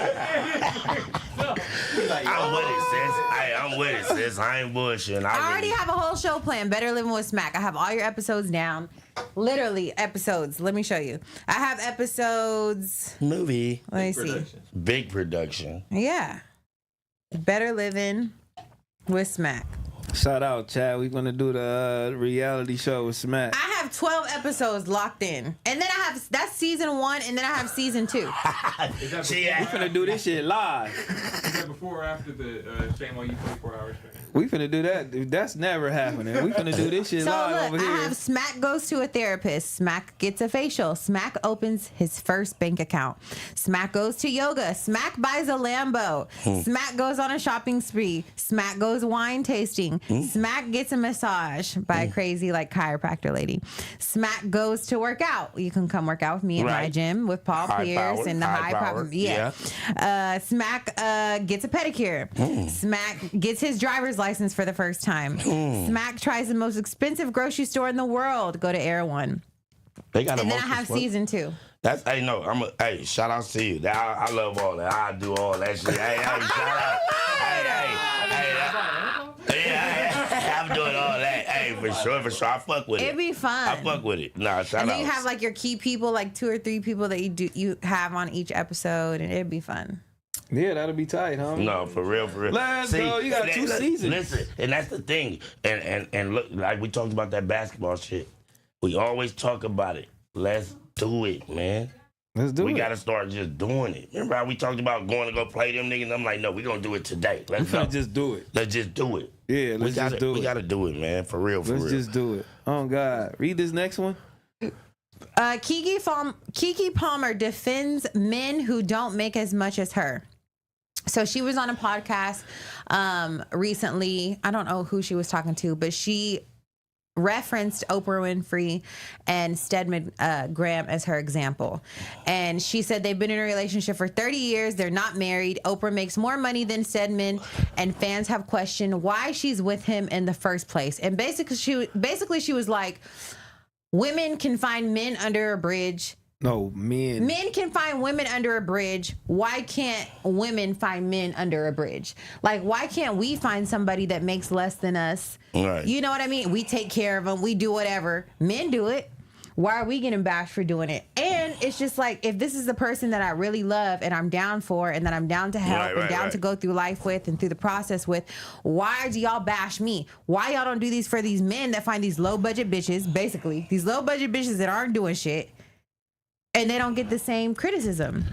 I'm with it, sis. I'm with it, sis. I ain't bullshitting.
I already have a whole show planned. Better Living with Smack. I have all your episodes down. Literally episodes. Let me show you. I have episodes.
Movie.
Let me see.
Big production.
Yeah. Better Living with Smack.
Shout out, Chad. We're gonna do the reality show with Smack.
I have 12 episodes locked in, and then that's season 1, and then I have season 2.
Is that
We finna do this shit live.
Is that before or after the Shame on You 24 hours thing?
We finna do that. That's never happening. We finna do this shit
So
live
look,
over
I
here.
have Smack goes to a therapist. Smack gets a facial. Smack opens his first bank account. Smack goes to yoga. Smack buys a Lambo. Smack goes on a shopping spree. Smack goes wine tasting. Smack gets a massage by a crazy like chiropractor lady. Smack goes to work out. You can come work out with me at my gym with Paul Pierce and the high power. Yeah. Smack gets a pedicure. Smack gets his driver's license for the first time. Smack tries the most expensive grocery store in the world. Go to Air One.
They got
and then I have season 2.
That's hey, shout out to you. I love all that. I do all that shit. Hey, shout out. I'm doing all that. Hey, for sure. I fuck with it.
It'd be fun.
I fuck with it. Nah, shout out.
And then you have like your key people, like 2 or 3 people that you have on each episode, and it'd be fun.
Yeah, that'll be tight, huh?
No, for real.
Let's go. You got 2 seasons.
Listen, and that's the thing. And look, like we talked about that basketball shit. We always talk about it. Let's do it, man.
Let's do it.
We gotta start just doing it. Remember how we talked about going to go play them niggas? I'm like, no, we gonna do it today. Let's
just do it.
Let's just do it.
Yeah, let's just do it.
We gotta do it, man. For real.
Let's just do it. Oh God, read this next one.
Kiki Palmer defends men who don't make as much as her. So she was on a podcast recently. I don't know who she was talking to, but she referenced Oprah Winfrey and Stedman Graham as her example. And she said they've been in a relationship for 30 years. They're not married. Oprah makes more money than Stedman, and fans have questioned why she's with him in the first place. And basically she was like, women can find men under a bridge.
No, men.
Men can find women under a bridge. Why can't women find men under a bridge? Like, why can't we find somebody that makes less than us?
Right.
You know what I mean? We take care of them. We do whatever. Men do it. Why are we getting bashed for doing it? And it's just like, if this is the person that I really love and I'm down for and that I'm down to help and down to go through life with and through the process with, why do y'all bash me? Why y'all don't do these for these men that find these low budget bitches, basically, these low budget bitches that aren't doing shit, and they don't get the same criticism?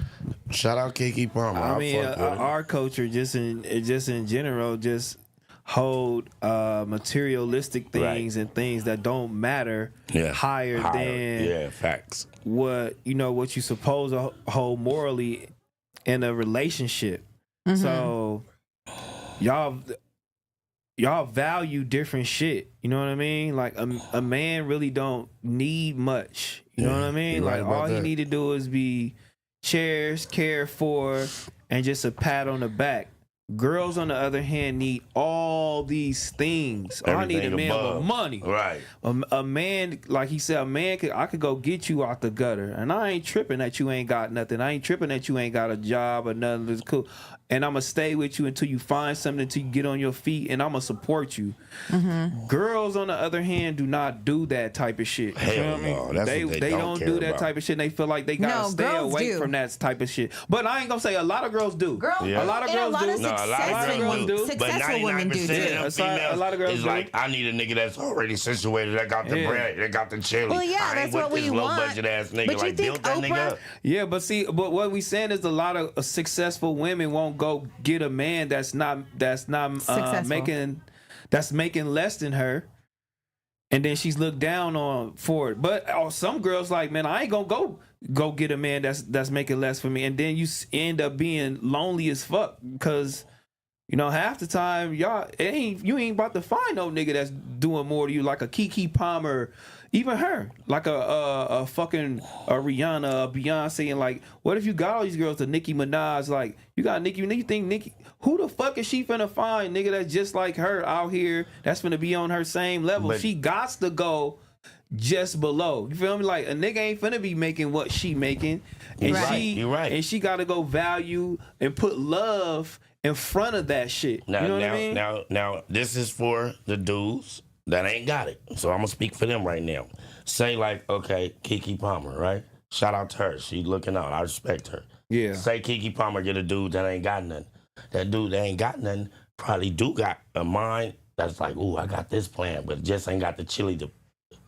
Shout out Kiki Palmer.
I mean, our culture just in general just hold materialistic things and things that don't matter higher than
facts.
What you supposed to hold morally in a relationship. So y'all value different shit. You know what I mean? Like a man really don't need much. You know what I mean? Like all he need to do is be cherished, cared for, and just a pat on the back. Girls, on the other hand, need all these things. I need a man with money.
Right.
A man, like he said, I could go get you out the gutter. And I ain't tripping that you ain't got nothing. I ain't tripping that you ain't got a job or nothing that's cool. And I'm going to stay with you until you find something, until you get on your feet, and I'm going to support you. Girls, on the other hand, do not do that type of shit.
Hell no.
They don't do that type of shit. And they feel like they got to stay away from that type of shit. But I ain't going to say a lot of girls do.
A
lot of girls do.
A lot of girls do. But 99%
women do.
of females
a lot of girls
is
do.
like, I need a nigga that's already situated. That got the bread. That got the chili.
Well, yeah,
I ain't
that's what
with this
we
low
want.
budget ass nigga.
But you
Like,
think
build that nigga up.
Yeah, but what we saying is a lot of successful women won't go get a man that's not making less than her, and then she's looked down on for it. But some girls like, man, I ain't gonna go get a man that's making less for me, and then you end up being lonely as fuck because half the time you ain't about to find no nigga that's doing more to you, like a Kiki Palmer. Even her, like a fucking Rihanna, a Beyonce, and like, what if you got all these girls, the Nicki Minaj, like, you got Nicki, you think Nicki, who the fuck is she finna find, nigga, that's just like her out here, that's finna be on her same level? But she gots to go just below. You feel me? Like, a nigga ain't finna be making what she making. And
You're right.
And she gotta go value and put love in front of that shit.
Now,
you know what I mean?
Now, this is for the dudes that ain't got it. So I'm gonna speak for them right now. Say like, okay, Kiki Palmer, right? Shout out to her. She looking out. I respect her.
Yeah.
Say Kiki Palmer get a dude that ain't got nothing. That dude that ain't got nothing probably do got a mind that's like, ooh, I got this plan, but just ain't got the chili to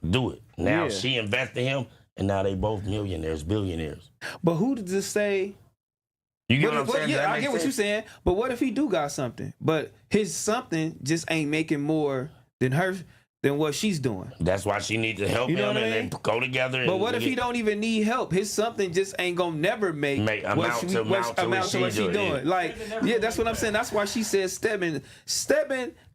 do it. Now
Yeah.
she invested in him, and now they both millionaires, billionaires.
But who to just say?
You get what I'm saying? Does
Yeah,
that
I
make
get what
sense?
you're saying. But what if he do got something? But his something just ain't making more than what she's doing.
That's why she needs to help
You know
him
what I
and
mean?
then go together.
But
and
what if he don't even need help? His something just ain't gonna never make
amount to what
she's
she
doing. Like, yeah, that's what I'm saying. That's why she said Stedman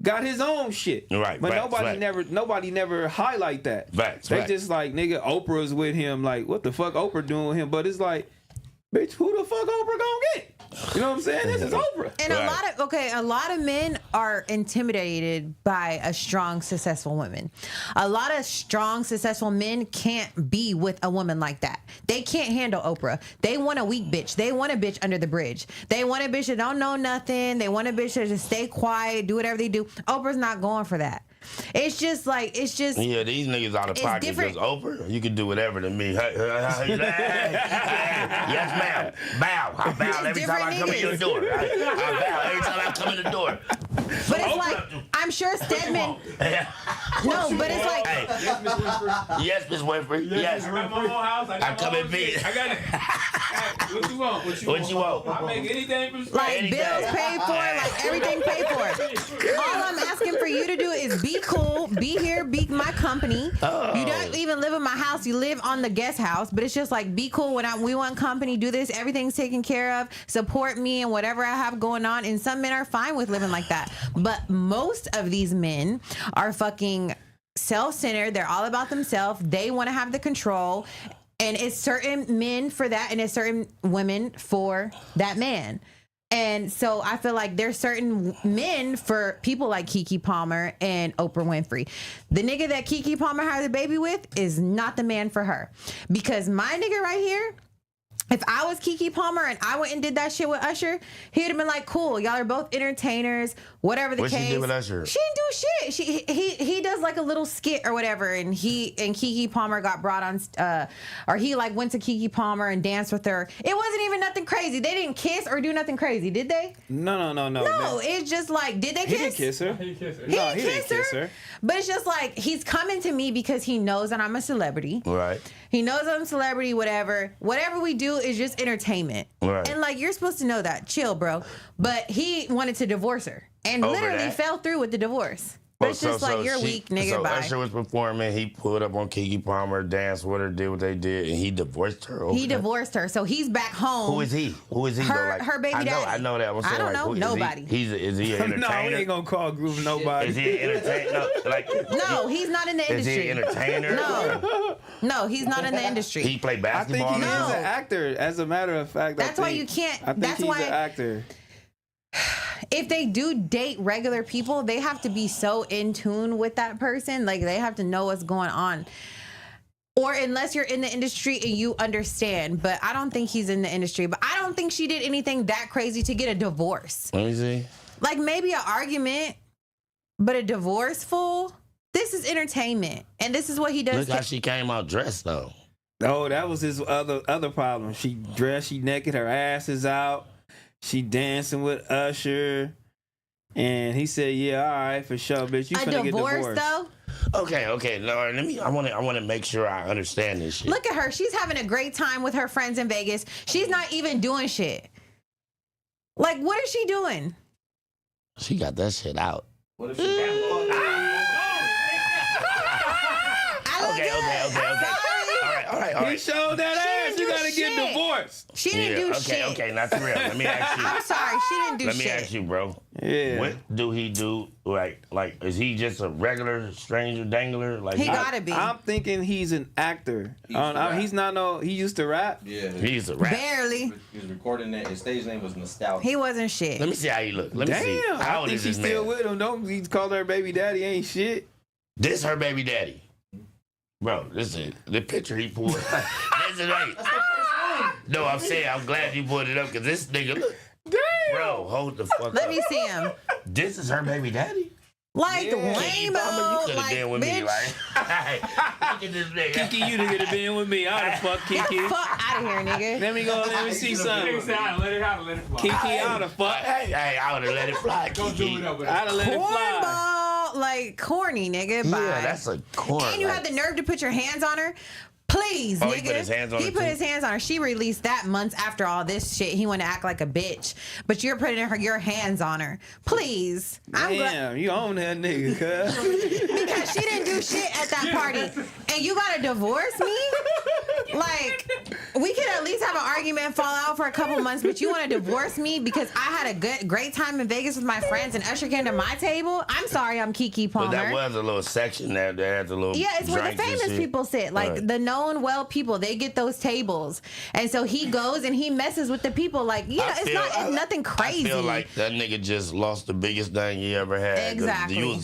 got his own shit.
Right.
But
facts.
nobody never highlight that.
Facts.
They just like, nigga, Oprah's with him. Like, what the fuck Oprah doing with him? But it's like, bitch, who the fuck Oprah gonna get? You know what I'm saying? This is Oprah.
And a lot of men are intimidated by a strong, successful woman. A lot of strong, successful men can't be with a woman like that. They can't handle Oprah. They want a weak bitch. They want a bitch under the bridge. They want a bitch that don't know nothing. They want a bitch that just stay quiet, do whatever they do. Oprah's not going for that. It's just
yeah, these niggas out of pocket because Oprah, you can do whatever to me. Yes, ma'am. Bow. I bow every time I come in your door. I bow every time I come in the door.
But it's like, I'm sure Stedman. No, but it's like.
Yes, Miss Winfrey. Yes.
I'm at my own house.
I come and beat.
I got it. What you want?
What you want?
I make anything from
Like
scratch.
bills paid for, like everything paid for. All I'm asking for you to do is be cool, be here, be my company.
Oh.
You don't even live in my house. You live on the guest house, but it's just like be cool when we want company. Do this. Everything's taken care of. Support me and whatever I have going on. And some men are fine with living like that, but most of these men are fucking self-centered. They're all about themselves. They want to have the control. And it's certain men for that, and it's certain women for that man. And so I feel like there's certain men for people like Kiki Palmer and Oprah Winfrey. The nigga that Kiki Palmer has a baby with is not the man for her. Because my nigga right here, if I was Kiki Palmer and I went and did that shit with Usher, he would have been like, cool, y'all are both entertainers, whatever the
What
case.
she did with Usher?
She didn't do shit. He does like a little skit or whatever, and Kiki Palmer got brought on, or he like went to Kiki Palmer and danced with her. It wasn't even nothing crazy. They didn't kiss or do nothing crazy, did they?
No.
No, it's just like, did they kiss?
He didn't kiss her.
He kissed her.
No, he didn't kiss her.
But it's just like, he's coming to me because he knows that I'm a celebrity.
Right.
He knows I'm a celebrity, whatever. Whatever we do is just entertainment.
Right.
And like, you're supposed to know that. Chill, bro. But he wanted to divorce her and
Over
literally
that?
fell through with the divorce. But it's just like, you're weak, nigga,
So
bye.
Usher was performing. He pulled up on Kiki Palmer, danced with her, did what they did, and he divorced her. Over
He
that?
divorced her. So he's back home.
Who is he? Who is he?
Her-
though?
her baby daddy.
I know that. I'm saying,
I don't
like,
know.
who- is
Nobody.
Is he an entertainer?
No, we ain't gonna call group nobody.
Is he an entertainer? No, like,
No, he's not in the
is
industry.
he an entertainer?
No, he's not in the industry.
He play
I think
basketball.
he is
now?
an actor. As a matter of fact,
That's why you can't-
I think
that's
he's
why-
an actor.
If they do date regular people, they have to be so in tune with that person. Like, they have to know what's going on. Or unless you're in the industry and you understand. But I don't think he's in the industry. But I don't think she did anything that crazy to get a divorce.
Let me see.
Like, maybe an argument, but a divorce, fool? This is entertainment. And this is what he does.
Look how she came out dressed, though.
Oh, that was his other problem. She dressed, she naked, her ass is out. She dancing with Usher. And he said, yeah, all right, for sure, bitch. You
a
finna
divorce,
get divorced.
though?
Okay. No, I want to make sure I understand this shit.
Look at her. She's having a great time with her friends in Vegas. She's not even doing shit. Like, what is she doing?
She got that shit out.
What if she got
Okay. All right.
He showed that ass.
didn't
You
do
gotta
shit.
get divorced.
She didn't do shit.
Okay, not T-Rell. Let me ask you.
I'm sorry, she didn't do
Let
shit.
me ask you, bro.
Yeah.
What do he do? Like, is he just a regular stranger dangler? Like
He gotta be.
I'm thinking he's an actor.
He used to rap.
He's not no. He used to rap.
Yeah.
He's a rap.
Barely.
He was recording that. His stage name was Nostalgia.
He wasn't shit.
Let me see how he look. Let me see.
Damn.
How
I
old
think
is
she's
this
still
man?
with him. Don't he call her baby daddy? Ain't shit.
This her baby daddy. Bro, this is the picture he pulled. This is right. No, I'm saying I'm glad you pulled it up because this nigga look.
Damn.
Bro, hold the fuck
Let
up.
me see him.
This is her baby daddy?
Like,
Yeah.
lame,
You could have
like,
been with me,
bitch.
like, hey, look at this nigga.
Kiki, you could have been with me. I'd have fucked
Get
Kiki.
the fuck out of here, nigga.
Let me see something.
Let it out, let it fly.
Kiki, I'd have fucked.
Hey, I would have let it fly,
Don't do
Kiki.
it up with
I'd have let it fly.
Cornball. like corny, nigga. Bye.
Yeah, that's a corny.
And you have the nerve to put your hands on her. Please, nigga.
He put his hands on her.
He put his hands on her. She released that months after all this shit. He wanted to act like a bitch, but you're putting your hands on her. Please.
Damn, you own that nigga, cuz.
Because she didn't do shit at that party, and you gotta divorce me? Like, we could at least have an argument, fall out for a couple months, but you want to divorce me because I had a great time in Vegas with my friends and Usher came to my table? I'm sorry, I'm Kiki Palmer.
But that was a little section there. That had the little
it's where the famous people sit. Like, the known well people, they get those tables. And so he goes and he messes with the people. Like, it's nothing crazy.
I feel like that nigga just lost the biggest thing he ever had.
Exactly.
No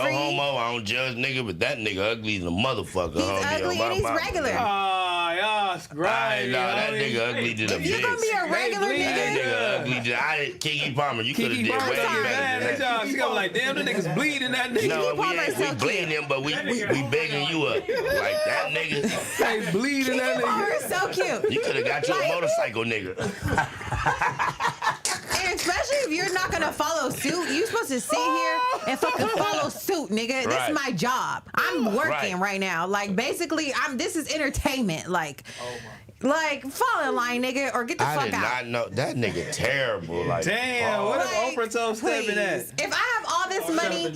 homo, I don't judge nigga, but that nigga ugly than a motherfucker.
He's ugly and he's regular.
Oh, y'all grimy.
That nigga ugly to the bitch.
If you're gonna be a regular nigga.
That nigga ugly to Kiki Palmer. You could have did way better than that.
She gonna like, damn, the nigga's bleeding that nigga.
No, we bleeding him, but we begging you up. Like that nigga.
Hey, bleeding that nigga.
Kiki so cute.
You could have got you a motorcycle nigga.
And especially if you're not gonna follow suit, you're supposed to sit here and fucking follow suit, nigga. This is my job. I'm working right now. Like, basically, this is entertainment. Like, fall in line, nigga, or get the fuck out.
I did not know that nigga terrible. Like,
damn, what if Oprah told stepping at?
If I have all this money,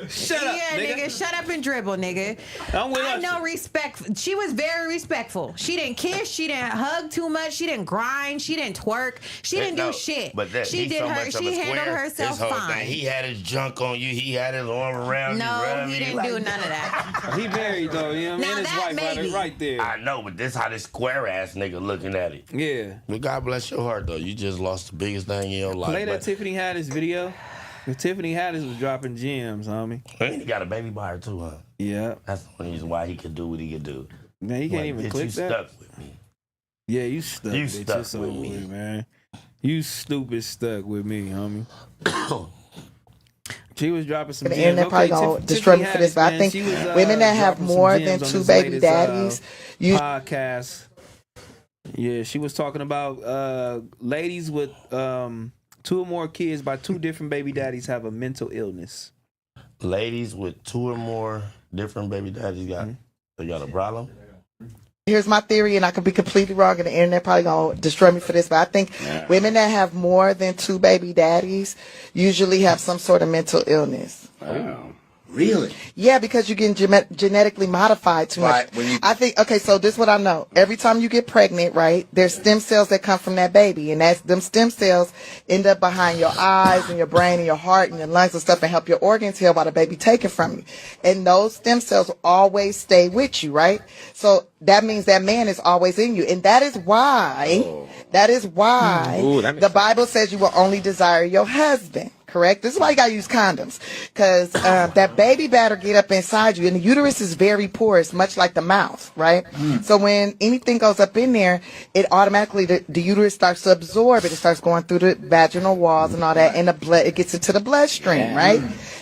shut up,
nigga. Shut up and dribble, nigga. I know respect. She was very respectful. She didn't kiss. She didn't hug too much. She didn't grind. She didn't twerk. She didn't do shit.
But
she handled herself fine.
He had his junk on you. He had his arm around you.
No, he didn't do none of that.
He married though, you know what I mean? His wife right there.
I know, but this how this square ass nigga looking at it.
Yeah.
But God bless your heart though. You just lost the biggest thing in your life.
Play that Tiffany Haddish video. Tiffany Haddish was dropping gems, homie.
And he got a baby by her too, huh?
Yeah.
That's the reason why he could do what he could do.
Man, you can't even click that.
You stuck with me.
Yeah, you stuck.
You
bitch.
stuck
It's
with
over
me,
man. You stupid stuck with me, homie. She was dropping some
The
gems.
internet probably gonna destroy me for this, but I think women that have more than 2 baby daddies,
podcast. Yeah, she was talking about ladies with 2 or more kids by 2 different baby daddies have a mental illness.
Ladies with 2 or more different baby daddies they got a problem.
Here's my theory, and I could be completely wrong, and the internet probably gonna destroy me for this, but I think women that have more than 2 baby daddies usually have some sort of mental illness.
Wow. Really?
Yeah, because you're getting genetically modified too much. I think, okay, so this is what I know. Every time you get pregnant, right, there's stem cells that come from that baby, and them stem cells end up behind your eyes and your brain and your heart and your lungs and stuff and help your organs heal while the baby taken from you. And those stem cells will always stay with you, right? So that means that man is always in you. And that is why, the Bible says you will only desire your husband. Correct? This is why you gotta use condoms. Because that baby better get up inside you. And the uterus is very porous, much like the mouth, right? So when anything goes up in there, it automatically, the uterus starts to absorb it. It starts going through the vaginal walls and all that. And the blood, it gets into the bloodstream, right?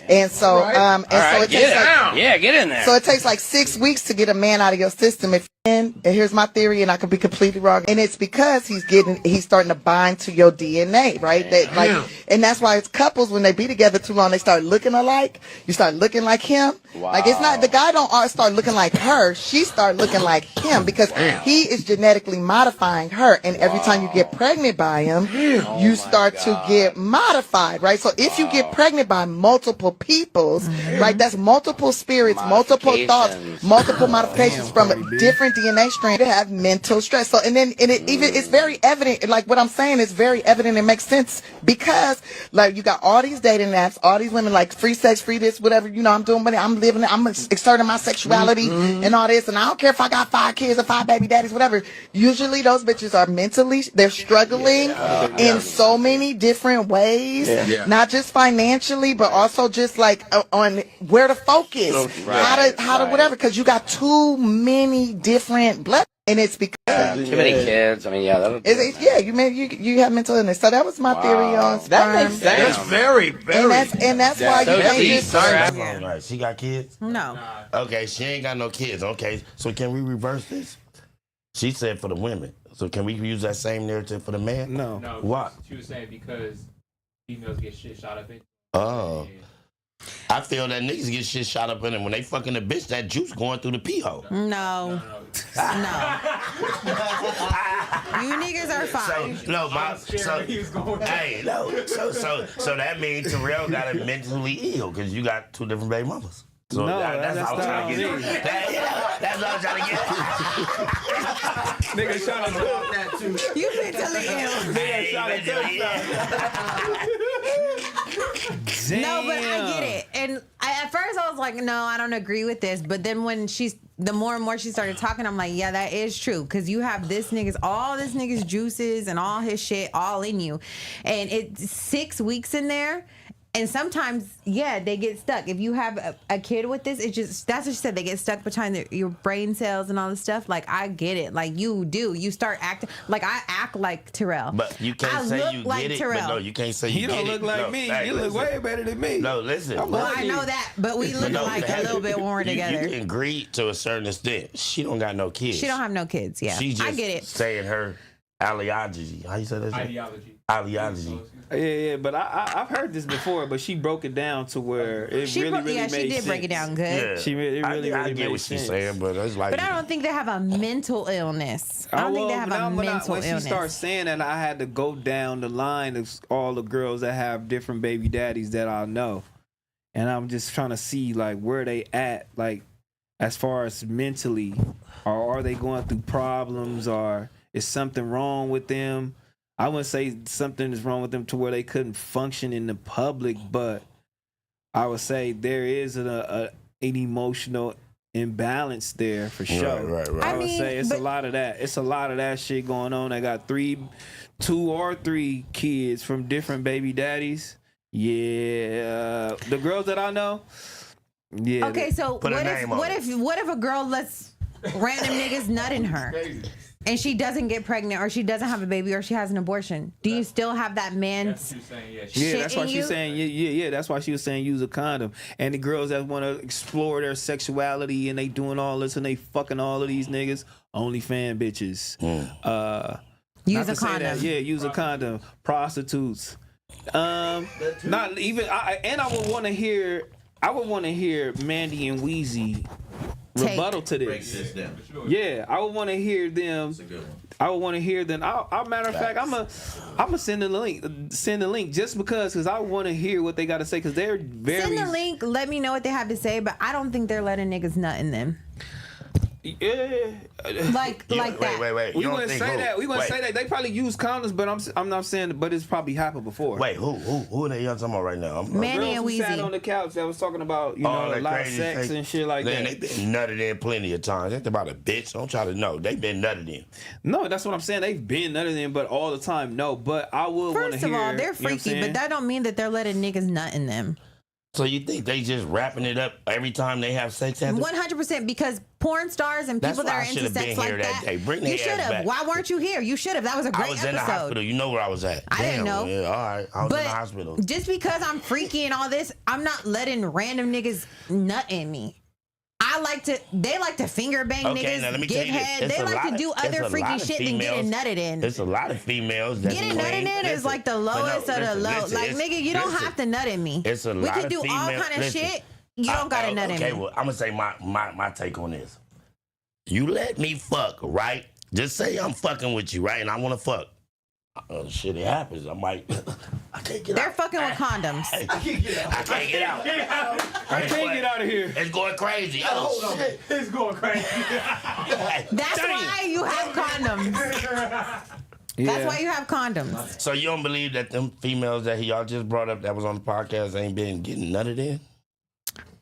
And so, so it takes
get in there.
So it takes like 6 weeks to get a man out of your system. And here's my theory, and I could be completely wrong. And it's because he's starting to bind to your DNA, right? And that's why it's couples, when they be together too long, they start looking alike. You start looking like him.
Wow.
Like, it's not, the guy don't start looking like her. She start looking like him because he is genetically modifying her. And every time you get pregnant by him, you start to get modified, right? So if you get pregnant by multiple peoples, right, that's multiple spirits, multiple thoughts, multiple modifications from different DNA strain to have mental stress. So, and it's very evident, like what I'm saying is very evident and makes sense because, like, you got all these dating apps, all these women like free sex, free this, whatever, you know, I'm doing, but I'm living it, I'm exerting my sexuality and all this, and I don't care if I got 5 kids or 5 baby daddies, whatever. Usually those bitches are mentally, they're struggling in so many different ways, not just financially, but also just like on where to focus, how to whatever, because you got too many different blood, and it's because
too many kids. I mean,
you have mental illness. So that was my theory on sperm.
That makes sense. That's very,
and that's why you can't just.
Right. She got kids?
No.
Okay, she ain't got no kids. Okay, so can we reverse this? She said for the women. So can we use that same narrative for the man?
No.
No.
Why?
She was saying because females get shit shot up in.
Oh. I feel that niggas get shit shot up in them when they fucking the bitch. That juice going through the pee hole.
No. You niggas are fine.
So that means T-Rell got it mentally ill because you got 2 different baby mamas. So
No,
that's all I'm trying to get. That's all I'm trying to get.
Nigga shot that too.
You mentally ill.
Nigga shot
No, but I get it. And at first I was like, no, I don't agree with this. But then when the more and more she started talking, I'm like, yeah, that is true. Because you have all this nigga's juices and all his shit all in you. And it's 6 weeks in there. And sometimes, yeah, they get stuck. If you have a kid with this, that's what she said. They get stuck behind your brain cells and all this stuff. Like, I get it. Like, you do. You start acting. Like, I act like T-Rell.
But you can't say you get it. But no, you can't say you get it.
You don't look like me. You look way better than me.
No, listen.
Well, I know that. But we look like a little bit more together.
You can agree to a certain extent. She don't got no kids.
She don't have no kids, yeah.
She just
I get it.
saying her ideology. How you say that? Ideology.
Yeah, but I've heard this before, but she broke it down to where it really made sense.
She did break it down good.
Yeah.
She really
I get
made
what
sense.
she's saying, but it's like.
But I don't think they have a mental illness. I don't think they have a mental illness.
When she started saying that, I had to go down the line of all the girls that have different baby daddies that I know, and I'm just trying to see like where they at, like as far as mentally, or are they going through problems, or is something wrong with them? I wouldn't say something is wrong with them to where they couldn't function in the public, but I would say there is an emotional imbalance there for sure.
Right.
I would say it's a lot of that. It's a lot of that shit going on. They got 2 or 3 kids from different baby daddies. Yeah, the girls that I know. Yeah.
Okay, so what if a girl lets random niggas nut in her? And she doesn't get pregnant, or she doesn't have a baby, or she has an abortion. Do you still have that man's shit
that's why
in
she's
you?
saying yeah. That's why she was saying use a condom. And the girls that want to explore their sexuality and they doing all this and they fucking all of these niggas, OnlyFans bitches.
Use a condom.
Yeah, use a condom. Prostitutes. Not even. I would want to hear. I would want to hear Mandy and Weezy rebuttal to this. Yeah, I would want to hear them. I would want to hear them. Matter of fact, I'm gonna send the link just because I want to hear what they got to say because they're very.
Send the link. Let me know what they have to say, but I don't think they're letting niggas nut in them.
Yeah.
Like that.
Wait.
We wouldn't say that. We wouldn't say that. They probably use condoms, but I'm not saying. But it's probably happened before.
Wait, who are they y'all talking about right now?
Manny and Weezy
sat on the couch that was talking about a lot of sex and shit like that.
They been nutted in plenty of times. Ain't about a bitch. Don't try to know. They been nutted in.
No, that's what I'm saying. They've been nutted in, but all the time, no. But I would want to hear.
First of all, they're freaky, but that don't mean that they're letting niggas nut in them.
So you think they just wrapping it up every time they have sex?
100%, because porn stars and people that are into sex like that. You should have. Why weren't you here? You should have. That was a great episode.
I was in the hospital. You know where I was at.
I didn't know.
Yeah, all right. I was in the hospital.
Just because I'm freaky and all this, I'm not letting random niggas nut in me. They like to finger bang niggas,
now let me
give
tell you
head. They like to do other freaky shit than getting nutted in.
There's a lot of females that
getting nutted in is like the lowest of the low. Like, nigga, you don't have to nut in me.
It's a lot
we can
of
do all kind of shit. You don't gotta nut in me.
Okay, well, I'm gonna say my take on this. You let me fuck, right? Just say I'm fucking with you, right? And I want to fuck. Shit, it happens. I can't get out.
They're fucking with condoms.
I can't get out.
I can't get out of here.
It's going crazy.
Hold on. It's going crazy.
That's why you have condoms. That's why you have condoms.
So you don't believe that them females that y'all just brought up that was on the podcast ain't been getting nutted in?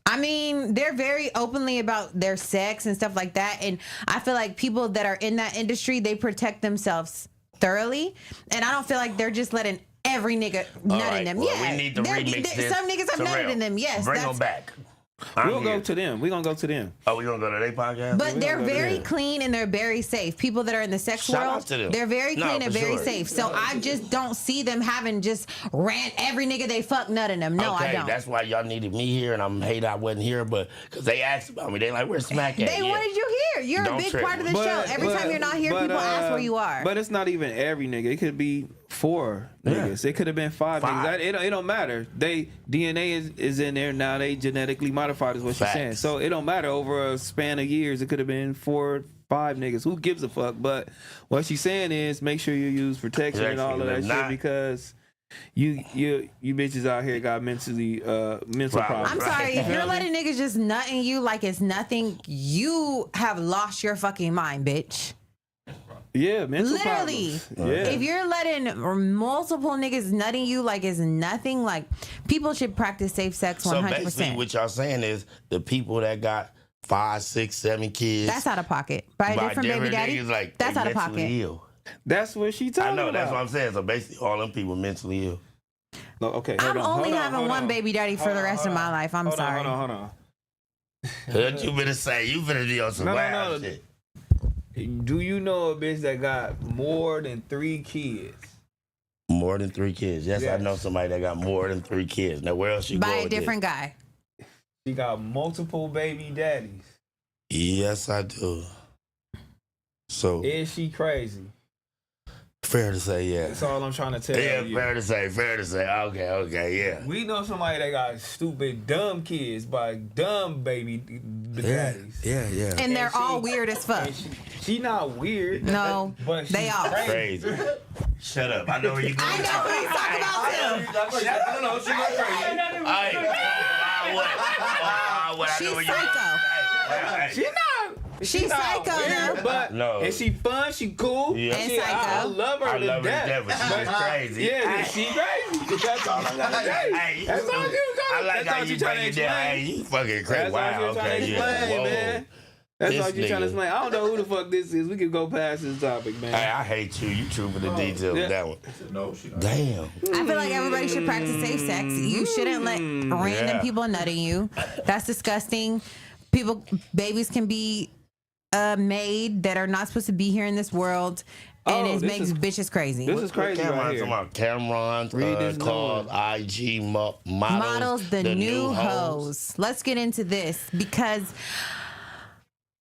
I mean, they're very openly about their sex and stuff like that. And I feel like people that are in that industry, they protect themselves thoroughly. And I don't feel like they're just letting every nigga nut in them.
Well,
yeah,
we need to remix this.
Some niggas have nutted in them. Yes,
bring them back.
We'll go to them. We're going to go to them.
Oh, we're going to go to their podcast?
But they're very clean and they're very safe. People that are in the sex world, they're very clean and very safe. So I just don't see them having just every nigga they fuck nutting them. No, I don't.
That's why y'all needed me here, and I'm hate I wasn't here, but because they asked about me. They like, where's Smack at?
They wanted you here. You're a big part of the show. Every time you're not here, people ask where you are.
But it's not even every nigga. It could be 4 niggas. It could have been 5 niggas. It don't matter. They DNA is in there now. They genetically modified is what she's saying. So it don't matter over a span of years. It could have been 4, 5 niggas. Who gives a fuck? But what she's saying is make sure you use protection and all of that shit because you bitches out here got mental problems.
I'm sorry, if you're letting niggas just nut in you like it's nothing, you have lost your fucking mind, bitch.
Yeah, mental
literally.
problems. Yeah.
If you're letting multiple niggas nutting you like it's nothing, like people should practice safe sex 100%.
So basically, what y'all saying is the people that got 5, 6, 7 kids.
That's out of pocket. By a different baby daddy.
Like,
that's out of pocket.
Ill.
That's what she talking about.
I know. That's what I'm saying. So basically, all them people mentally ill.
No, okay.
I'm only having one baby daddy for the rest of my life. I'm sorry.
Hold on.
What you better say? You better be on some wild shit.
Do you know a bitch that got more than 3 kids?
More than 3 kids. Yes, I know somebody that got more than 3 kids. Now, where else you
By
going
a
with
different
this?
guy.
She got multiple baby daddies.
Yes, I do. So
is she crazy?
Fair to say, yeah.
That's all I'm trying to tell you.
Yeah, fair to say. Okay, yeah.
We know somebody that got stupid, dumb kids by dumb baby daddies.
Yeah.
And they're all weird as fuck.
She not weird.
No,
but
they are.
Crazy. Shut up. I know where you going.
I know what he's talking about too.
No, she not crazy.
She's psycho.
She not.
She's psycho,
weird,
though.
But
no.
Is she fun? She cool?
Yeah.
And
I
psycho.
love her to death.
But she's crazy.
Yeah, she crazy. That's all I'm trying to say.
Hey,
That's all you
I like how you break it down. Hey, you fucking crazy.
That's
Wow.
all you're trying to
Okay,
explain,
yeah. Whoa.
man. That's
This
all you're trying to
nigga.
explain. I don't know who the fuck this is. We can go past this topic, man.
Hey, I hate you. You true for the details of that one.
No, she don't.
Damn.
I feel like everybody should practice safe sex. You shouldn't let random people nut in you. That's disgusting. Babies can be made that are not supposed to be here in this world. And it makes bitches crazy.
This is crazy right here.
Cameron's called IG
Models, the new hoes. Let's get into this because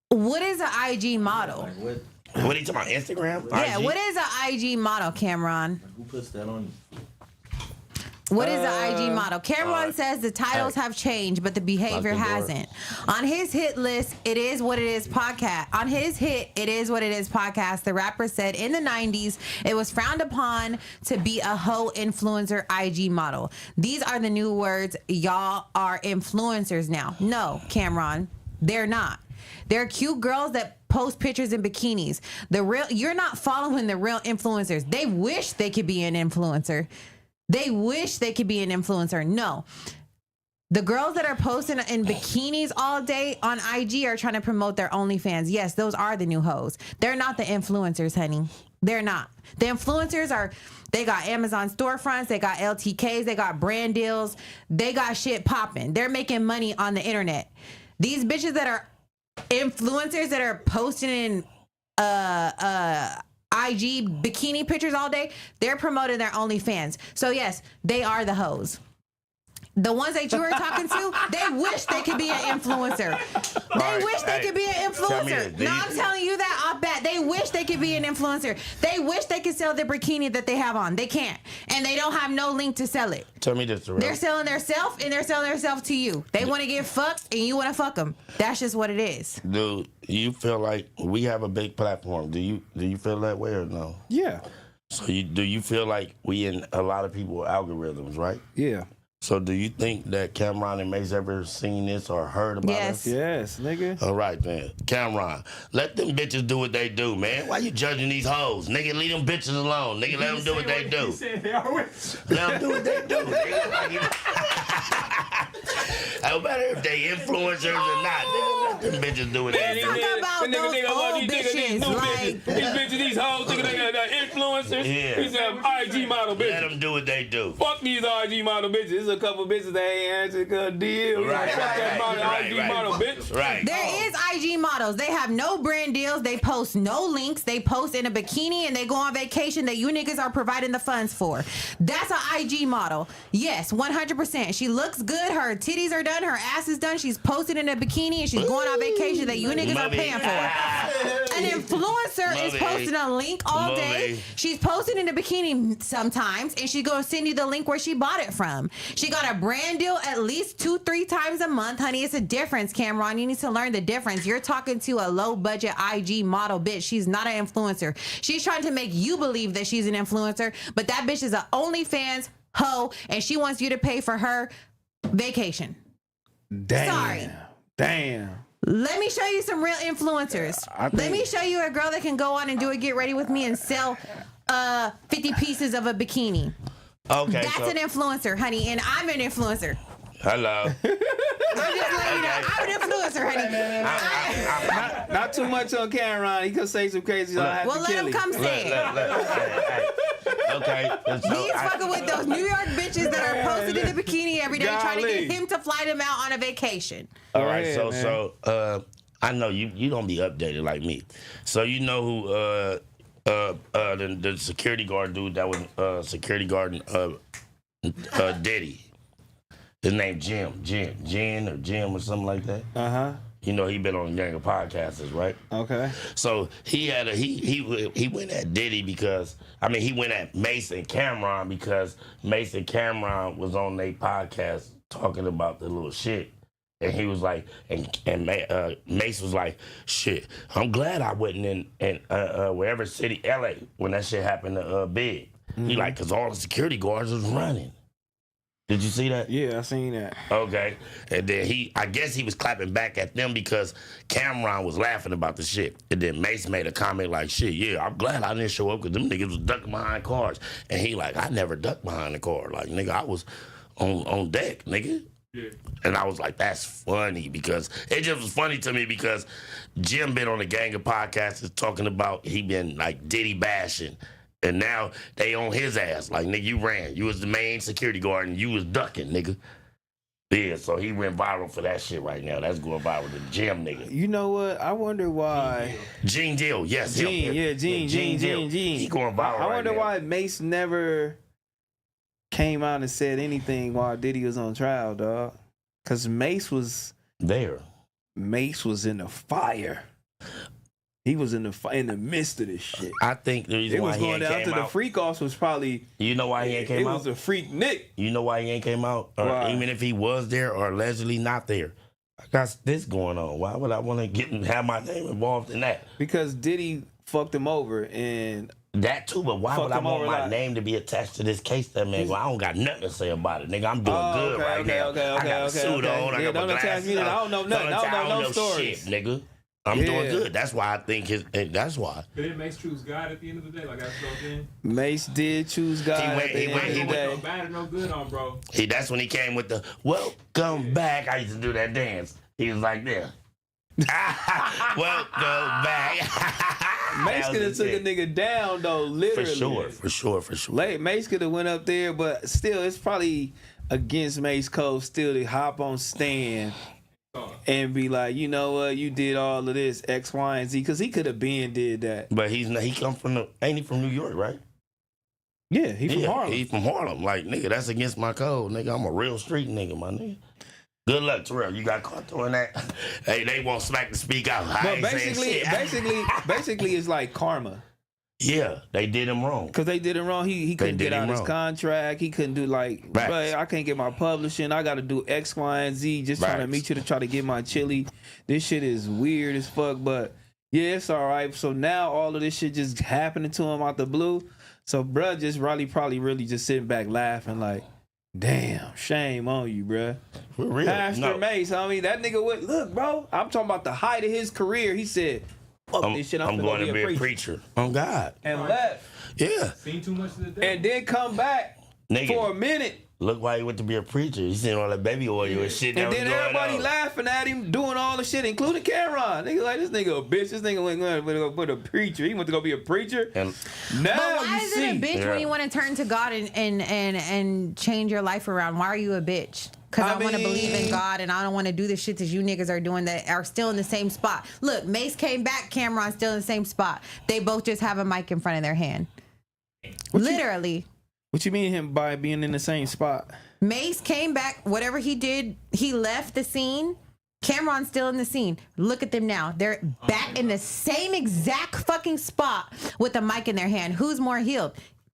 what is an IG model?
What are you talking about? Instagram?
Yeah,
IG?
what is an IG model, Cameron?
Who puts that on you?
What is an IG model? Cameron says the titles have changed, but the behavior hasn't. On his hit list, It Is What It Is podcast. On his hit, It Is What It Is podcast, the rapper said in the 90s, it was frowned upon to be a hoe influencer IG model. These are the new words. Y'all are influencers now. No, Cameron, they're not. They're cute girls that post pictures in bikinis. You're not following the real influencers. They wish they could be an influencer. They wish they could be an influencer. No. The girls that are posting in bikinis all day on IG are trying to promote their OnlyFans. Yes, those are the new hoes. They're not the influencers, honey. They're not. The influencers they got Amazon storefronts, they got LTKs, they got brand deals, they got shit popping. They're making money on the internet. These bitches that are influencers that are posting in IG bikini pictures all day, they're promoting their OnlyFans. So yes, they are the hoes. The ones that you were talking to, they wish they could be an influencer. They wish they could be an influencer. No, I'm telling you that off bat. They wish they could be an influencer. They wish they could sell the bikini that they have on. They can't. And they don't have no link to sell it.
Tell me this, T-Rell.
They're selling their self and they're selling their self to you. They want to get fucked and you want to fuck them. That's just what it is.
Do you feel like we have a big platform? Do you feel that way or no?
Yeah.
So do you feel like we in a lot of people's algorithms, right?
Yeah.
So do you think that Cameron and Mace ever seen this or heard about
Yes.
it?
Yes, nigga.
All right, then. Cameron, let them bitches do what they do, man. Why you judging these hoes? Nigga, leave them bitches alone. Nigga, let them do what they do. Let them do what they do, nigga. No matter if they influencers or not. Nigga, let them bitches do what they do.
Talk about those old bitches. Like,
these bitches, these hoes, nigga, they got influencers.
Yeah.
These IG model bitches.
Let them do what they do.
Fuck these IG model bitches. There's a couple bitches that ain't answered a deal.
Right,
Fuck that
right,
IG
right,
model bitch.
Right.
there is IG models. They have no brand deals. They post no links. They post in a bikini and they go on vacation that you niggas are providing the funds for. That's an IG model. Yes, 100%. She looks good. Her titties are done. Her ass is done. She's posted in a bikini and she's going on vacation that you niggas are paying for. An influencer is posting a link all day. She's posting in a bikini sometimes, and she's gonna send you the link where she bought it from. She got a brand deal at least 2-3 times a month, honey. It's a difference, Cameron. You need to learn the difference. You're talking to a low budget IG model bitch. She's not an influencer. She's trying to make you believe that she's an influencer, but that bitch is an OnlyFans hoe, and she wants you to pay for her vacation. Sorry.
Damn.
Let me show you some real influencers. Let me show you a girl that can go on and do a get ready with me and sell 50 pieces of a bikini.
Okay.
That's an influencer, honey, and I'm an influencer.
Hello.
I'm just letting you know, I'm an influencer, honey.
Not too much on Cameron. He could say some crazy.
Well, let him come say it.
Okay.
He's fucking with those New York bitches that are posted in a bikini every day, trying to get him to fly them out on a vacation.
All right, so I know you don't be updated like me. So you know who the security guard dude that was security guarding Diddy. His name Jim or something like that. You know he been on a gang of podcasters, right?
Okay.
So he had he went at Diddy because he went at Mace and Cameron because Mace and Cameron was on their podcast talking about the little shit. And he was like, and Mace was like, shit, I'm glad I wasn't in wherever city, LA, when that shit happened to Big. He like, cause all the security guards was running. Did you see that?
Yeah, I seen that.
Okay. And then I guess he was clapping back at them because Cameron was laughing about the shit. And then Mace made a comment like, shit, yeah, I'm glad I didn't show up because them niggas was ducking behind cars. And he like, I never ducked behind the car. Like, nigga, I was on deck, nigga. Yeah. And I was like, that's funny because it just was funny to me because Jim been on a gang of podcasts talking about he been like Diddy bashing. And now they on his ass. Like, nigga, you ran. You was the main security guard and you was ducking, nigga. Yeah, so he went viral for that shit right now. That's going viral to Jim, nigga.
You know what? I wonder why.
Gene Deal, yes.
Gene.
He going viral
I wonder
right now.
why Mace never came out and said anything while Diddy was on trial, dog. Because Mace was
there.
Mace was in the fire. He was in the midst of this shit.
I think the reason why he ain't came out. It was going down to
the freak offs was probably.
You know why he ain't came out?
It was a freak Nick.
You know why he ain't came out? Or even if he was there or allegedly not there. I got this going on. Why would I want to have my name involved in that?
Because Diddy fucked him over and.
That too, but why would I want my name to be attached to this case? That man, I don't got nothing to say about it, nigga. I'm doing good right now. I got a suit on. I got my glasses on.
I don't know nothing. I don't know no stories,
shit, nigga. I'm doing good. That's why I think that's why.
But did Mace choose God at the end of the day? Like that's what I'm saying.
Mace did choose God.
He went.
No bad or no good on, bro.
That's when he came with the welcome back. I used to do that dance. He was like, there. Welcome back.
Mace could have took a nigga down though, literally.
For sure.
Mace could have went up there, but still, it's probably against Mace Code still to hop on stand and be like, you know what, you did all of this X, Y, and Z, because he could have been did that.
But he come from ain't he from New York, right?
Yeah, he from Harlem.
He from Harlem. Like, nigga, that's against my code, nigga. I'm a real street nigga, my nigga. Good luck, T-Rell. You got caught doing that. Hey, they want Smack to speak out.
But basically, it's like karma.
Yeah, they did him wrong.
Because they did him wrong. He couldn't get out his contract. He couldn't do bro, I can't get my publishing. I got to do X, Y, and Z just trying to meet you to try to get my chili. This shit is weird as fuck, but yeah, it's all right. So now all of this shit just happening to him out the blue. So bruh just probably really just sitting back laughing like, damn, shame on you, bruh.
For real.
Pastor Mace, homie, that nigga would look, bro. I'm talking about the height of his career. He said, fuck this shit, I'm
going to be a preacher. On God.
And left.
Yeah.
Seen too much of the day.
And then come back for a minute.
Look why he went to be a preacher. He seen all that baby oil and shit.
And then everybody laughing at him, doing all the shit, including Cameron. Nigga like, this nigga a bitch. This nigga went to go put a preacher. He went to go be a preacher.
And
now
but why is it a bitch when you want to turn to God and change your life around? Why are you a bitch? Because I want to believe in God and I don't want to do the shit that you niggas are doing that are still in the same spot. Look, Mace came back, Cameron's still in the same spot. They both just have a mic in front of their hand. Literally.
What you mean him by being in the same spot?
Mace came back, whatever he did, he left the scene Cameron's still in the scene. Look at them now. They're back in the same exact fucking spot with a mic in their hand. Who's more healed?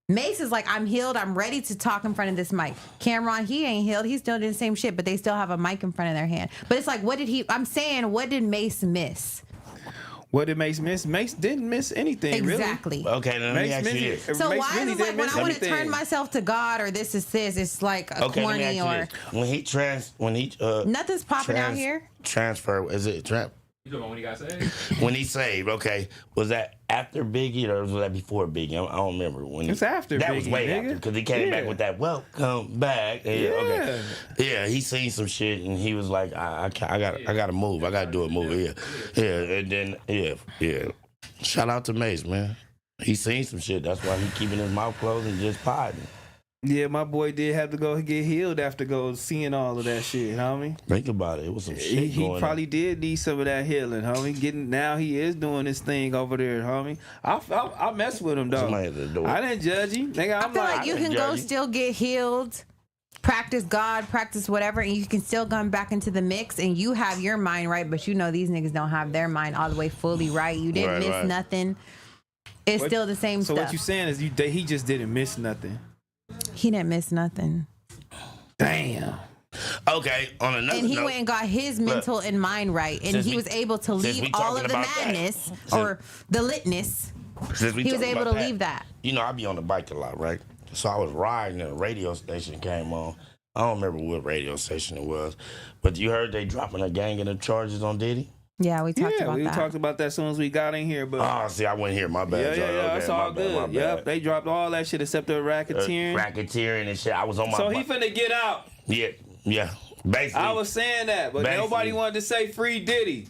Mace is like, I'm healed. I'm ready to talk in front of this mic. Cameron, he ain't healed. He's still doing the same shit, but they still have a mic in front of their hand. But it's like, what did Mace miss?
What did Mace miss? Mace didn't miss anything,
Exactly.
really.
Okay, then let me ask you this.
So
Mace
why
really
is it like
didn't
when
miss
I want to
anything.
turn myself to God or this is this, it's like a
Okay, let me
corny
ask you
or
this. When he
nothing's popping out here.
Transfer, is it trap?
You talking about when he got saved?
When he saved, okay, was that after Biggie or was that before Biggie? I don't remember.
It's after
that
Biggie,
was way
nigga.
after because he came back with that welcome back. Okay. Yeah, he seen some shit and he was like, I gotta move. I gotta do a move. Yeah, and then yeah. Shout out to Mace, man. He seen some shit. That's why he keeping his mouth closed and just potting.
Yeah, my boy did have to go get healed after seeing all of that shit, homie.
Think about it. It was some shit
He
going
probably
on.
did need some of that healing, homie. Now he is doing this thing over there, homie. I mess with him, though.
Somebody at the door.
I didn't judge him. Nigga,
I feel like you can go still get healed, practice God, practice whatever, and you can still come back into the mix and you have your mind right, but you know these niggas don't have their mind all the way fully right. You didn't miss nothing. It's still the same
so
stuff.
what you saying is he just didn't miss nothing.
He didn't miss nothing.
Damn.
Okay, on another
And he
note,
went and got his mental and mind right, and
since
he
we-
was able to
since
leave
we
all
talking
of the
about that,
madness or the litness.
since we
He was
talking
able to
about
leave that.
You know, I be on the bike a lot, right? So I was riding and a radio station came on. I don't remember what radio station it was, but you heard they dropping a gang of charges on Diddy?
Yeah, we talked
Yeah,
about
we
that.
talked about that as soon as we got in here. But
Oh, see, I wasn't here. My bad.
yeah,
Joe. Okay,
that's
my
all
bad, my
good.
bad.
Yep, they dropped all that shit except the racketeering.
Racketeering and shit. I was on my
So he
bike.
finna get out.
Yeah. Basically.
I was saying that, but
Basically.
nobody wanted to say free Diddy.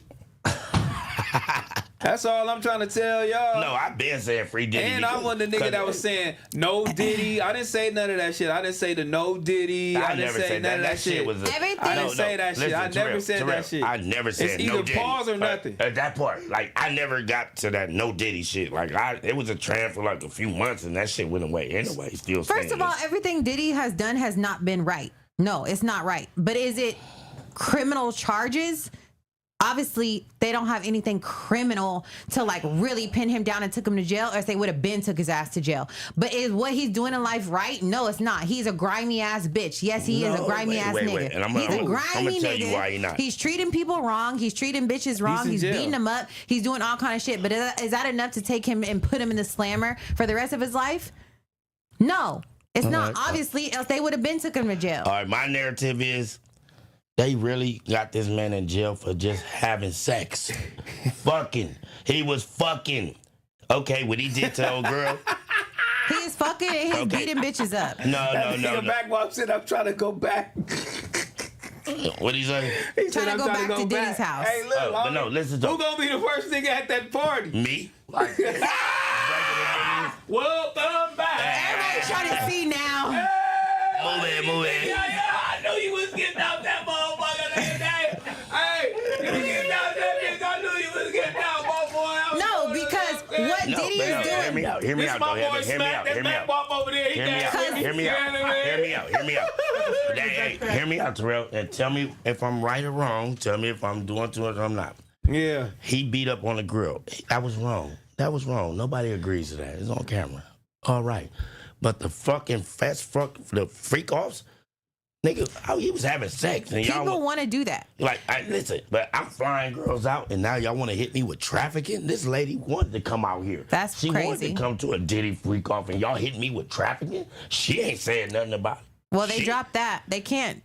That's all I'm trying to tell y'all.
No, I've been saying free Diddy.
And I wasn't the nigga that was saying no Diddy. I didn't say none of that shit. I didn't say the no Diddy. I didn't
never
say
said
none of that shit.
Was
I didn't say that shit. I never said that shit.
I never said
It's
no
either
Diddy.
pause or nothing.
At that part, like I never got to that no Diddy shit. Like it was a trend for like a few months, and that shit went away anyway. Still.
First of all, everything Diddy has done has not been right. No, it's not right. But is it criminal charges? Obviously, they don't have anything criminal to like really pin him down and took him to jail, or if they would have been took his ass to jail. But is what he's doing in life right? No, it's not. He's a grimy ass bitch. Yes, he is a grimy ass nigga.
And
He's a grimy
I'm gonna tell
nigga.
you why he not.
He's treating people wrong. He's treating bitches wrong.
in
He's
jail.
beating them up. He's doing all kind of shit. But is that enough to take him and put him in the slammer for the rest of his life? No, it's not. Obviously, else they would have been took him to jail.
All right, my narrative is they really got this man in jail for just having sex. Fucking. He was fucking. Okay, what he did to old girl.
He is fucking and he's beating bitches up.
No.
Back while I'm saying I'm trying to go back.
What'd he say?
He
Trying
said,
to go
I'm
back to Diddy's house.
Hey, look,
but no, listen to
who gonna be the first nigga at that party?
me.
Welcome back.
Everybody trying to see now.
Move in.
Yeah, I knew you was getting out that motherfucker that day. Hey, you was getting out that bitch. I knew you was getting out, boy.
No, because what Diddy is doing.
Hear me out. Hear me
This
out.
my
though.
boy
Hear me
Smack.
out.
That
Hear me
back
out.
bop over there. He
Hear me
got
out. Hear me out. Hear me out, T-Rell, and tell me if I'm right or wrong. Tell me if I'm doing too much or I'm not.
Yeah.
He beat up on the girl. That was wrong. Nobody agrees to that. It's on camera. All right. But the fucking the freak offs, nigga, he was having sex. And
People want to do that.
Like, listen, but I'm flying girls out, and now y'all want to hit me with trafficking? This lady wanted to come out here. She wanted
crazy.
to come to a Diddy freak off, and y'all hit me with trafficking? She ain't saying nothing about it.
Well, they dropped that. They can't.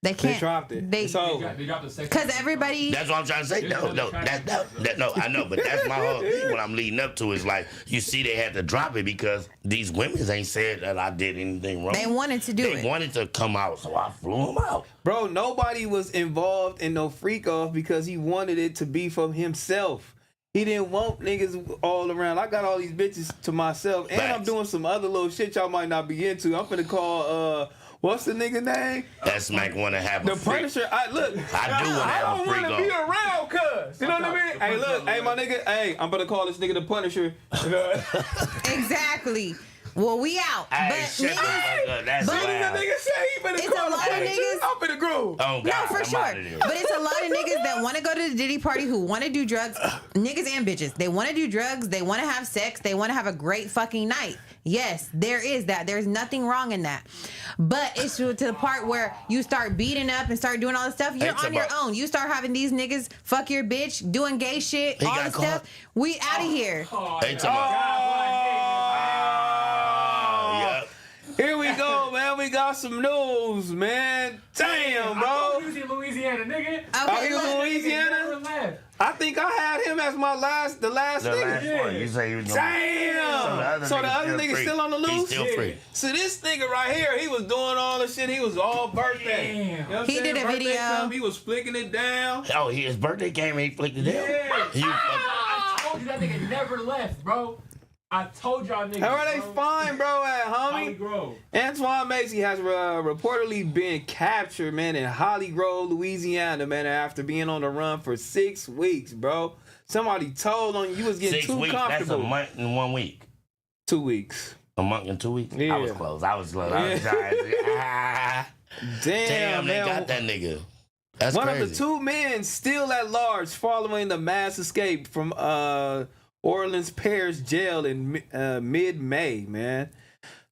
They can't.
They dropped it.
They
dropped the sex.
Because everybody.
That's what I'm trying to say. No, I know, but that's my whole thing. What I'm leading up to is like, you see, they had to drop it because these women ain't said that I did anything wrong.
They wanted to do it.
They wanted to come out, so I flew them out.
Bro, nobody was involved in no freak off because he wanted it to be from himself. He didn't want niggas all around. I got all these bitches to myself, and I'm doing some other little shit y'all might not be into. I'm finna call what's the nigga name?
That Smack want to have
The
a freak.
Punisher. I do want to
have a freak
I don't want to be around, cuz. You know what I mean? Hey, look, hey, my nigga. Hey, I'm gonna call this nigga the Punisher.
Exactly. Well, we out.
Hey,
But
shut the fuck up. That's
but
loud.
Nigga say he better
it's
call
a
the
lot of
Punisher.
niggas.
I'm finna groove.
Oh, God,
No, for
I'm
sure.
outta there.
But it's a lot of niggas that want to go to the Diddy party who want to do drugs. Niggas and bitches. They want to do drugs. They want to have sex. They want to have a great fucking night. Yes, there is that. There's nothing wrong in that. But it's to the part where you start beating up and start doing all this stuff. You're
It's
on your
about-
own. You start having these niggas fuck your bitch, doing gay shit,
He
all
got
this
caught.
stuff. We out of here.
Hey, yeah.
Here we go, man. We got some news, man. Damn, bro.
He was in Louisiana, nigga.
Oh, he was in Louisiana? I think I had him as my last
The
nigga.
last one. You say he was gonna-
Damn. So the other nigga
free.
still on the loose?
He's still free.
So this nigga right here, he was doing all the shit. He was all birthday. You know what I'm
He
saying?
did a
Birthday
video.
come, he was flicking it down.
Oh, his birthday came and he flicked it down.
Yeah.
I told you that nigga never left, bro. I told y'all niggas.
How are they fine, bro, at
Holly
homie?
Grove.
Antoine Macy has reportedly been captured, man, in Holly Grove, Louisiana, man, after being on the run for 6 weeks, bro. Somebody told on you was getting
6
too
weeks. That's a
comfortable.
month and 1 week.
2 weeks.
A month and 2 weeks?
Yeah.
I was close. I was trying. Damn, they
man.
got that nigga. That's
One
crazy.
of the 2 men still at large following the mass escape from Orleans Parish Jail in mid-May, man.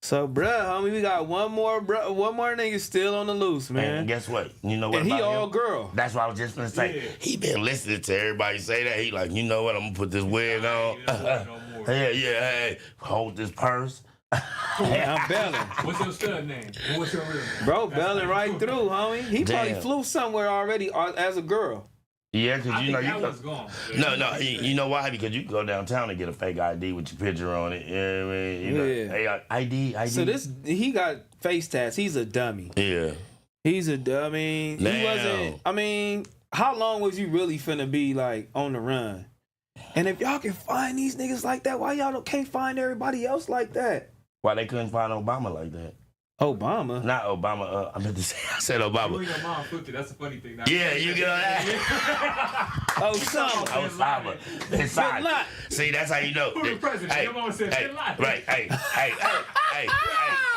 So, bruh, homie, we got one more nigga still on the loose, man.
And guess what? You know what?
And he
about
all
him?
girl.
That's what I was just gonna say.
Yeah.
He been listening to everybody say that. He like, you know what? I'm gonna put this wig on. Hey, hold this purse.
I'm belling.
What's your stud name? What's your real name?
Bro, belling right through, homie. He probably
Damn.
flew somewhere already as a girl.
Yeah, because you know you
that
go,
one's gone.
no, you know why? Because you can go downtown and get a fake ID with your picture on it. You know what I mean? You know,
Yeah.
hey, ID.
So he got face tats. He's a dummy.
Yeah.
He's a dummy. He
Damn.
wasn't. I mean, how long was you really finna be like on the run? And if y'all can find these niggas like that, why y'all can't find everybody else like that?
Why they couldn't find Obama like that?
Obama?
Not Obama. I meant to say. I said Obama.
You and your mom flipped it. That's the funny thing.
Yeah, you get that. Osama. Inside. See, that's how you know.
Who the president?
Hey,
Your mama said
hey,
Bin Laden.
right. Hey,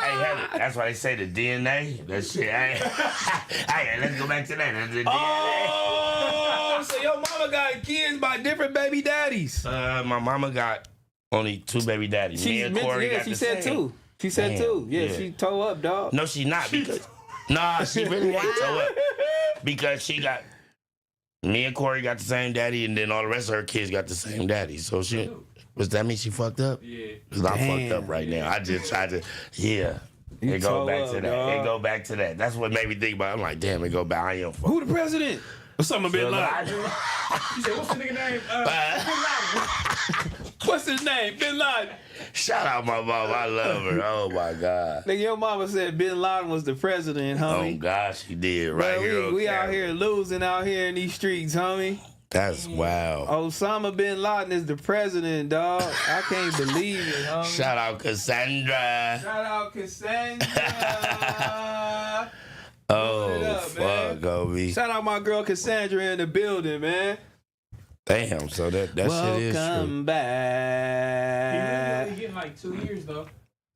Heather, that's why they say the DNA. That shit. Hey, let's go back to that. That's the DNA.
Oh, so your mama got kids by different baby daddies.
My mama got only 2 baby daddies. Me and Corey got
she
the
said
same.
2. She said
Damn,
2. Yeah,
yeah.
she toe up, dog.
No, she not because. Nah, she really ain't toe up because she got. Me and Corey got the same daddy, and then all the rest of her kids got the same daddy. So she, does that mean she fucked up?
Yeah.
Because I'm fucked up right now. I just tried to,
You
it go
toe
back
up,
to that.
dog.
It go back to that. That's what made me think about it. I'm like, damn, it go back. I am fucked.
Who the president? Osama Bin Laden.
You said, what's the nigga name? Bin Laden.
What's his name? Bin Laden.
Shout out my mom. I love her. Oh my God.
Nigga, your mama said Bin Laden was the president,
Oh
homie.
God, she did right
Bro,
here.
we
on
out
camera.
here losing out here in these streets, homie.
That's wow.
Osama Bin Laden is the president, dog. I can't believe it, homie.
Shout out Cassandra.
Shout out Cassandra.
Oh
Put it up, man.
fuck, Obi.
Shout out my girl Cassandra in the building, man.
Damn. So that shit is true.
Welcome
He
back.
really getting like 2 years though.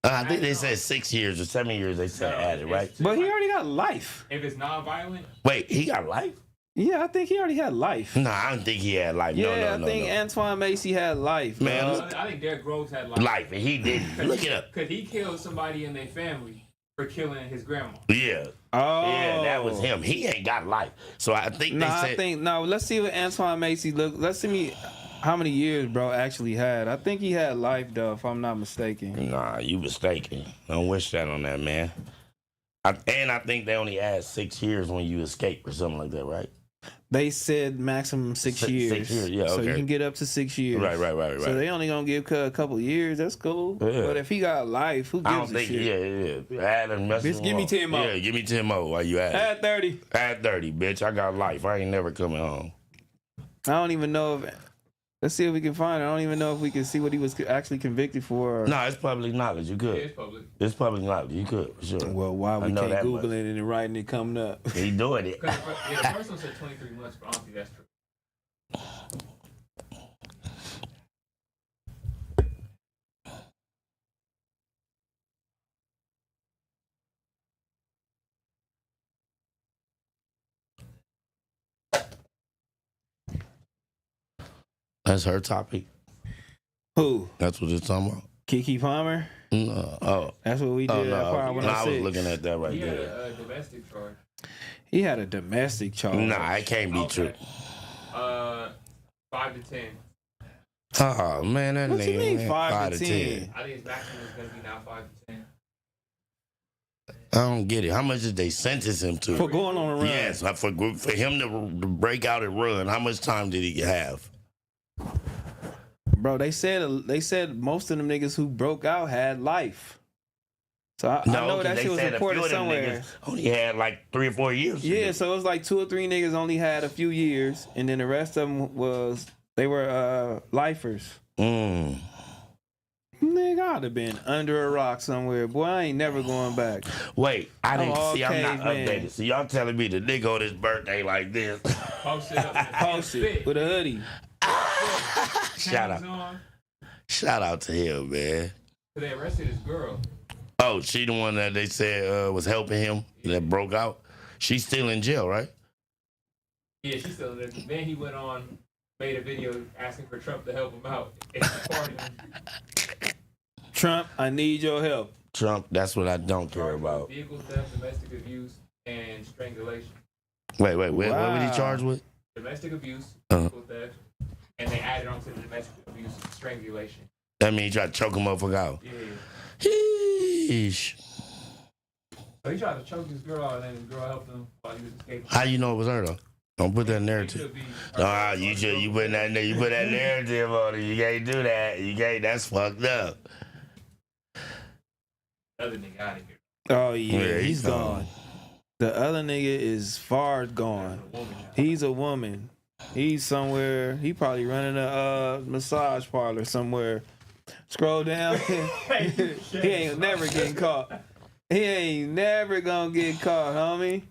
I think they said 6 years or 7 years. They said added, right?
But he already got life.
If it's non-violent,
Wait, he got life?
Yeah, I think he already had life.
Nah, I don't think he had life.
Yeah,
No.
I think Antoine Macy had life,
Man,
dog.
look-
I think Derrick Rose had like
Life, and he didn't. Look it up.
Because he killed somebody in their family for killing his grandma.
Yeah.
Oh,
Yeah, that was him. He ain't got life. So I think
No,
they
I
said.
think no. Let's see what Antoine Macy look. Let's see how many years bro actually had. I think he had life though, if I'm not mistaken.
Nah, you mistaken. Don't wish that on that man. I think they only add 6 years when you escape or something like that, right?
They said maximum 6
6
years.
years, yeah,
So you
okay.
can get up to 6 years.
Right.
So they only gonna give a couple years. That's cool.
Yeah.
But if he got life, who gives
I don't think.
a shit?
Yeah. Add and mess
Bitch,
him
give me
up.
10 more.
Yeah, give me 10 more while you at it.
Add 30.
Add 30, bitch. I got life. I ain't never coming home.
I don't even know if. Let's see if we can find it. I don't even know if we can see what he was actually convicted for.
No, it's public knowledge. You could.
Yeah, it's public.
It's public knowledge. You could, for sure.
Well, why
I
we
know
can't
that
Google
much.
it and writing it coming up?
He doing it.
Because the first one said 23 months, but I don't think that's true.
That's her topic.
Who?
That's what it's talking about.
Kiki Palmer?
No. Oh.
That's what we did at
I
516.
was looking at that right
He had
there.
a domestic charge.
He had a domestic charge.
Nah, it can't be true.
5 to 10.
Oh, man, that
What
nigga.
you mean
man,
5 to 10?
I think his maximum is going to be now 5 to 10.
I don't get it. How much did they sentence him to?
For going on a run.
Yes, for him to break out and run. How much time did he have?
Bro, they said most of them niggas who broke out had life. So I know that shit was reported somewhere.
Only had like 3 or 4 years.
Yeah, so it was like 2 or 3 niggas only had a few years, and then the rest of them were lifers. Nigga, I'd have been under a rock somewhere. Boy, I ain't never going back.
Wait, I didn't see. I'm not
caveman.
updated. So y'all telling me the nigga on his birthday like this?
Post it up.
Post it with a hoodie.
Shout out to him, man.
They arrested his girl.
Oh, she the one that they said was helping him that broke out. She's still in jail, right?
Yeah, she's still there. Then he went on, made a video asking for Trump to help him out.
Trump, I need your help.
Trump, that's what I don't care about.
Vehicle theft, domestic abuse, and strangulation.
Wait, what was he charged with?
Domestic abuse, vehicle theft, and they added on to the domestic abuse strangulation.
That means you try to choke a motherfucker out.
Yeah.
Yeesh.
So he tried to choke this girl out, and then his girl helped him while he was escaping.
How you know it was her though? Don't put that narrative. Nah, you put that narrative on it. You can't do that. You can't. That's fucked up.
Other nigga out of here.
Oh yeah, he's gone. The other nigga is far gone. He's a woman. He's somewhere. He probably running a massage parlor somewhere. Scroll down. He ain't never getting caught. He ain't never gonna get caught, homie.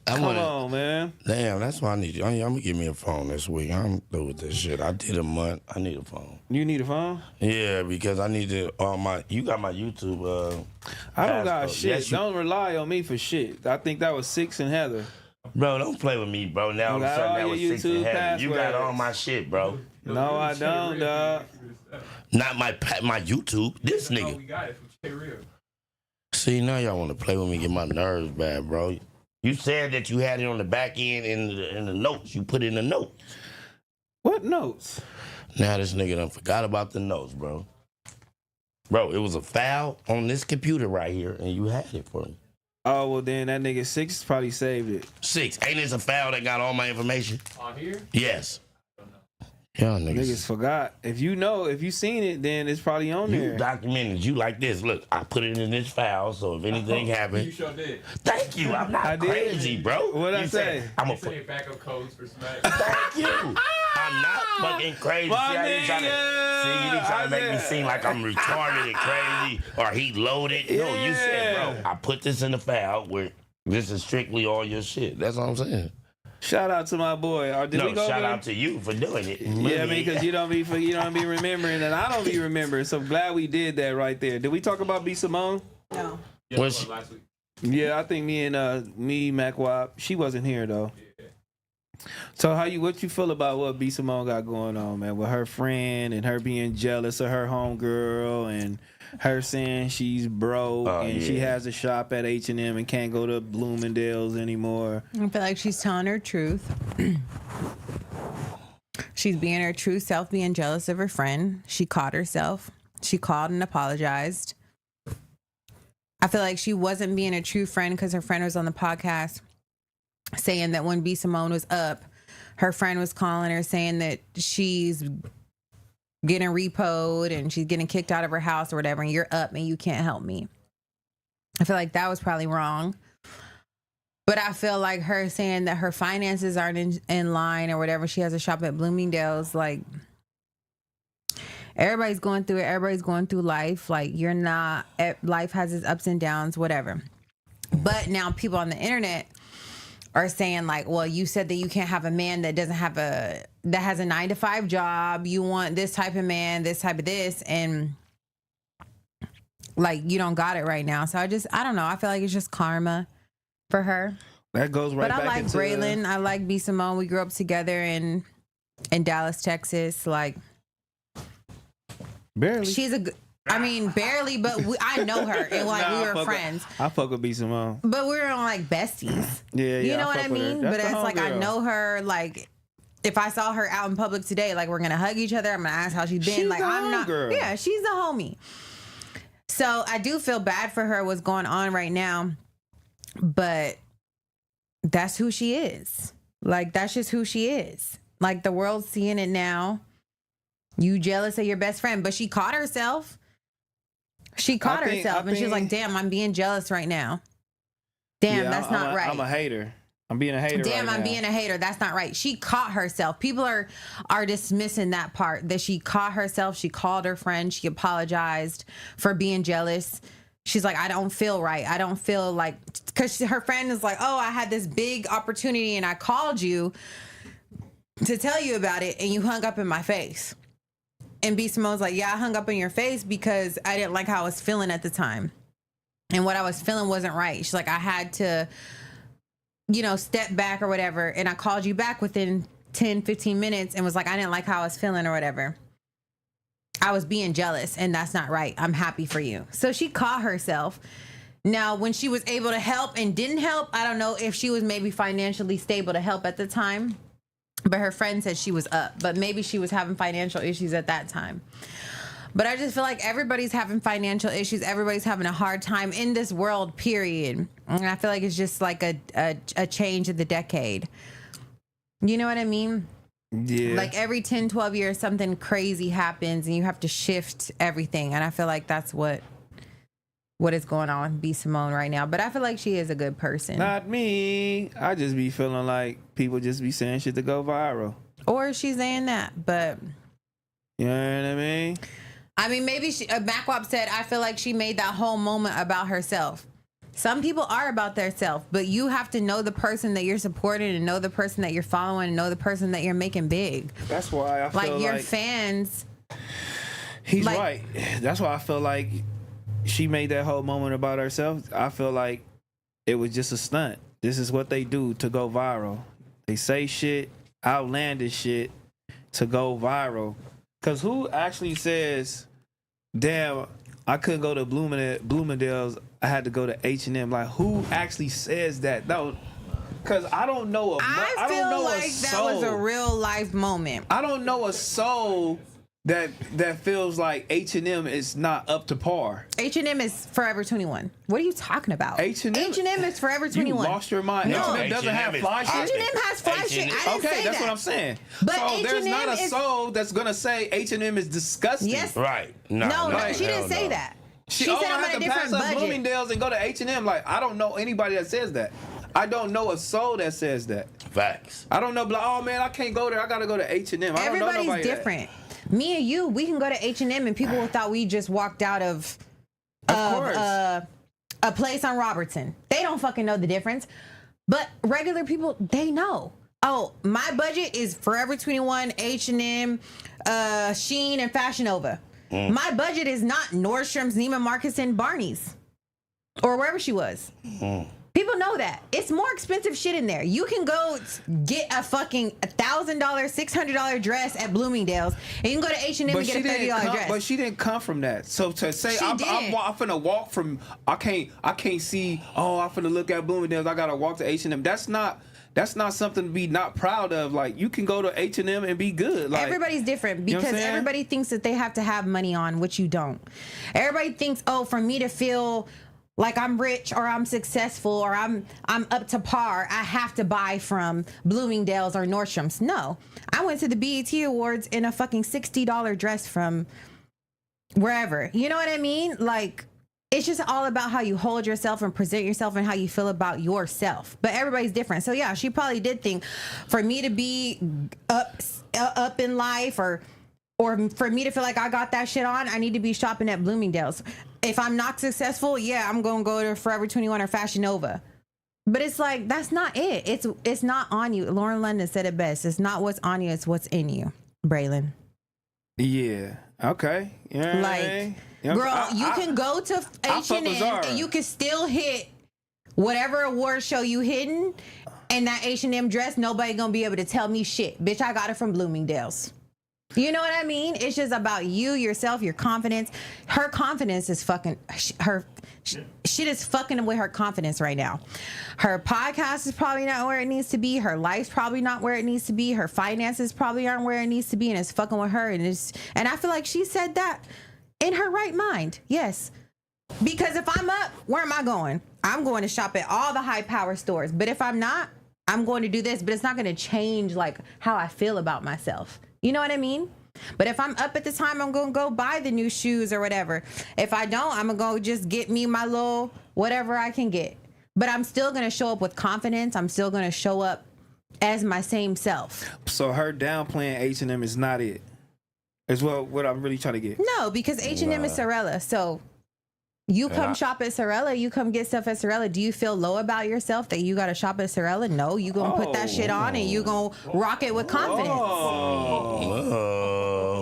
Come on, man.
Damn, that's why I need you. I'm gonna give me a phone this week. I'm through with this shit. I did a month. I need a phone.
You need a phone?
Yeah, because I need to. You got my YouTube.
I don't got shit.
Yes,
Don't rely on me for shit. I think that was Six and Heather.
Bro, don't play with me, bro. Now all of a sudden that was Six and Heather. You got all my shit, bro.
No, I don't, dog.
Not my YouTube. This nigga.
We got it from T-Rell.
See, now y'all want to play with me, get my nerves bad, bro. You said that you had it on the back end in the notes. You put it in the notes.
What notes?
Now this nigga done forgot about the notes, bro. Bro, it was a file on this computer right here, and you had it for me.
Oh, well, then that nigga Six probably saved it.
Six. Ain't this a file that got all my information?
On here?
Yes. Y'all
Niggas forgot. If you seen it, then it's probably on there.
You documented. You like this. Look, I put it in this file, so if anything happens.
You sure did.
Thank you. I'm not crazy, bro.
What'd I say?
I'm
a backup codes for Smack.
Thank you. I'm not fucking crazy. See how you trying to make me seem like I'm retarded and crazy or he loaded. No, you said, bro, I put this in the file where this is strictly all your shit. That's what I'm saying.
Shout out to my boy.
Shout out to you for doing it.
Yeah, I mean, because you don't be remembering, and I don't be remembering. So glad we did that right there. Did we talk about B Simone?
No.
Yeah, last week.
Yeah, I think me Mac Wop. She wasn't here though. Yeah. So what you feel about what B Simone got going on, man? With her friend and her being jealous of her homegirl and her saying she's broke and she has a shop at H&M and can't go to Bloomingdale's anymore.
I feel like she's telling her truth. She's being her true self, being jealous of her friend. She caught herself. She called and apologized. I feel like she wasn't being a true friend because her friend was on the podcast saying that when B Simone was up, her friend was calling her saying that she's getting repoed and she's getting kicked out of her house or whatever, and you're up and you can't help me. I feel like that was probably wrong. But I feel like her saying that her finances aren't in line or whatever, she has a shop at Bloomingdale's, like, everybody's going through it. Everybody's going through life. Like, life has its ups and downs, whatever. But now people on the internet are saying, like, well, you said that you can't have a man that has a 9-to-5 job. You want this type of man, this type of this, and like, you don't got it right now. So I don't know. I feel like it's just karma for her.
That goes right back into...
But I like Braylon. I like B Simone. We grew up together, and in Dallas, Texas. Like,
barely.
She's I mean, barely, but I know her, and like we were friends.
I fuck with B Simone,
but we were on like besties.
Yeah,
you know what I mean. But it's like I
homegirl.
know her. Like, if I saw her out in public today, like we're gonna hug each other. I'm gonna ask how she's been.
She's
like
the
I'm not.
homegirl.
Yeah, she's the homie. So I do feel bad for her. What's going on right now? But that's who she is. Like that's just who she is. Like the world's seeing it now. You jealous of your best friend, but she caught herself. She caught herself, and she's like, "Damn, I'm being jealous right now. Damn,
Yeah,
that's not right.
I'm a hater. I'm being a hater.
Damn,
right
I'm
now.
being a hater. That's not right." She caught herself. People are dismissing that part, that she caught herself. She called her friend. She apologized for being jealous. She's like, I don't feel right. I don't feel like, because her friend is like, oh, I had this big opportunity and I called you to tell you about it and you hung up in my face. And B Simone's like, yeah, I hung up in your face because I didn't like how I was feeling at the time. And what I was feeling wasn't right. She's like, I had to, step back or whatever. And I called you back within 10, 15 minutes and was like, I didn't like how I was feeling or whatever. I was being jealous and that's not right. I'm happy for you. So she caught herself. Now, when she was able to help and didn't help, I don't know if she was maybe financially stable to help at the time. But her friend said she was up. But maybe she was having financial issues at that time. But I just feel like everybody's having financial issues. Everybody's having a hard time in this world, period. And I feel like it's just like a change of the decade. You know what I mean?
Yeah.
Like every 10, 12 years, something crazy happens and you have to shift everything. And I feel like that's what is going on with B Simone right now. But I feel like she is a good person.
Not me. I just be feeling like people just be saying shit to go viral.
Or she's saying that, but
you know what I mean?
I mean, maybe Macwap said, I feel like she made that whole moment about herself. Some people are about their self, but you have to know the person that you're supporting and know the person that you're following and know the person that you're making big.
That's why I feel
like your fans.
He's right. That's why I feel like she made that whole moment about herself. I feel like it was just a stunt. This is what they do to go viral. They say shit, outlandish shit to go viral. Because who actually says, damn, I couldn't go to Bloomingdale's, I had to go to H&M. Like, who actually says that? No, because I don't know.
I feel like that was a real life moment.
I don't know a soul that feels like H&M is not up to par.
H&M is Forever 21. What are you talking about?
H&M
is Forever 21.
You lost your mind.
No.
H&M doesn't have fly shit.
H&M has fly shit. I didn't
okay,
say
that's
that.
what I'm saying.
But
so there's
H&M
not a soul that's gonna say H&M is disgusting.
Yes.
Right.
No, she didn't say that. She said I'm
I
on
have
a
to pass
different
up
budget.
Bloomingdale's and go to H&M. Like, I don't know anybody that says that. I don't know a soul that says that.
Facts.
I don't know, like, oh man, I can't go there. I gotta go to H&M. I don't know
Everybody's
nobody
different. Me and you, we can go to H&M and people thought we just walked out of a place on Robertson. They don't fucking know the difference. But regular people, they know. Oh, my budget is Forever 21, H&M, Shein, and Fashion Nova. My budget is not Nordstrom's, Neiman Marcus, and Barney's. Or wherever she was. People know that. It's more expensive shit in there. You can go get a fucking $1,000, $600 dress at Bloomingdale's, and you can go to H&M and get a $30 dress.
But she didn't come from that. So to say I'm finna walk from, I can't see. Oh, I'm finna look at Bloomingdale's. I gotta walk to H&M. That's not something to be not proud of. Like, you can go to H&M and be good. Like,
everybody's different because
you know what I'm saying?
everybody thinks that they have to have money on, which you don't. Everybody thinks, oh, for me to feel like I'm rich or I'm successful or I'm up to par, I have to buy from Bloomingdale's or Nordstrom's. No, I went to the BET Awards in a fucking $60 dress from wherever. You know what I mean? Like, it's just all about how you hold yourself and present yourself and how you feel about yourself. But everybody's different. So yeah, she probably did think for me to be up in life or for me to feel like I got that shit on, I need to be shopping at Bloomingdale's. If I'm not successful, yeah, I'm going to go to Forever 21 or Fashion Nova. But it's like, that's not it. It's not on you. Lauren London said it best. It's not what's on you, it's what's in you. Braylon.
Yeah. Okay. Yeah.
Like, girl, you can go to H&M and you can still hit whatever award show you hitting in that H&M dress, nobody gonna be able to tell me shit. Bitch, I got it from Bloomingdale's. You know what I mean? It's just about you, yourself, your confidence. Her confidence is fucking, shit is fucking with her confidence right now. Her podcast is probably not where it needs to be. Her life's probably not where it needs to be. Her finances probably aren't where it needs to be, and it's fucking with her. And I feel like she said that in her right mind. Yes. Because if I'm up, where am I going? I'm going to shop at all the high power stores. But if I'm not, I'm going to do this, but it's not going to change like how I feel about myself. You know what I mean? But if I'm up at the time, I'm going to go buy the new shoes or whatever. If I don't, I'm going to go just get me my little whatever I can get. But I'm still going to show up with confidence. I'm still going to show up as my same self.
So her downplaying H&M is not it. Is what I'm really trying to get.
No, because H&M is Sorella. So you come shop at Sorella, you come get stuff at Sorella. Do you feel low about yourself that you got to shop at Sorella? No, you going to put that shit on and you going to rock it with confidence.
Oh,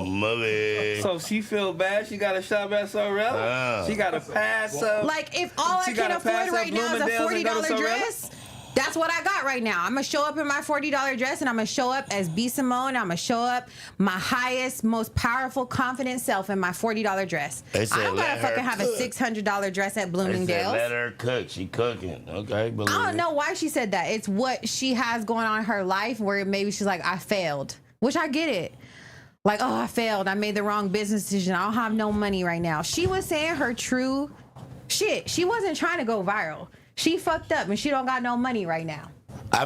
mother.
So she feel bad she got to shop at Sorella? She got to pass up.
Like, if all I can afford right now is a $40 dress, that's what I got right now. I'm going to show up in my $40 dress and I'm going to show up as B. Simone. I'm going to show up my highest, most powerful, confident self in my $40 dress. I don't got to fucking have a $600 dress at Bloomingdale's.
Let her cook. She cooking. Okay.
I don't know why she said that. It's what she has going on in her life where maybe she's like, I failed, which I get it. Like, oh, I failed. I made the wrong business decision. I don't have no money right now. She was saying her true shit. She wasn't trying to go viral. She fucked up and she don't got no money right now.
I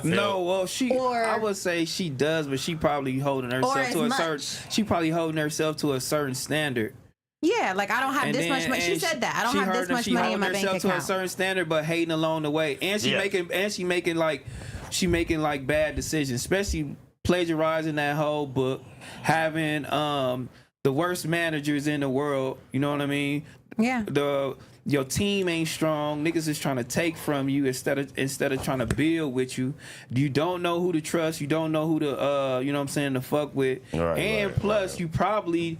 would say she does, but she probably holding herself to a certain. She probably holding herself to a certain standard.
Yeah, like I don't have this much money. She said that I don't have this much money in my bank account.
To a certain standard, but hating along the way, and she making like bad decisions, especially plagiarizing that whole book, having the worst managers in the world. You know what I mean?
Yeah.
Your team ain't strong. Niggas is trying to take from you instead of trying to build with you. You don't know who to trust. You don't know who to you know what I'm saying, to fuck with. Plus you probably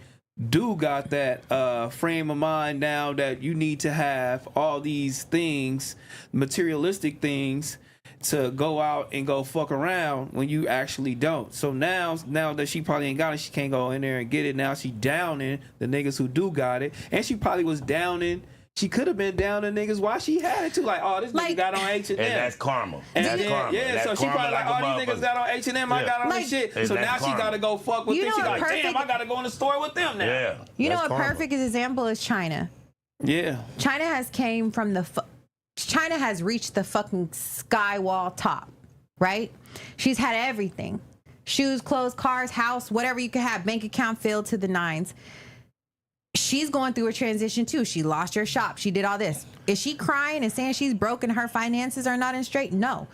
do got that frame of mind now that you need to have all these things, materialistic things, to go out and go fuck around when you actually don't. So now that she probably ain't got it, she can't go in there and get it. Now she downing the niggas who do got it, and she probably was downing. She could have been down to niggas while she had it too. Like, oh, this nigga got on H&M.
And that's karma.
And
that's karma.
Yeah,
that's
so she probably like, oh, these niggas got on H&M, I got on this shit. So now she got to go fuck with them. She like, damn, I got to go in the store with them now.
Yeah.
You know, a perfect example is China.
Yeah.
China has came from China has reached the fucking sky wall top, right? She's had everything. Shoes, clothes, cars, house, whatever you could have, bank account filled to the nines. She's going through a transition too. She lost her shop. She did all this. Is she crying and saying she's broken? Her finances are not in straight? No.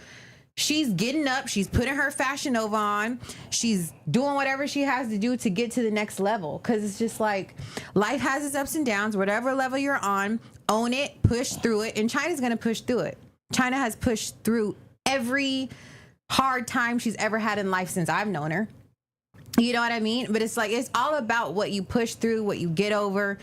She's getting up. She's putting her Fashion Nova on. She's doing whatever she has to do to get to the next level. Because it's just like life has its ups and downs. Whatever level you're on, own it, push through it. And China's going to push through it. China has pushed through every hard time she's ever had in life since I've known her. You know what I mean? But it's like, it's all about what you push through, what you get over,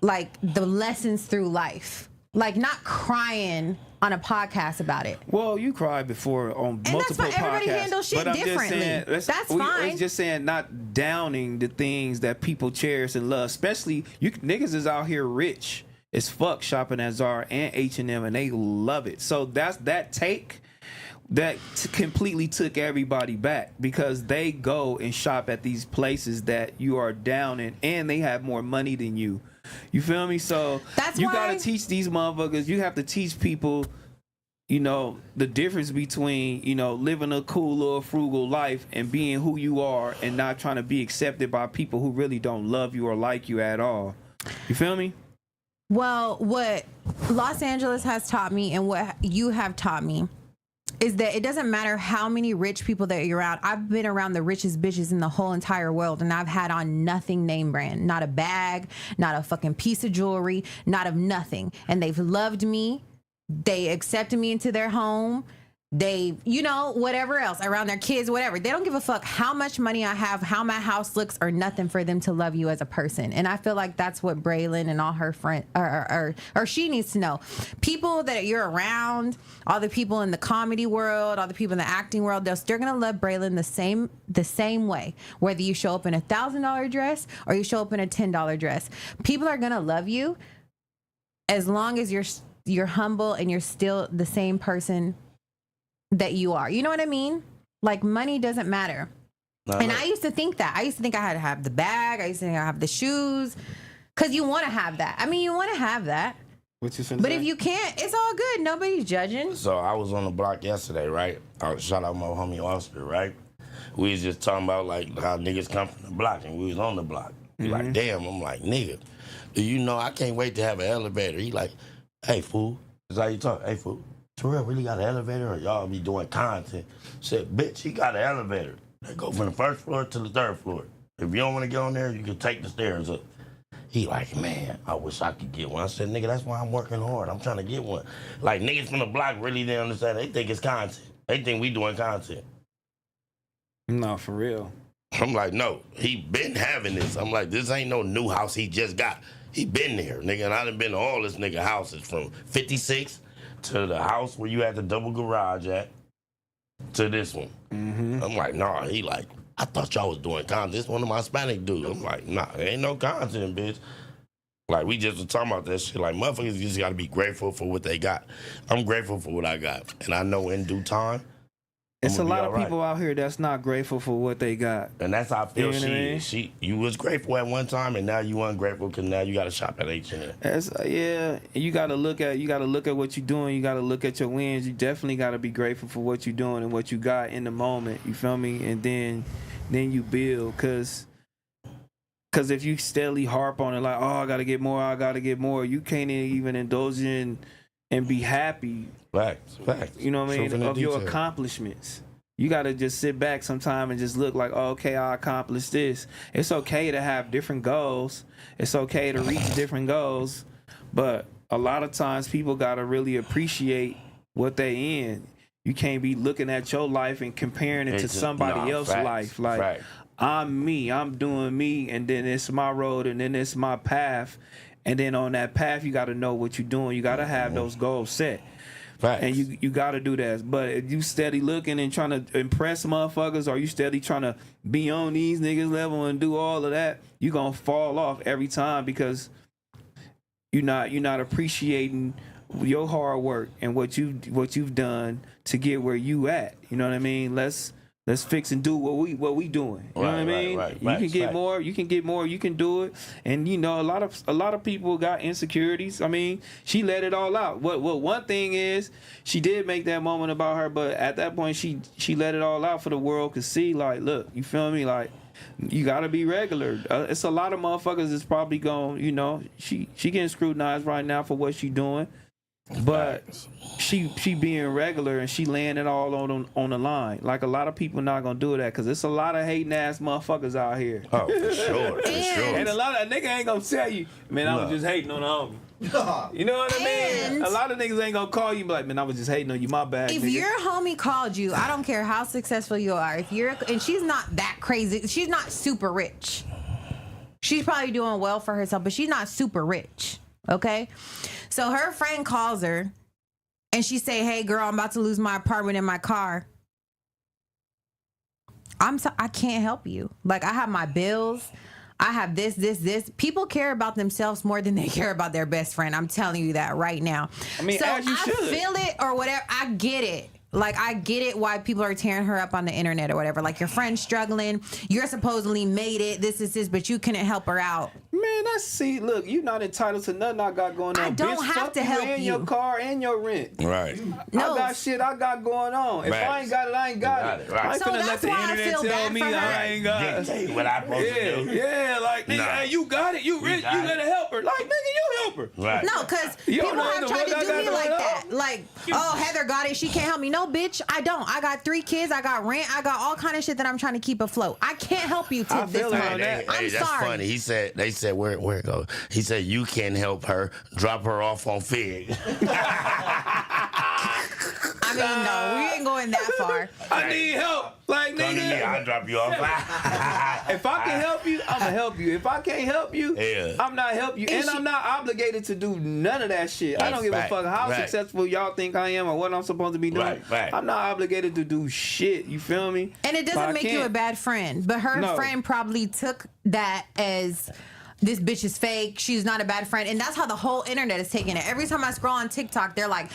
like the lessons through life. Like not crying on a podcast about it.
Well, you cried before on multiple podcasts. And that's why everybody handles shit differently. That's fine. It's just saying not downing the things that people cherish and love. Especially, you niggas is out here rich as fuck shopping at Zara and H&M and they love it. So that's that take. That completely took everybody back because they go and shop at these places that you are down in and they have more money than you. You feel me? So
that's
you got to teach these motherfuckers. You have to teach people, you know, the difference between, you know, living a cool little frugal life and being who you are and not trying to be accepted by people who really don't love you or like you at all. You feel me?
Well, what Los Angeles has taught me and what you have taught me is that it doesn't matter how many rich people that you're around. I've been around the richest bitches in the whole entire world, and I've had on nothing name brand. Not a bag, not a fucking piece of jewelry, not of nothing. And they've loved me. They accepted me into their home. they, you know, whatever else, around their kids, whatever. They don't give a fuck how much money I have, how my house looks, or nothing for them to love you as a person. And I feel like that's what Braylon and all her friends, or she needs to know. People that you're around, all the people in the comedy world, all the people in the acting world, they're going to love Braylon the same way. Whether you show up in a $1,000 dress or you show up in a $10 dress. People are going to love you as long as you're humble and you're still the same person that you are. You know what I mean? Like, money doesn't matter. I used to think that. I used to think I had to have the bag. I used to think I have the shoes. Because you want to have that. I mean, you want to have that.
What you finna
But
say?
if you can't, it's all good. Nobody's judging.
So I was on the block yesterday, right? Shout out my homie Oscar, right? We was just talking about like how niggas come from the block, and we was on the block. He like, damn. I'm like, nigga, do you know I can't wait to have an elevator? He like, hey, fool. That's how you talk. Hey, fool. T-Rell really got an elevator, or y'all be doing content? Said, bitch, he got an elevator. They go from the first floor to the third floor. If you don't want to get on there, you can take the stairs up. He like, man, I wish I could get one. I said, nigga, that's why I'm working hard. I'm trying to get one. Like, niggas from the block really didn't understand. They think it's content. They think we doing content.
No, for real.
I'm like, no, he been having this. I'm like, this ain't no new house he just got. He been there, nigga. And I done been to all this nigga houses from 56 to the house where you had the double garage at to this one. I'm like, nah. He like, I thought y'all was doing content. This one of my Hispanic dudes. I'm like, nah, there ain't no content, bitch. Like, we just was talking about that shit. Like, motherfuckers just gotta be grateful for what they got. I'm grateful for what I got. And I know in due time,
It's a lot of people out here that's not grateful for what they got.
And that's how I feel.
You know what I mean?
You was grateful at one time, and now you ungrateful because now you got to shop at H&M.
Yeah, you got to look at what you're doing. You got to look at your wins. You definitely got to be grateful for what you're doing and what you got in the moment. You feel me? And then you build, cause if you steadily harp on it like, oh, I got to get more, you can't even indulge in and be happy.
Facts.
You know what I mean? Of your accomplishments. You got to just sit back sometime and just look like, oh, okay, I accomplished this. It's okay to have different goals. It's okay to reach different goals. But a lot of times people got to really appreciate what they in. You can't be looking at your life and comparing it to somebody else's life. Like, I'm me, I'm doing me, and then it's my road, and then it's my path. And then on that path, you got to know what you're doing. You got to have those goals set. And you got to do that. But if you steady looking and trying to impress motherfuckers, or you steady trying to be on these niggas level and do all of that, you going to fall off every time because you're not appreciating your hard work and what you've done to get where you at. You know what I mean? Let's fix and do what we doing. You know what I mean? You can get more. You can get more. You can do it. And you know, a lot of people got insecurities. I mean, she let it all out. What one thing is, she did make that moment about her, but at that point, she let it all out for the world to see. Like, look, you feel me? Like, you gotta be regular. It's a lot of motherfuckers that's probably going. You know, she getting scrutinized right now for what she doing. But she being regular and she laying it all on the line. Like, a lot of people not gonna do that because it's a lot of hating ass motherfuckers out here.
Oh, for sure, for sure.
And a lot of nigga ain't gonna tell you, man, I was just hating on the homie. You know what I mean? A lot of niggas ain't gonna call you and be like, man, I was just hating on you, my bad.
If
nigga.
your homie called you, I don't care how successful you are. And she's not that crazy. She's not super rich. She's probably doing well for herself, but she's not super rich. Okay, so her friend calls her and she say, hey girl, I'm about to lose my apartment and my car. I can't help you. Like, I have my bills, I have this. People care about themselves more than they care about their best friend. I'm telling you that right now.
I mean,
so
as you should.
feel it or whatever. I get it. Like, I get it why people are tearing her up on the internet or whatever. Like, your friend's struggling, you're supposedly made it, this, but you couldn't help her out.
Man, look, you're not entitled to nothing I got going on.
I don't
Bitch,
have to help
and
you.
your car and your rent.
Right.
No. I got shit I got going on. If I ain't got it, I ain't got it.
Right.
I ain't
So
finna let
that's
the
why I
internet
feel
tell
bad
me
for
that
her.
I ain't got it.
Dictate what I'm supposed to do.
Yeah, like, nigga, hey, you got it. You rich. You let it help her. Like, nigga, you help her.
Right.
No, because
You
people
don't know
have
the
tried to
fuck I
do
got
me
going
like
on.
that. Like, oh, Heather got it, she can't help me. No, bitch, I don't. I got 3 kids, I got rent, I got all kind of shit that I'm trying to keep afloat. I can't help you to this moment.
Hey,
I'm
that's
sorry.
funny. They said where it go? He said you can help her, drop her off on Fig.
I mean, no, we ain't going that far.
I need help. Like,
Come to me,
nigga.
I'll drop you off.
If I can help you, I'ma help you. If I can't help you,
Yeah.
I'm not help you. And I'm not obligated to do none of that shit. I
That's
don't give
fact.
a fuck how
Right.
successful y'all think I am or what I'm supposed to be doing.
Right.
I'm not obligated to do shit. You feel me?
And it
But
doesn't
I
make you a
can't.
bad friend. But her
No.
friend probably took that as this bitch is fake. She's not a bad friend. And that's how the whole internet is taking it. Every time I scroll on TikTok, they're like,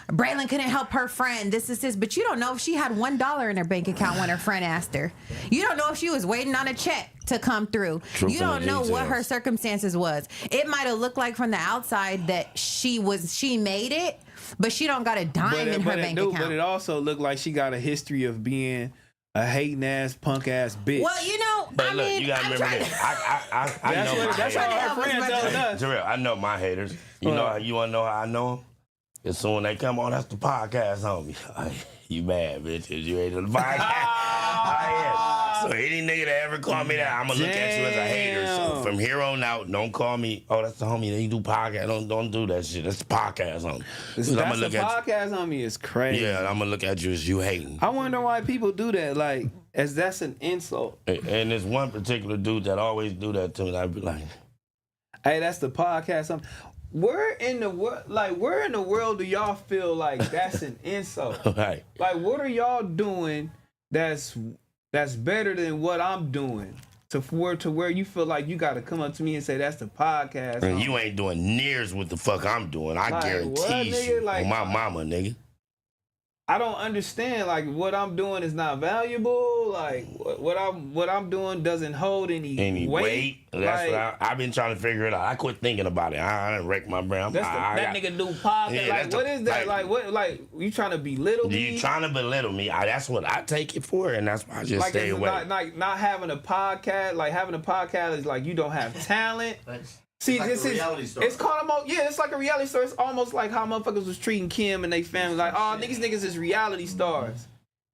Braylon couldn't help her friend. This is this. But you don't know if she had $1 in her bank account when her friend asked her. You don't know if she was waiting on a check to come through.
Truth
You
in
don't
the
know what
details.
her circumstances was. It might have looked like from the outside that she made it, but she don't got a dime in her bank account.
But it also looked like she got a history of being a hating ass, punk ass bitch.
Well, you know,
But
I
look,
mean,
you gotta
I'm
remember
trying
this. I
That's
know
what
my
that's all
haters.
her friends telling us.
T-Rell, I know my haters. You know how you wanna know how I know them? As soon as they come on, that's the podcast, homie. You mad, bitch, if you ain't on the podcast. So any nigga that ever call me that, I'm gonna look at you as a hater. So from here on out, don't call me, oh, that's the homie, they do podcast. Don't do that shit. That's the podcast, homie. 'Cause
That's
I'ma
the
look at
podcast on me is crazy.
Yeah, I'm gonna look at you as you hating.
I wonder why people do that. Like, as that's an insult.
And there's one particular dude that always do that to me. I'd be like,
Hey, that's the podcast. Where in the world do y'all feel like that's an insult?
right.
Like, what are y'all doing that's better than what I'm doing? To where you feel like you got to come up to me and say that's the podcast.
And you ain't doing nears what the fuck I'm doing. I
Like,
guarantee
what, nigga?
you.
Like,
on my mama, nigga.
I don't understand. Like, what I'm doing is not valuable. Like, what I'm doing doesn't hold any weight.
That's
Like,
what I've been trying to figure it out. I quit thinking about it. I done wrecked my brain.
that nigga do podcast.
Yeah,
like,
that's
what
the-
is that? Like, what? Like, you trying to belittle me?
You trying to belittle me? That's what I take it for, and that's why I just
Like,
stay
it's
away.
not having a podcast. Like, having a podcast is like you don't have talent. See,
like
this
a
is
reality story.
it's called it's like a reality story. It's almost like how motherfuckers was treating Kim and they family. Like, oh, niggas is reality stars.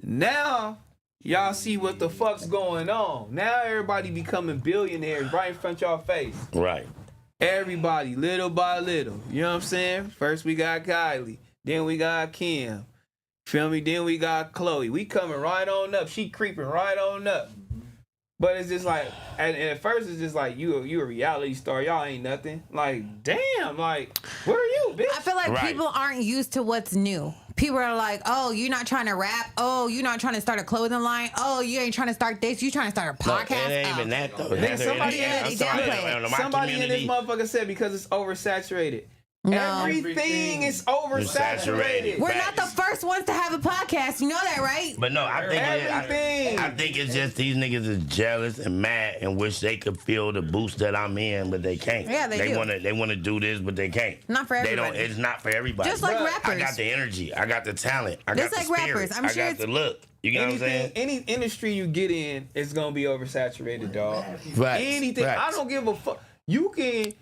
Now y'all see what the fuck's going on. Now everybody becoming billionaires right in front of y'all face.
Right.
Everybody, little by little. You know what I'm saying? First we got Kylie, then we got Kim. Feel me? Then we got Chloe. We coming right on up. She creeping right on up. But it's just like, and at first it's just like you a reality star. Y'all ain't nothing. Like, damn, like, where are you, bitch?
I feel like people aren't used to what's new. People are like, oh, you're not trying to rap. Oh, you're not trying to start a clothing line. Oh, you ain't trying to start this. You trying to start a podcast.
No, it ain't even that though.
Nigga, somebody in this
community.
motherfucker said because it's oversaturated.
No.
Everything is oversaturated.
We're not the first ones to have a podcast. You know that, right?
But no, I think it's just these niggas is jealous and mad and wish they could feel the boost that I'm in, but they can't.
Yeah, they do.
wanna do this, but they can't.
Not for everybody.
It's not for everybody.
Just like
I
rappers.
got the energy. I got the talent. I
Just
got the
like
spirit.
rappers. I'm
I
sure
got
it's-
the look. You know what I'm saying?
Any industry you get in, it's gonna be oversaturated, dog.
Facts.
Anything. I
Facts.
don't give a fuck. You can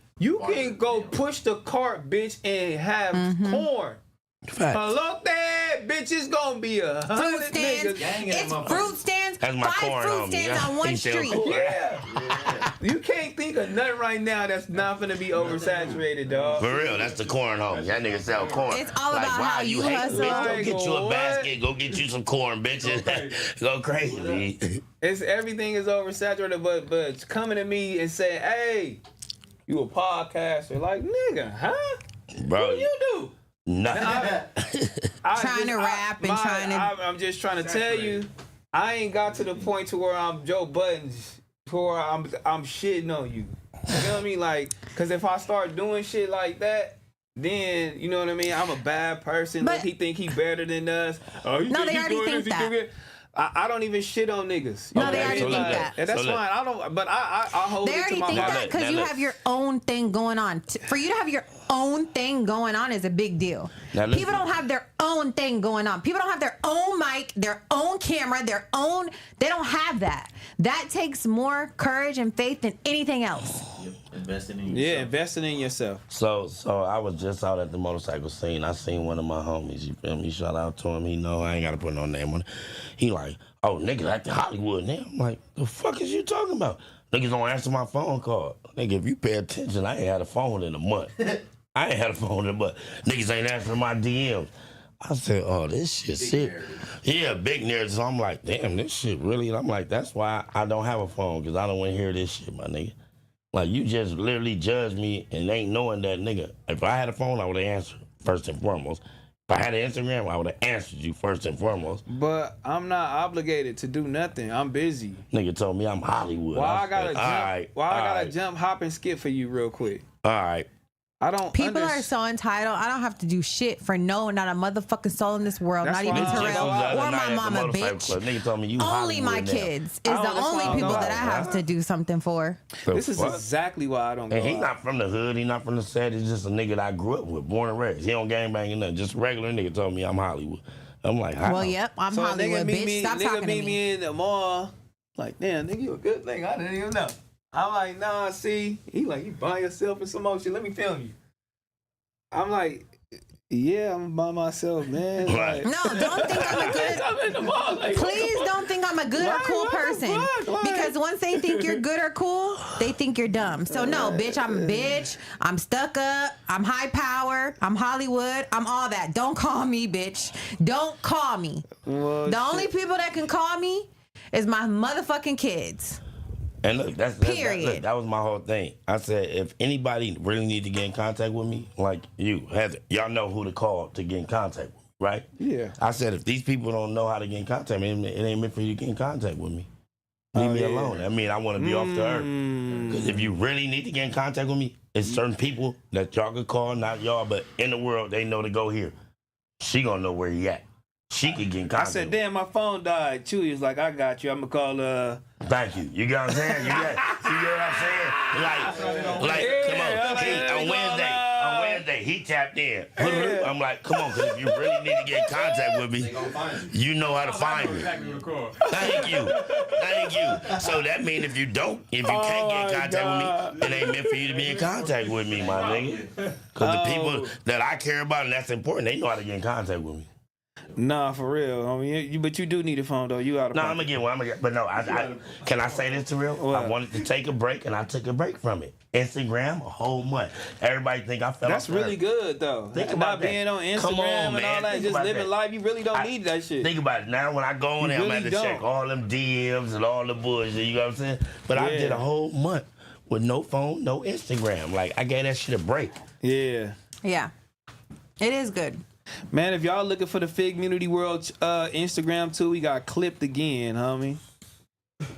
go push the cart, bitch, and have corn.
Facts.
Hello there, bitch. It's gonna be
Fruit
100
stands.
niggas.
It's fruit stands.
That's my
5
corn
fruit
homie.
stands
Yeah.
on one
He sell
street.
corn.
Yeah. You can't think of nothing right now that's not gonna be oversaturated, dog.
For real, that's the corn homie. That nigga sell corn.
It's all about
why
how you
hating,
hustle.
bitch? Go get you a
What?
basket. Go get you some corn, bitches. Go crazy.
It's everything is oversaturated, but coming to me and saying, "Hey, you a podcaster?" Like, nigga, huh?
Bro,
What do you do?
nothing.
Trying to rap and trying to.
I'm just trying to tell you, I ain't got to the point to where I'm Joe Budden's, to where I'm shitting on you. You know what I mean? Like, cause if I start doing shit like that, then you know what I mean. I'm a bad person.
But-
Like, he think he better than us. Oh, you
No,
think
they
he
already
doing
think
this, he
that.
doing it. I don't even shit on niggas.
No, they
know
already
what I mean?
think that.
And that's
So look.
fine. I don't. But I hold
They
it to
already
my
think
mouth.
that because
Now
you
look.
have your own thing going on. For you to have your own thing going on is a big deal.
Now listen.
People don't have their own thing going on. People don't have their own mic, their own camera, their own. They don't have that. That takes more courage and faith than anything else.
Investing in yourself.
Yeah, investing in yourself.
So I was just out at the motorcycle scene. I seen one of my homies, you feel me? Shout out to him. He know I ain't gotta put no name on it. He like, oh, niggas acting Hollywood now. I'm like, the fuck is you talking about? Niggas don't answer my phone call. Nigga, if you pay attention, I ain't had a phone in a month. I ain't had a phone in a month. Niggas ain't answering my DMs. I said, oh, this shit sick. Yeah, big narrative. So I'm like, damn, this shit really. I'm like, that's why I don't have a phone, because I don't want to hear this shit, my nigga. Like, you just literally judge me and ain't knowing that, nigga. If I had a phone, I would have answered first and foremost. If I had an Instagram, I would have answered you first and foremost.
But I'm not obligated to do nothing. I'm busy.
Nigga told me I'm Hollywood.
Why I gotta jump, hop, and skip for you real quick?
All right.
I don't.
People are so entitled. I don't have to do shit for not a motherfucking soul in this world.
That's
not even
why
T-Rell or my mama, bitch.
Nigga told me you
Only my
Hollywood
kids is the only people that I have to do something for.
This is exactly why I don't go
And he's
out.
not from the hood. He's not from the set. He's just a nigga that I grew up with, born and raised. He don't gangbang or nothing. Just a regular nigga told me I'm Hollywood. I'm like, how?
Well, yep, I'm
So a
Hollywood,
nigga meet
bitch.
me,
Stop
nigga
talking to
meet
me.
me in the mall. Like, damn, nigga, you a good nigga. I didn't even know. I'm like, nah, see. He like, you by yourself and some more shit. Let me film you. I'm like, yeah, I'm by myself, man. Like,
No, don't think I'm a good.
I'm in the mall. Like,
Please don't think I'm a good or cool person. Because once they think you're good or cool, they think you're dumb. So no, bitch, I'm a bitch. I'm stuck up. I'm high power. I'm Hollywood. I'm all that. Don't call me, bitch. Don't call me.
Well,
The only people that can call me is my motherfucking kids.
And look, look, that was my whole thing. I said, if anybody really need to get in contact with me, like you, Heather, y'all know who to call to get in contact with me, right?
Yeah.
I said, if these people don't know how to get in contact with me, it ain't meant for you to get in contact with me. Leave me alone. I mean, I want to be off the earth. Because if you really need to get in contact with me, it's certain people that y'all could call, not y'all, but in the world, they know to go here. She gonna know where he at. She could get in contact.
I said, damn, my phone died. Chewy was like, I got you. I'm going to call,
Thank you. You got what I'm saying? You get what I'm saying? Like, come on. On Wednesday, he tapped in. I'm like, come on, because if you really need to get in contact with me, you know how to find me. Thank you. So that means if you can't get in contact with me, it ain't meant for you to be in contact with me, my nigga. Because the people that I care about and that's important, they know how to get in contact with me.
Nah, for real. I mean, but you do need a phone though. You out of
I'm gonna get one. But no, I can I say this to real? I wanted to take a break, and I took a break from it. Instagram, a whole month. Everybody think I fell
That's
off
really good though.
Think about that.
Being on Instagram
Come on,
and
man.
all that,
Think
just
about
living
that.
life. You really don't need that shit.
Think about it. Now when I go on there, I'm
really
going to check all them DMs and all the bullshit. You know what I'm saying? But I did a whole month with no phone, no Instagram. Like I gave that shit a break.
Yeah.
Yeah. It is good.
Man, if y'all looking for the Fig Community World Instagram too, we got clipped again, homie.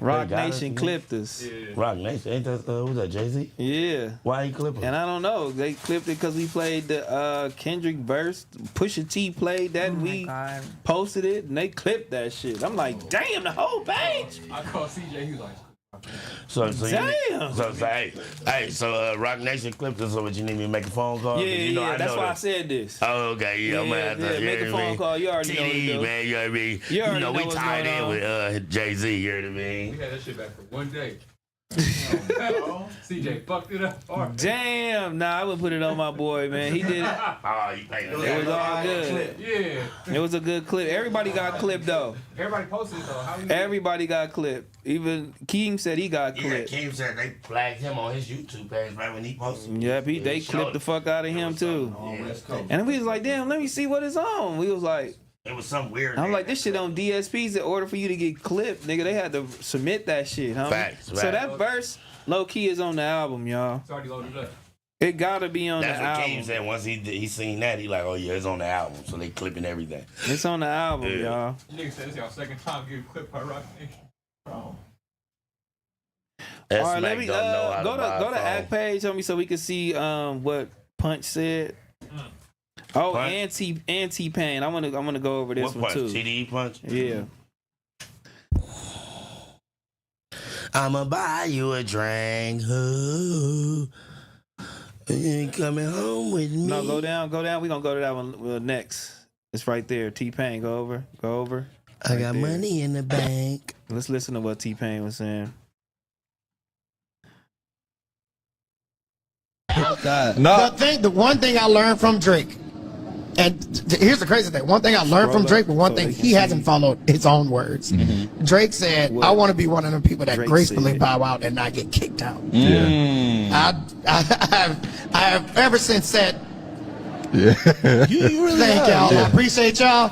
Rock Nation clipped us.
Yeah. Rock Nation, ain't that who's that? Jay-Z?
Yeah.
Why he clipping?
And I don't know. They clipped it because we played the Kendrick verse. Pusha T played that. We posted it and they clipped that shit. I'm like, damn, the whole page.
I called CJ. He was like.
So
Damn.
So Rock Nation clipped us. So what you need me to make a phone call?
That's why I said this.
Oh, okay, yeah, I'm gonna have to
make a phone call. You already know what to do.
Man, you know what I mean?
You already know
we
what's
tied
going
in
on.
with Jay-Z, you know what I mean?
We had that shit back for one day. CJ fucked it up. Hard.
Damn, nah, I would put it on my boy, man. He did it. It was all good.
Yeah.
It was a good clip. Everybody got clipped though.
Everybody posted it though. How we
Everybody got clipped. Even Keem said he got clipped.
Yeah, Keem said they flagged him on his YouTube page right when he posted.
Yep, they clipped the fuck out of him too. And we was like, damn, let me see what is on. We was like,
it was some weird.
I'm like, this shit on DSPs in order for you to get clipped, nigga. They had to submit that shit, huh?
Facts.
So that verse, low key, is on the album, y'all.
It's already loaded up.
It gotta be on
That's
the
what
album.
Keem said. Once he seen that, he like, oh yeah, it's on the album. So they clipping everything.
It's on the album, y'all.
Nigga said it's y'all second time getting clipped by Rock Nation. Bro.
That
All right,
Smack
let me
don't know how
go
buy a
to
phone.
Act page, homie, so we can see what Punch said. Oh,
Punch?
and T-Pain. I'm gonna go over this
What
one
punch?
too.
TDE punch?
Yeah.
I'ma buy you a drink. Ooh. You ain't coming home with me.
No, go down. We gonna go to that one next. It's right there. T-Pain, go over.
I got money in the bank.
Let's listen to what T-Pain was saying.
The one thing I learned from Drake, and here's the crazy thing. One thing I learned from Drake, but one thing he hasn't followed his own words. Drake said, I want to be one of them people that gracefully bow out and not get kicked out. I have ever since said,
Yeah.
You really Thank y'all. I appreciate y'all.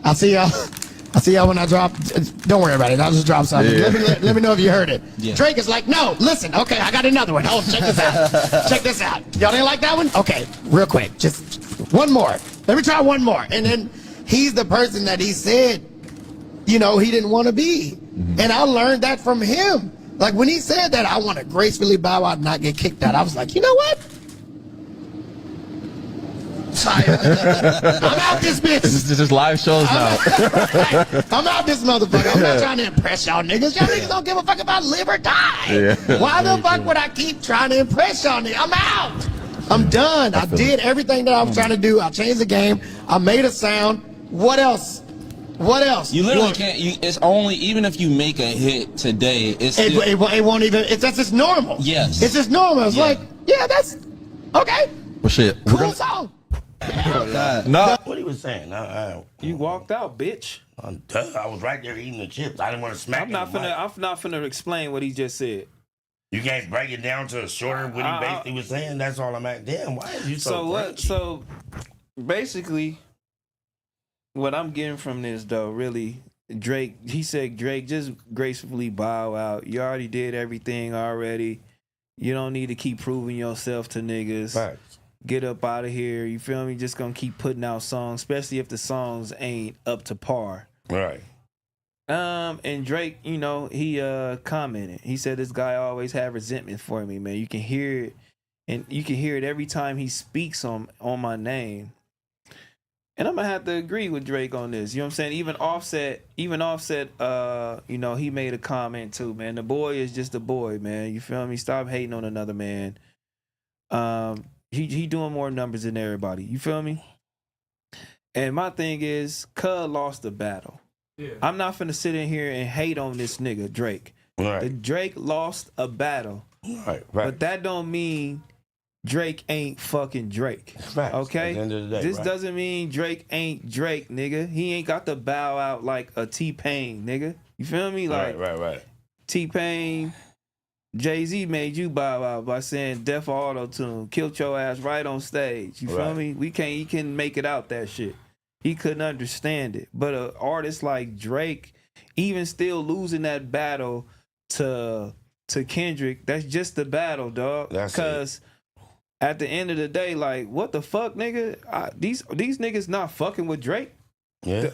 I'll see y'all when I drop. Don't worry about it. I'll just drop something.
Yeah.
Let me know if you heard it.
Yeah.
Drake is like, no, listen. Okay, I got another one. Check this out. Check this out. Y'all didn't like that one? Okay, real quick. Just one more. Let me try one more. And then he's the person that he said, he didn't want to be. Mm-hmm. And I learned that from him. Like when he said that, I want to gracefully bow out and not get kicked out. I was like, you know what? I'm out this bitch.
This is just live shows now.
I'm out this motherfucker. I'm not trying to impress y'all niggas. Y'all niggas don't give a fuck about live or die.
Yeah.
Why the fuck would I keep trying to impress y'all niggas? I'm out. I'm done. I did everything that I was trying to do. I changed the game. I made a sound. What else? What else?
You literally can't. It's only even if you make a hit today,
it won't even. That's just normal.
Yes.
It's just normal. It's like, yeah, that's okay.
Well, shit.
Cool song.
No. What he was saying?
You walked out, bitch.
I was right there eating the chips. I didn't want to smack
I'm not finna explain what he just said.
You can't break it down to a shorter what he basically was saying. That's all I'm at. Damn, why is you so crazy?
So basically, what I'm getting from this though, really, Drake. He said, Drake, just gracefully bow out. You already did everything already. You don't need to keep proving yourself to niggas.
Right.
Get up out of here. You feel me? Just gonna keep putting out songs, especially if the songs ain't up to par.
Right.
And Drake, he commented. He said this guy always had resentment for me, man. You can hear it, and you can hear it every time he speaks on my name. And I'm gonna have to agree with Drake on this. You know what I'm saying? Even Offset, he made a comment too, man. The boy is just a boy, man. You feel me? Stop hating on another man. He doing more numbers than everybody. You feel me? And my thing is, Cuz lost the battle. Yeah. I'm not finna sit in here and hate on this nigga, Drake.
Right.
Drake lost a battle.
Right.
But that don't mean Drake ain't fucking Drake.
Facts.
Okay?
At the end of the day,
this doesn't mean Drake ain't Drake, nigga. He ain't got to bow out like a T-Pain, nigga. You feel me? Like
right.
T-Pain, Jay-Z made you bow out by saying Def Auto-Tune, killed your ass right on stage. You feel me? He couldn't make it out that shit. He couldn't understand it. But an artist like Drake, even still losing that battle to Kendrick, that's just the battle, dog. Because at the end of the day, like, what the fuck, nigga? These niggas not fucking with Drake.
Yeah.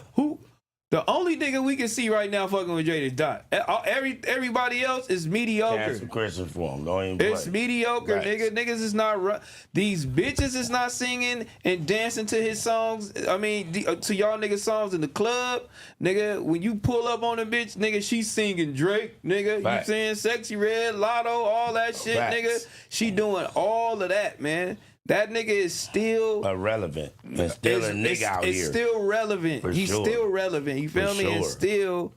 The only nigga we can see right now fucking with Drake is Dot. Everybody else is mediocre.
Answer question for him. Don't even play.
It's mediocre, nigga. Niggas is not. These bitches is not singing and dancing to his songs. I mean, to y'all niggas songs in the club, nigga. When you pull up on a bitch, nigga, she singing Drake, nigga.
Facts.
You saying Sexy Red, Lotto, all that shit,
Facts.
nigga. She doing all of that, man. That nigga is still
irrelevant. And still a nigga out here.
It's still relevant. He's still relevant. You feel me? And still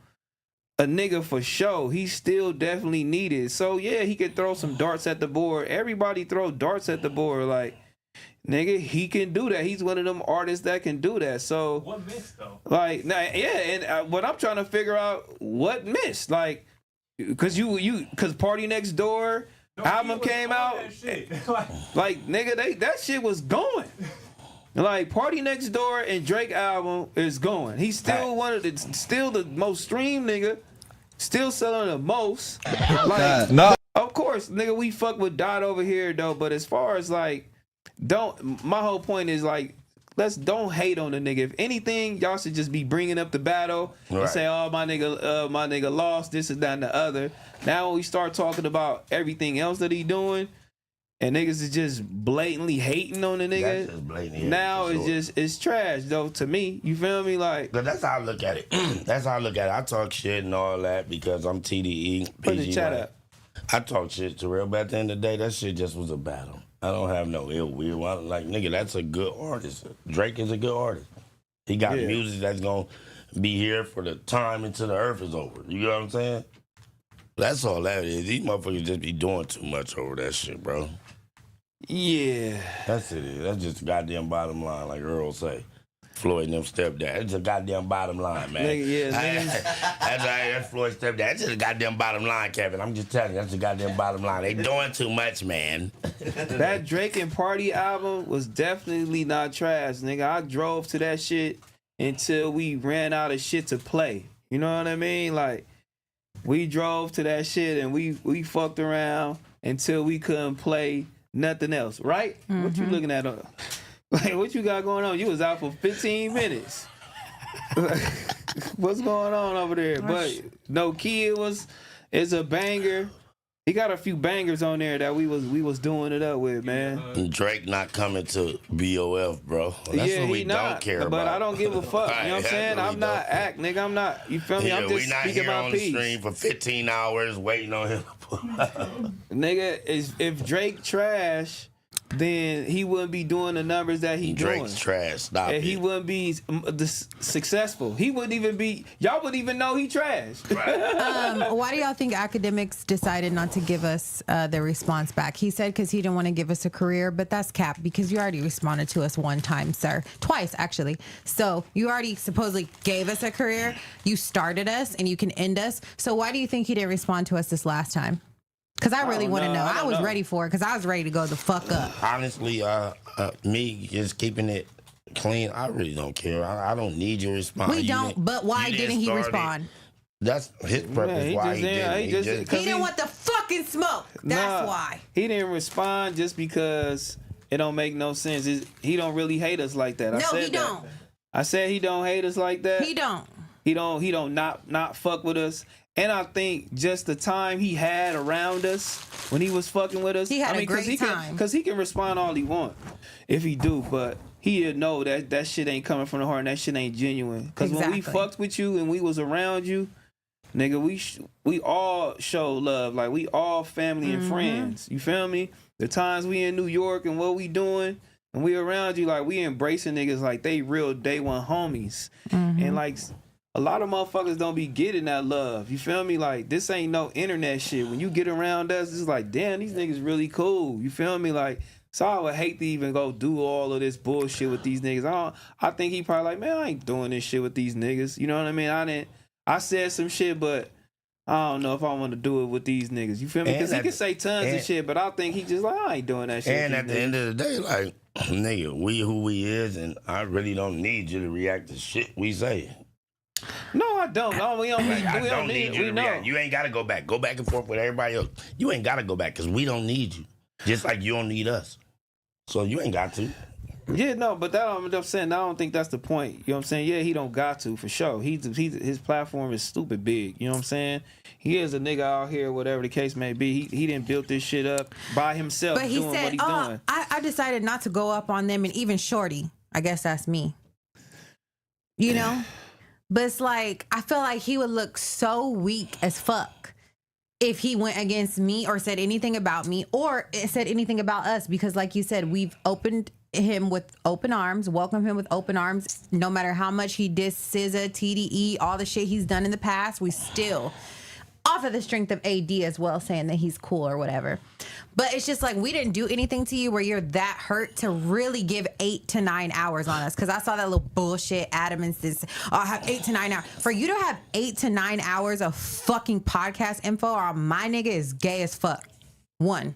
a nigga for sure. He's still definitely needed. So yeah, he could throw some darts at the board. Everybody throw darts at the board. Like, nigga, he can do that. He's one of them artists that can do that. So
what missed though?
Like, nah, yeah, and what I'm trying to figure out what missed, like, cause Party Next Door. Album came out, like nigga, that shit was going. Like Party Next Door and Drake album is going. He's still still the most streamed nigga, still selling the most. Like,
no,
of course, nigga, we fuck with Dot over here though. But as far as like, my whole point is like, don't hate on the nigga. If anything, y'all should just be bringing up the battle and say, "Oh, my nigga lost this and that and the other." Now when we start talking about everything else that he doing, and niggas is just blatantly hating on the nigga.
That's just blatantly
now it's trash though to me. You feel me? Like,
but that's how I look at it. That's how I look at it. I talk shit and all that because I'm TDE.
Put the chat up.
I talk shit to real, but at the end of the day, that shit just was a battle. I don't have no ill will. Like, nigga, that's a good artist. Drake is a good artist. He got music that's gonna be here for the time until the earth is over. You know what I'm saying? That's all that is. These motherfuckers just be doing too much over that shit, bro.
Yeah.
That's it. That's just the goddamn bottom line, like Earl say. Floyd and them stepdad. It's a goddamn bottom line, man.
Nigga, yeah,
That's Floyd's stepdad. That's just a goddamn bottom line, Kevin. I'm just telling you, that's a goddamn bottom line. They doing too much, man.
That Drake and Party album was definitely not trash, nigga. I drove to that shit until we ran out of shit to play. You know what I mean? Like, we drove to that shit and we fucked around until we couldn't play nothing else, right? What you looking at? Like, what you got going on? You was out for 15 minutes. What's going on over there? But No Kid is a banger. He got a few bangers on there that we was doing it up with, man.
Drake not coming to BOF, bro. That's what we don't care about.
But I don't give a fuck. You know what I'm saying? I'm not act, nigga. I'm not. You feel me? I'm just
we not
speaking
here
my
on
piece.
the stream for 15 hours waiting on him.
Nigga, if Drake trash, then he wouldn't be doing the numbers that he doing.
Drake's trash. Stop
And
it.
he wouldn't be successful. He wouldn't even be. Y'all wouldn't even know he trash.
Why do y'all think academics decided not to give us the response back? He said because he didn't want to give us a career, but that's cap because you already responded to us one time, sir. Twice, actually. So you already supposedly gave us a career. You started us and you can end us. So why do you think he didn't respond to us this last time? Because I really want to know. I was ready for it because I was ready to go the fuck up.
Honestly, me just keeping it clean, I really don't care. I don't need your response.
We don't, but why didn't he respond?
That's his purpose. Why he didn't.
He
didn't want the fucking smoke. That's why.
He didn't respond just because it don't make no sense. He don't really hate us like that.
He don't.
I said he don't hate us like that.
He don't.
He don't not fuck with us. And I think just the time he had around us when he was fucking with us,
he had a great time.
Because he can respond all he want if he do, but he'd know that shit ain't coming from the heart and that shit ain't genuine. Because when we fucked with you and we was around you, nigga, we all show love. Like, we all family and friends. You feel me? The times we in New York and what we doing and we around you, like, we embracing niggas like they real day one homies. And like, a lot of motherfuckers don't be getting that love. You feel me? Like, this ain't no internet shit. When you get around us, it's like, damn, these niggas really cool. You feel me? Like, so I would hate to even go do all of this bullshit with these niggas. I think he probably like, man, I ain't doing this shit with these niggas. You know what I mean? I said some shit, but I don't know if I want to do it with these niggas. You feel me? Because he can say tons of shit, but I think he just like, I ain't doing that shit.
And at the end of the day, like, nigga, we who we is, and I really don't need you to react to shit we say.
No, I don't. No, we don't.
Like,
we don't need
you to react. You ain't got to go back. Go back and forth with everybody else. You ain't got to go back because we don't need you. Just like you don't need us. So you ain't got to.
Yeah, no, but that I'm saying. I don't think that's the point. You know what I'm saying? Yeah, he don't got to for sure. His platform is stupid big. You know what I'm saying? He is a nigga out here, whatever the case may be. He didn't build this shit up by himself.
But he
doing
said,
what he's doing.
I decided not to go up on them, and even Shorty. I guess that's me. You know. But it's like, I feel like he would look so weak as fuck if he went against me or said anything about me or said anything about us. Because like you said, we've opened him with open arms, welcomed him with open arms. No matter how much he dissed SZA, TDE, all the shit he's done in the past, we still, off of the strength of AD as well, saying that he's cool or whatever. But it's just like, we didn't do anything to you where you're that hurt to really give 8 to 9 hours on us. Because I saw that little bullshit Adam and says, oh, I have 8 to 9 hours. For you to have 8 to 9 hours of fucking podcast info on my nigga is gay as fuck. One,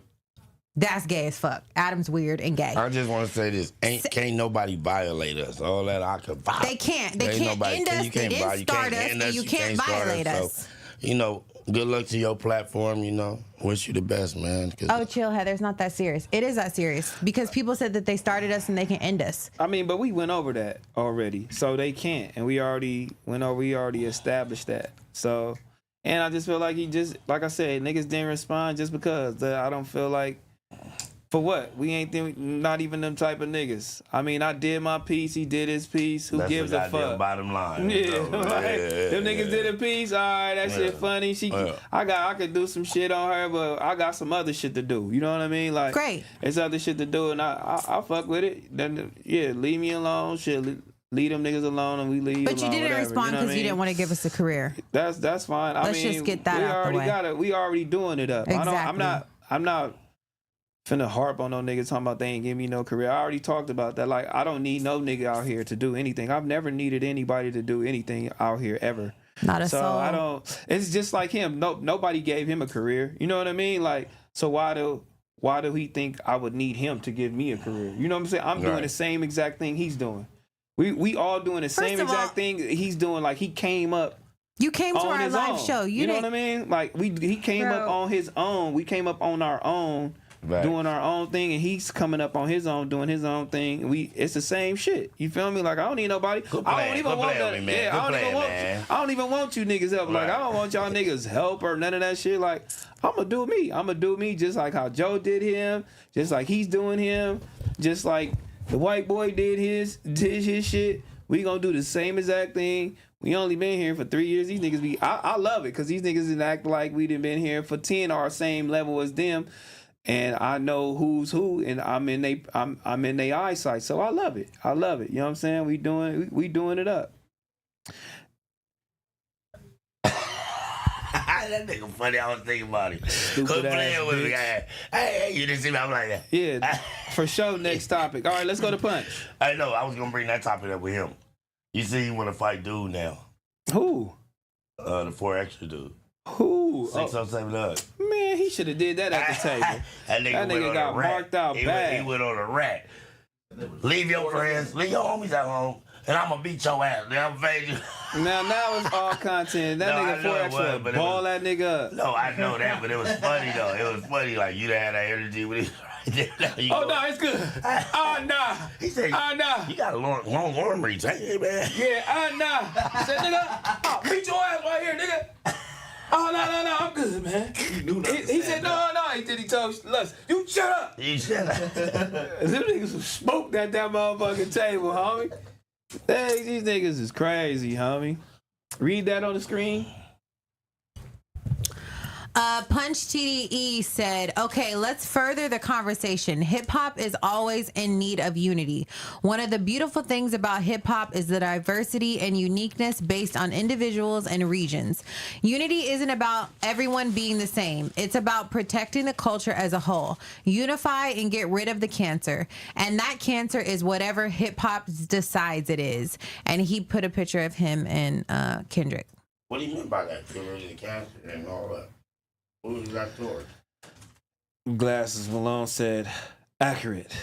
that's gay as fuck. Adam's weird and gay.
I just want to say this. Can't nobody violate us. All that I could violate.
They can't. They can't end us. They didn't start us. And you can't violate us.
So, you know, good luck to your platform, you know. Wish you the best, man.
Oh, chill, Heather. It's not that serious. It is that serious. Because people said that they started us and they can end us.
I mean, but we went over that already. So they can't. And we already established that. So, and I just feel like like I said, niggas didn't respond just because. I don't feel like, for what? We ain't not even them type of niggas. I mean, I did my piece. He did his piece. Who gives a fuck?
Bottom line.
Yeah, them niggas did a piece. All right, that shit funny. I could do some shit on her, but I got some other shit to do. You know what I mean? Like,
great.
It's other shit to do, and I fuck with it. Then leave me alone. Shit, leave them niggas alone, and we leave.
But
alone,
you didn't respond because you didn't want to give us a career.
That's fine.
Let's just get that out the way.
We already doing it up.
Exactly.
I'm not finna harp on no niggas talking about they ain't give me no career. I already talked about that. Like, I don't need no nigga out here to do anything. I've never needed anybody to do anything out here ever.
Not a
so
soul.
I don't. It's just like him. Nobody gave him a career. You know what I mean? Like, so why do he think I would need him to give me a career? You know what I'm saying? I'm doing the same exact thing he's doing. We all doing the same exact thing he's doing. Like, he came up.
You came to our live show.
You know what I mean? Like, he came up on his own. We came up on our own, doing our own thing, and he's coming up on his own, doing his own thing. It's the same shit. You feel me? Like, I don't need nobody. I don't even want that. I don't even want you niggas help. Like, I don't want y'all niggas help or none of that shit. Like, I'ma do me. I'ma do me just like how Joe did him, just like he's doing him, just like the white boy did his shit. We gonna do the same exact thing. We only been here for 3 years. These niggas be, I love it, because these niggas didn't act like we done been here for 10 or same level as them. And I know who's who, and I'm in they eyesight. So I love it. I love it. You know what I'm saying? We doing it up.
That nigga funny. I was thinking about it. Quit playing with me. Hey, you didn't see me. I'm like that.
Yeah, for sure. Next topic. All right, let's go to Punch.
I know. I was gonna bring that topic up with him. You see, he want to fight dude now.
Who?
The 4 extra dude.
Who?
607 up.
Man, he should have did that at the table.
that nigga
got marked out bad.
He went on a rat. Leave your friends, leave your homies at home, and I'm gonna beat your ass. Then I'm fade you.
Now it's all content. That nigga 4 extra ball that nigga up.
No, I know that, but it was funny though. It was funny. Like, you done had that energy with it.
No, it's good. Nah.
He said,
nah.
You got a long arm reach, hey man.
Yeah, nah. He said, nigga, beat your ass right here, nigga. No, I'm good, man. He said, no. He told us, you shut up.
You shut up.
Them niggas smoked at that motherfucking table, homie. Hey, these niggas is crazy, homie. Read that on the screen.
Punch TDE said, okay, let's further the conversation. Hip hop is always in need of unity. One of the beautiful things about hip hop is the diversity and uniqueness based on individuals and regions. Unity isn't about everyone being the same. It's about protecting the culture as a whole. Unify and get rid of the cancer. And that cancer is whatever hip hop decides it is. And he put a picture of him and Kendrick.
What do you mean by that? Get rid of the cancer and all that. Who was that towards?
Glasses Malone said, accurate.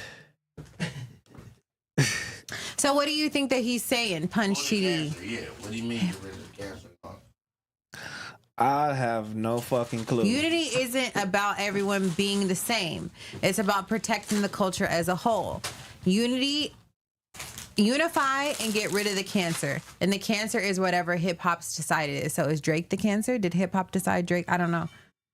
So what do you think that he's saying, Punch TD?
Yeah, what do you mean get rid of the cancer?
I have no fucking clue.
Unity isn't about everyone being the same. It's about protecting the culture as a whole. Unify and get rid of the cancer. And the cancer is whatever hip hop's decided is. So is Drake the cancer? Did hip hop decide Drake? I don't know.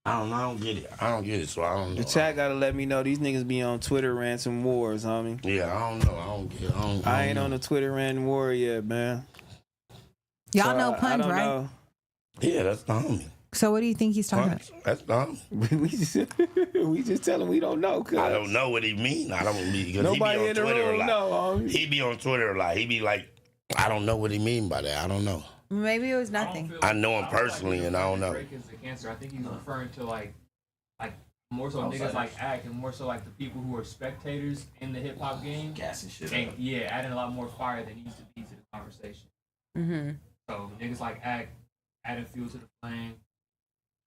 I don't get it, so I don't know.
The chat gotta let me know. These niggas be on Twitter ranting wars, homie.
Yeah, I don't know. I don't get it.
I ain't on the Twitter ranting war yet, man.
Y'all know Punch, right?
Know. Yeah, that's the homie.
So what do you think he's talking
about? That's the
homie. we just tell him we don't know.
I don't know what he mean. I don't mean, because
nobody
he be on
in the
Twitter
room
a lot.
know, homie.
He be on Twitter a lot. He be like, I don't know what he mean by that. I don't know.
Maybe it was nothing.
I know him personally, and I don't know.
Drake is the cancer. I think he's referring to like more so niggas like Act, and more so like the people who are spectators in the hip hop game.
Gassing shit
and,
up.
yeah, adding a lot more fire than needs to be to the conversation.
Mm-hmm.
So niggas like Act adding fuel to the flame,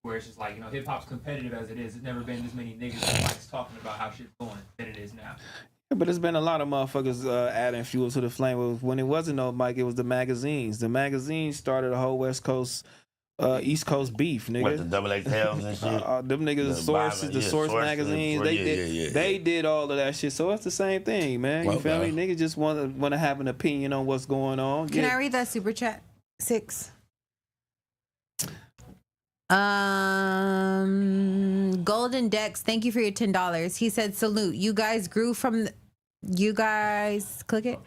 where it's just like, you know, hip hop's competitive as it is. It's never been this many niggas that likes talking about how shit's going than it is now.
Yeah, but there's been a lot of motherfuckers adding fuel to the flame. When it wasn't no mic, it was the magazines. The magazines started a whole West Coast, East Coast beef, nigga.
What, the double XLs and shit?
Them niggas, the Source magazines, they did all of that shit. So it's the same thing, man. You feel me? Niggas just want to have an opinion on what's going on.
Can I read that super chat? 6. Golden Dex, thank you for your $10. He said, salute. You guys grew from click it.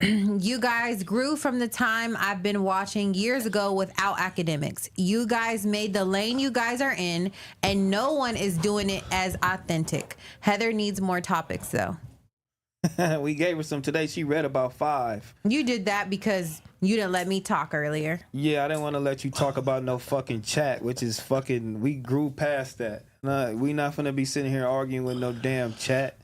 You guys grew from the time I've been watching years ago without academics. You guys made the lane you guys are in, and no one is doing it as authentic. Heather needs more topics, though.
We gave her some today. She read about 5.
You did that because you didn't let me talk earlier.
Yeah, I didn't want to let you talk about no fucking chat, which is fucking. We grew past that. Nah, we not finna be sitting here arguing with no damn chat.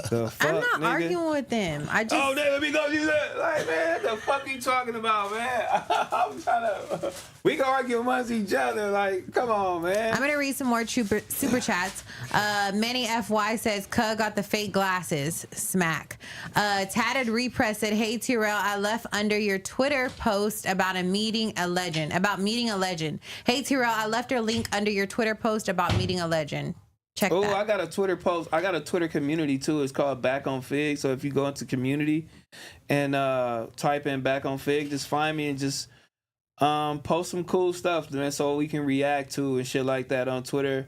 The fuck,
I'm not
nigga?
arguing with them. I just.
Oh, damn, let me go use that. Like, man, the fuck you talking about, man? I'm trying to. We can argue amongst each other. Like, come on, man.
I'm gonna read some more super chats. Manny FY says, "Cug got the fake glasses." Smack. Tatted Repress said, "Hey T-Rell, I left under your Twitter post about meeting a legend. Hey T-Rell, I left your link under your Twitter post about meeting a legend. Check that."
Oh, I got a Twitter post. I got a Twitter community too. It's called Backonfigg. So if you go into community and type in Backonfigg, just find me and just post some cool stuff, man, so we can react to and shit like that on Twitter.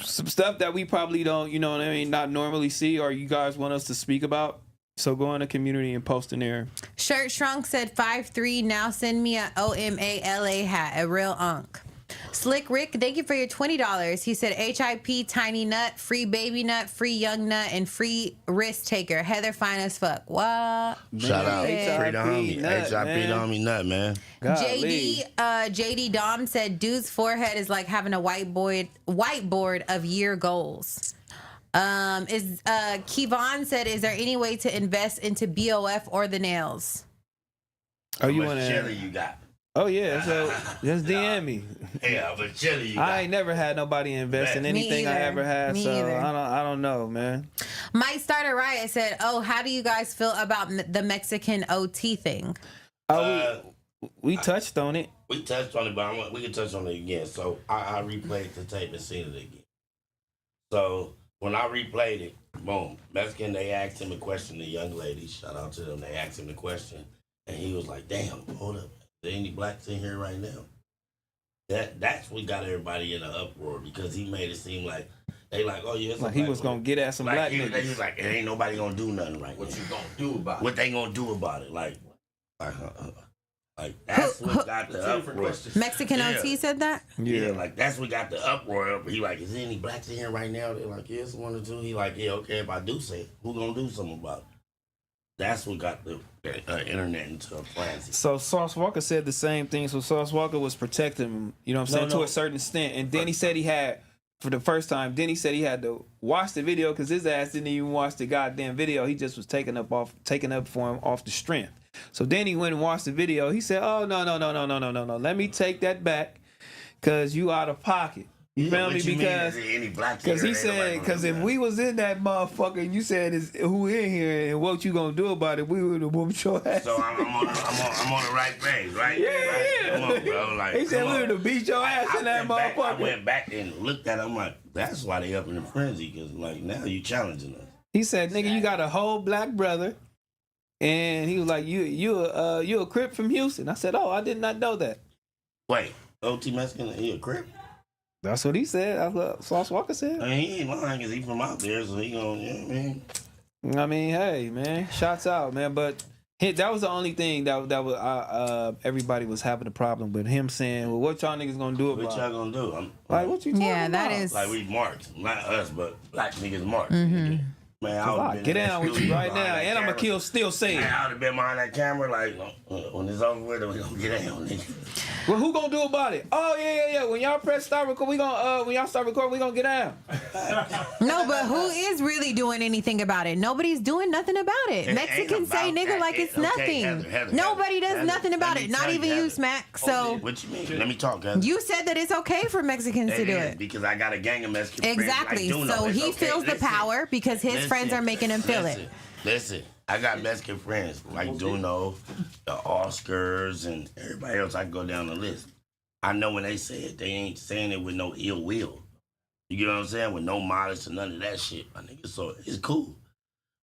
Some stuff that we probably don't, you know what I mean, not normally see, or you guys want us to speak about. So go in the community and post in there.
Shirt Shrunk said 5'3". Now send me a OMALA hat, a real unk. Slick Rick, thank you for your $20. He said HIP Tiny Nut, free Baby Nut, free Young Nut, and free Risk Taker. Heather fine as fuck. What?
Shout out. Free the homie.
Nut,
HIP the homie nut, man.
JD Dom said dude's forehead is like having a whiteboard of year goals. Kevon said, is there any way to invest into BOF or the nails?
Oh, you
How much
want
chili you got?
Oh yeah, so just DM me.
Yeah, but chili you got.
I ain't never had nobody invest in anything I ever had, so I don't know, man.
Mike Starter Riot said, "Oh, how do you guys feel about the Mexican OT thing?"
We touched on it.
We touched on it, but we can touch on it again. So I replayed the tape and seen it again. So when I replayed it, boom, Mexican, they asked him a question, the young lady, shout out to them, they asked him the question, and he was like, damn, hold up, there any blacks in here right now? That's what got everybody in an uproar, because he made it seem like, they like, oh yeah, it's
like he was going to get at some black niggas.
They was like, it ain't nobody going to do nothing right now.
What you gonna do about it?
What they going to do about it? Like that's what got the uproar.
Mexican OT said that?
Yeah, like that's what got the uproar. He like, is there any blacks in here right now? They're like, yeah, it's 1 or 2. He like, yeah, okay, if I do say it, who gonna do something about it? That's what got the internet into a frenzy.
So Sauce Walker said the same thing. So Sauce Walker was protecting him, you know what I'm saying, to a certain extent. And then he said he had, for the first time, then he said he had to watch the video because his ass didn't even watch the goddamn video. He just was taken up for him off the strength. So then he went and watched the video. He said, oh, no. Let me take that back because you out of pocket. You feel me? Because he said, because if we was in that motherfucker and you said who in here and what you gonna do about it, we would have whooped your ass.
So I'm on the right page, right?
Yeah.
Come on, bro. Like,
he said we would have beat your ass in that motherfucker.
I went back and looked at him like, that's why they up in the frenzy, because like now you challenging us.
He said, nigga, you got a whole black brother. And he was like, you a Crip from Houston. I said, oh, I did not know that.
Wait, OT Mexican, he a Crip?
That's what he said. That's what Sauce Walker said.
I mean, he ain't lying because he from out there, so he gonna, you know what I mean?
I mean, hey, man, shots out, man. But that was the only thing that was everybody was having a problem with him saying, well, what y'all niggas gonna do about it?
What y'all gonna do?
Like, what you talking about?
Yeah, that is.
Like, we marked. Not us, but black niggas marked.
Mm-hmm.
Man, I
get down with you right now, and I'm gonna still say it.
I would have been behind that camera, like, when it's over with, we gonna get down, nigga.
Well, who gonna do about it? Oh yeah. When y'all press start record, when y'all start recording, we gonna get down.
No, but who is really doing anything about it? Nobody's doing nothing about it. Mexicans say nigga like it's nothing. Nobody does nothing about it. Not even you, Smack. So
what you mean? Let me talk, Heather.
You said that it's okay for Mexicans to do it
because I got a gang of Mexicans.
Exactly. So he feels the power because his friends are making him feel it.
Listen, I got Mexican friends like Duno, the Oscars, and everybody else. I can go down the list. I know when they say it, they ain't saying it with no ill will. You get what I'm saying? With no malice or none of that shit, my nigga. So it's cool.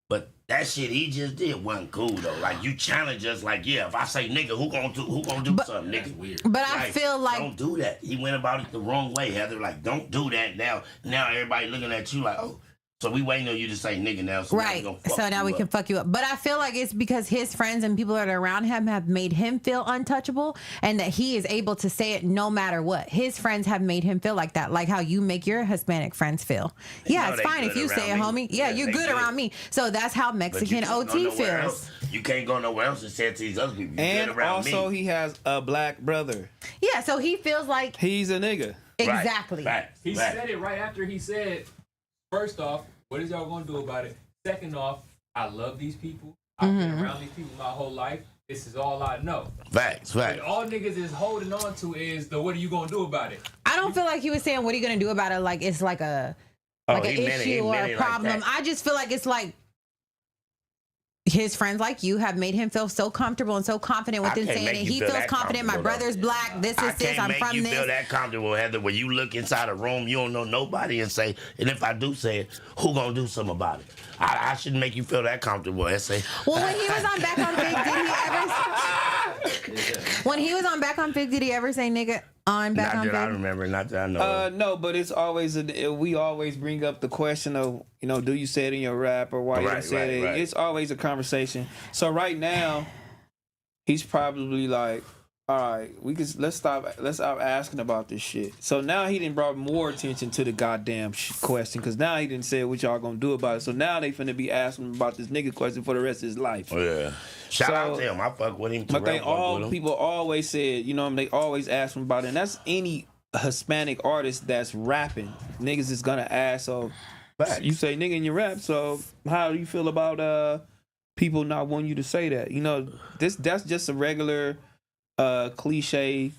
But that shit he just did wasn't cool though. Like you challenge us, like if I say nigga, who gonna do something? Nigga, weird.
But I feel like
don't do that. He went about it the wrong way, Heather. Like don't do that now. Now everybody looking at you like, oh. So we waiting on you to say nigga now. So
Right. So now we can fuck you up. But I feel like it's because his friends and people that are around him have made him feel untouchable and that he is able to say it no matter what. His friends have made him feel like that, like how you make your Hispanic friends feel. Yeah, it's fine if you say it, homie. Yeah, you're good around me. So that's how Mexican OT feels.
You can't go nowhere else and say it to these other people. You
And
good around
also,
me.
he has a black brother.
Yeah, so he feels like
he's a nigga.
Exactly.
He said it right after he said, first off, what is y'all gonna do about it? Second off, I love these people. I've been around these people my whole life. This is all I know.
Facts.
But all niggas is holding on to is the what are you gonna do about it?
I don't feel like he was saying what are you gonna do about it like it's like an issue or a problem. I just feel like it's like his friends like you have made him feel so comfortable and so confident within saying it. He feels confident. My brother's black. This is this. I'm from
you
this.
feel that comfortable, Heather, when you look inside a room, you don't know nobody and say, and if I do say it, who gonna do something about it? I shouldn't make you feel that comfortable and say.
Well, when he was on Backonfigg, when he was on Backonfigg, did he ever say nigga on Backonfigg?
Not that I remember. Not that I know.
No, but it's always we always bring up the question of do you say it in your rap or why you don't say it?
Right.
It's always a conversation. So right now, he's probably like, all right, let's stop asking about this shit. So now he didn't brought more attention to the goddamn question because now he didn't say what y'all gonna do about it. So now they finna be asking him about this nigga question for the rest of his life.
Oh yeah. Shout out to him. I fuck with him.
But they
T-Rell fuck with him.
people always said, they always ask him about it. And that's any Hispanic artist that's rapping. Niggas is gonna ask. So you say nigga in your rap. So how do you feel about people not wanting you to say that? That's just a regular cliche,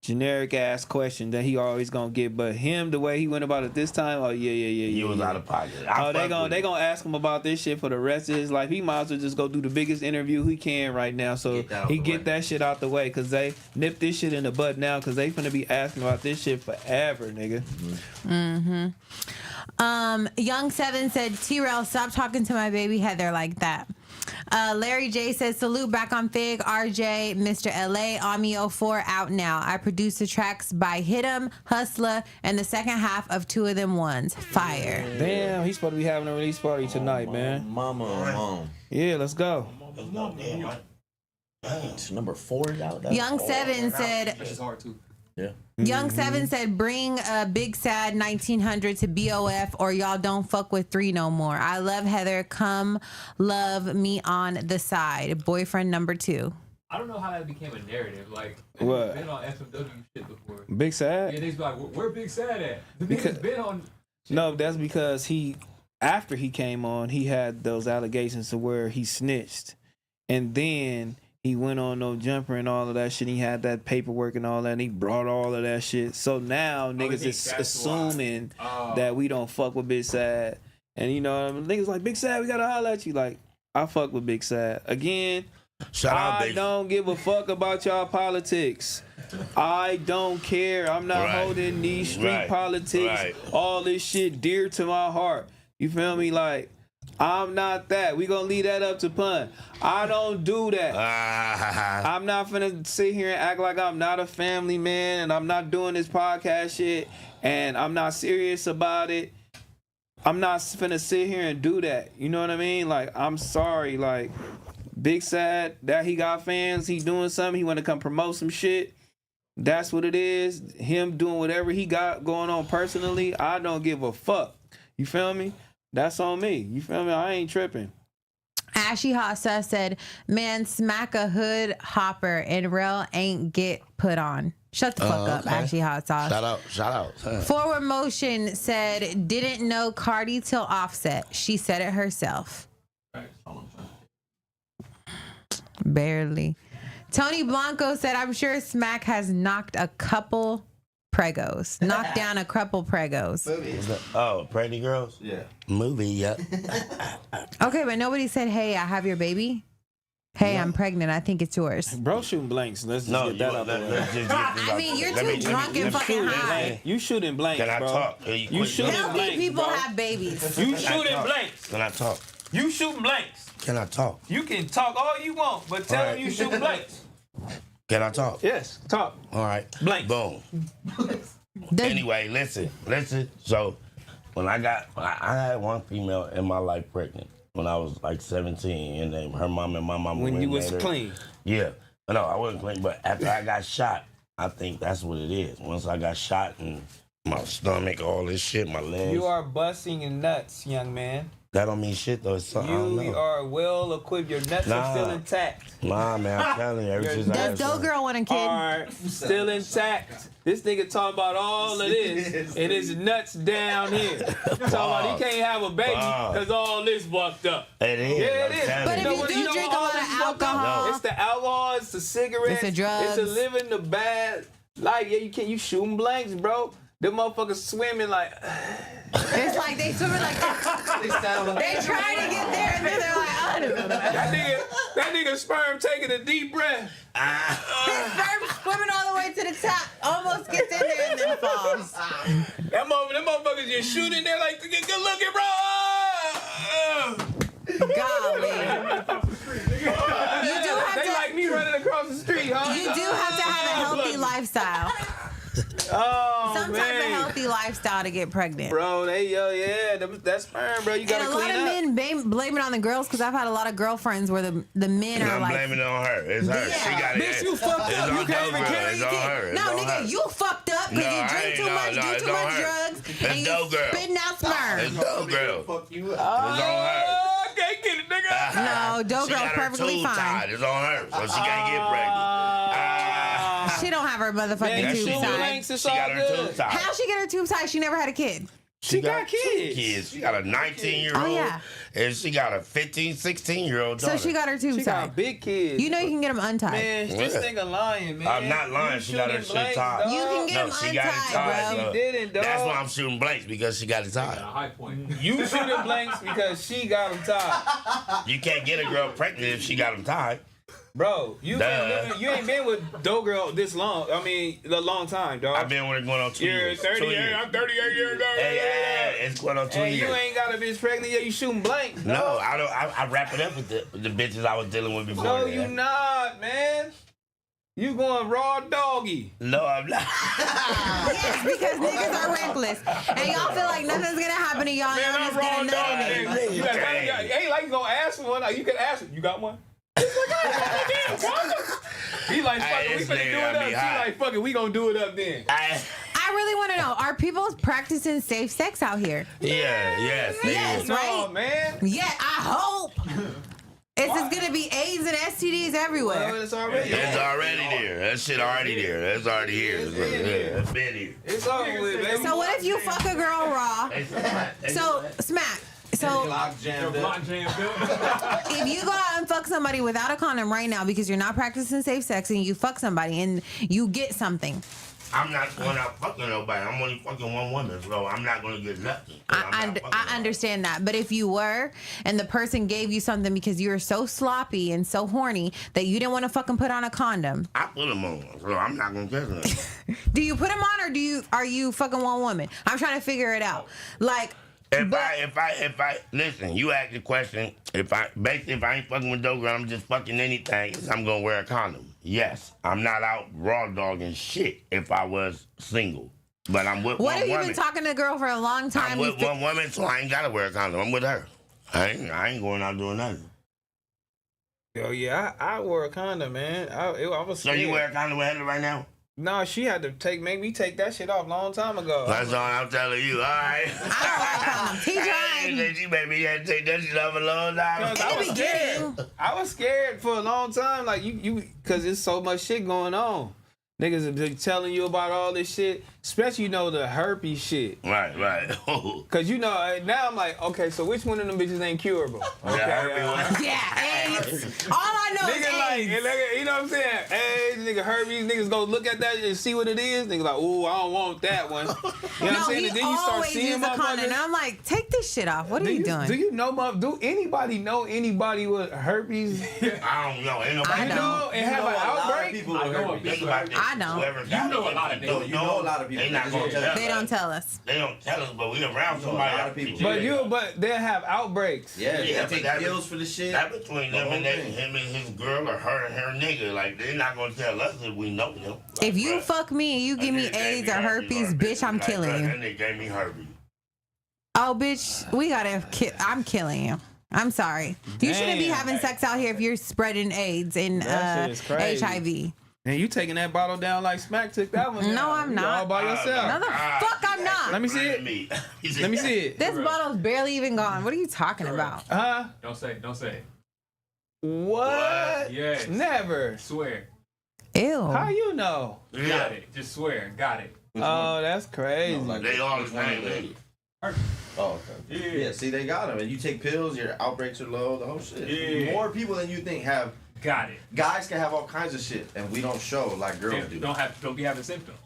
generic ass question that he always gonna get. But him, the way he went about it this time,
He was out of pocket.
They gonna ask him about this shit for the rest of his life. He might as well just go do the biggest interview he can right now, so he get that shit out the way. Cause they nip this shit in the bud now, cause they finna be asking about this shit forever, nigga.
Young Seven said, T-Rell, stop talking to my baby Heather like that. Larry J says, salute Backonfigg, RJ, Mr. LA, Ami 04 out now. I produced the tracks by Hit 'em, Hustler, and the second half of Two of Them Ones. Fire.
Damn, he's supposed to be having a release party tonight, man.
Mama.
Yeah, let's go.
It's number 4 out.
Young Seven said,
Which is hard too.
Yeah.
Young Seven said, bring Big Sad 1900 to BOF or y'all don't fuck with 3 no more. I love Heather. Come love me on the side. Boyfriend number 2.
I don't know how that became a narrative. Like,
What?
been on FMW shit before.
Big Sad?
Yeah, they be like, where Big Sad at? The nigga's been on.
No, that's because after he came on, he had those allegations to where he snitched. And then he went on No Jumper and all of that shit. He had that paperwork and all that, and he brought all of that shit. So now niggas is assuming that we don't fuck with Big Sad. And niggas like, Big Sad, we gotta holler at you. Like, I fuck with Big Sad. Again, I don't give a fuck about y'all politics. I don't care. I'm not holding these street politics, all this shit dear to my heart. You feel me? Like, I'm not that. We gonna leave that up to Pun. I don't do that. I'm not finna sit here and act like I'm not a family man and I'm not doing this podcast shit and I'm not serious about it. I'm not finna sit here and do that. You know what I mean? Like, I'm sorry. Like, Big Sad, that he got fans, he doing something, he wanna come promote some shit. That's what it is. Him doing whatever he got going on personally, I don't give a fuck. You feel me? That's on me. You feel me? I ain't tripping.
Ashy Hot Sauce said, man, smack a hood hopper and Rel ain't get put on. Shut the fuck up, Ashy Hot Sauce.
Shout out.
Forward Motion said, didn't know Cardi till Offset. She said it herself. Barely. Tony Blanco said, I'm sure Smack has knocked a couple pregos. Knocked down a couple pregos.
Pretty Girls?
Yeah.
Movie, yep.
Okay, but nobody said, hey, I have your baby. Hey, I'm pregnant. I think it's yours.
Bro shooting blanks. Let's just get that out the way.
I mean, you're too drunk and fucking high.
You shooting blanks,
Can I
bro.
talk?
You shooting
Healthy
blanks,
people
bro.
have babies.
You shooting blanks.
Can I talk?
You shooting blanks.
Can I talk?
You can talk all you want, but tell them you shooting blanks.
Can I talk?
Yes, talk.
All right.
Blanks.
Boom. Anyway, listen. So, when I had one female in my life pregnant when I was like 17, and then her mom and my mom.
When you was
made her-
clean.
Yeah, no, I wasn't clean, but after I got shot, I think that's what it is. Once I got shot and my stomach, all this shit, my legs.
You are busting your nuts, young man.
That don't mean shit though. It's something I don't
You
know.
are well equipped. Your nuts are still intact.
Nah, man, I'm telling you, ever since I
Does Doe Girl want a kid?
Are still intact. This nigga talking about all of this and his nuts down here. Talking about he can't have a baby because all this fucked up.
It is.
Yeah, it is.
But if you do drink a lot of alcohol,
it's the alcohol, it's the cigarettes,
It's the drugs.
it's the living the bad life. Yeah, you shooting blanks, bro. Them motherfuckers swimming like.
it's like they swimming like they try to get there and then they're like, oh,
that nigga sperm taking a deep breath.
His sperm swimming all the way to the top, almost gets in there and then falls.
Them motherfuckers just shooting there like, good looking, bro.
Golly. You do have
they
to,
like me running across the street, huh?
You do have to have a healthy lifestyle.
Oh,
Some type of healthy lifestyle to get pregnant.
Bro, that's sperm, bro. You gotta
and a
clean
lot
up.
of men blame it on the girls because I've had a lot of girlfriends where the men are
I'm
like,
blaming it on her. It's her.
Yeah.
She got it.
Bitch, you fucked up. You can't even carry
It's on her.
no,
It's on
nigga,
her.
you fucked up because you drink too much, do
it's
too
on
much
her.
drugs,
It's
and you
Doe Girl.
spitting out sperm.
It's Doe Girl.
Fuck you.
It's on her.
I can't get it, nigga.
No, Doe
She
Girl's
got her
perfectly
tube
fine.
tied. It's on her, so she can't get pregnant.
She don't have her motherfucking
Yeah,
tube
she
tied.
do. She got her tube tied.
How she get her tube tied? She never had a kid.
She got kids. She got a 19-year-old.
Oh, yeah.
And she got a 15, 16-year-old
So
daughter.
she got her tube
She
tied.
got big kids.
You know you can get them untied.
Man, this
Yeah.
nigga lying, man.
I'm not lying. She got her
shooting
shit
blanks,
tied.
dog.
You can get
No,
them
she got it
untied,
tied.
bro.
so
She didn't, dog.
That's why I'm shooting blanks, because she got it tied.
High point.
You shooting blanks because she got them tied.
You can't get a girl pregnant if she got them tied.
Bro, you ain't been with Doe Girl this long. I mean, a long time, dog.
I've been with her going on 2 years. 2
38.
years.
I'm 38 years old.
Hey, it's going on 2
Hey,
years.
you ain't got a bitch pregnant yet. You shooting blanks.
No, I don't. I wrap it up with the bitches I was dealing with before.
No,
that.
you not, man. You going raw doggy.
No, I'm not.
Yes, because niggas are reckless. And y'all feel like nothing's gonna happen to y'all.
Man,
Y'all
I'm
just get
raw
a nut in
doggy.
it.
You ain't like you gonna ask for one. You can ask. You got one? He like, fuck it, we finna do it up. She like, fuck it, we gonna do it up then.
I really want to know: are people practicing safe sex out here?
Yes,
Yes,
No,
right?
man.
Yeah, I hope. It's just gonna be AIDS and STDs everywhere.
Well, it's already
there. That shit already there. That's already here. It's been here.
It's over with, baby.
So what if you fuck a girl raw? So smack. So if you go out and fuck somebody without a condom right now because you're not practicing safe sex and you fuck somebody and you get something,
I'm not going out fucking nobody. I'm only fucking one woman, so I'm not going to get nothing.
I understand that. But if you were and the person gave you something because you were so sloppy and so horny that you didn't want to fucking put on a condom,
I put them on, so I'm not going to get nothing.
do you put them on or are you fucking one woman? I'm trying to figure it out. Like,
If I listen, you ask the question. If I ain't fucking with Doe Girl, I'm just fucking anything. I'm gonna wear a condom. Yes, I'm not out raw dogging shit. If I was single, but I'm with
what
one
if you've
woman.
been talking to a girl for a long time?
I'm with one woman, so I ain't gotta wear a condom. I'm with her. I ain't going out doing nothing.
Yo, yeah, I wore a condom, man. I was
So
scared.
you wear a condom with her right now?
No, she had to make me take that shit off a long time ago.
That's all I'm telling you. All right.
He tried.
She made me have to take that shit off a long time.
I was scared. I was scared for a long time, like you, because there's so much shit going on. Niggas are telling you about all this shit, especially the herpes shit.
Right.
Cause now I'm like, okay, so which one of them bitches ain't curable? Okay,
Yeah, AIDS. All I know is AIDS.
Nigga, you know what I'm saying? AIDS, nigga, herpes, niggas go look at that and see what it is. Niggas like, ooh, I don't want that one. You know what I'm saying?
He
And then you start
always
seeing
use a condom, and I'm like, take this shit off. What are you doing?
Do you know, do anybody know anybody with herpes?
I don't know. Ain't nobody
know and have an outbreak?
I don't.
You know a lot of people. You know a lot of people. They not gonna tell us.
They don't tell us.
They don't tell us, but we around somebody. A lot of people.
But they have outbreaks.
Yeah, they take pills for the shit.
That between them and him and his girl or her and her nigga. Like, they're not gonna tell us if we know them.
If you fuck me and you give me AIDS or herpes, bitch, I'm killing you.
And they gave me herpes.
Oh, bitch, we gotta. I'm killing you. I'm sorry. You shouldn't be having sex out here if you're spreading AIDS and
That shit is crazy.
HIV.
And you taking that bottle down like Smack took that one down.
No, I'm not.
All by yourself.
No, the fuck I'm not.
Let me see it. Let me see it.
This bottle's barely even gone. What are you talking about?
Huh?
Don't say it.
What?
Yes.
Never.
Swear.
Ew.
How you know?
Got it. Just swear. Got it.
Oh, that's crazy.
They always want it. Oh, okay. Yeah, see, they got them. And you take pills, your outbreaks are low, the whole shit.
Yeah.
More people than you think have.
Got it.
Guys can have all kinds of shit, and we don't show like girls do.
Don't be having symptoms.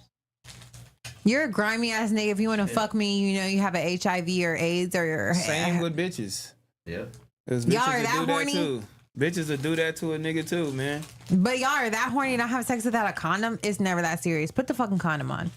You're a grimy ass nigga. If you want to fuck me, you know you have a HIV or AIDS or
Same with bitches.
Yeah.
Y'all are that horny?
Too. Bitches will do that to a nigga too, man.
But y'all are that horny to not have sex without a condom? It's never that serious. Put the fucking condom on.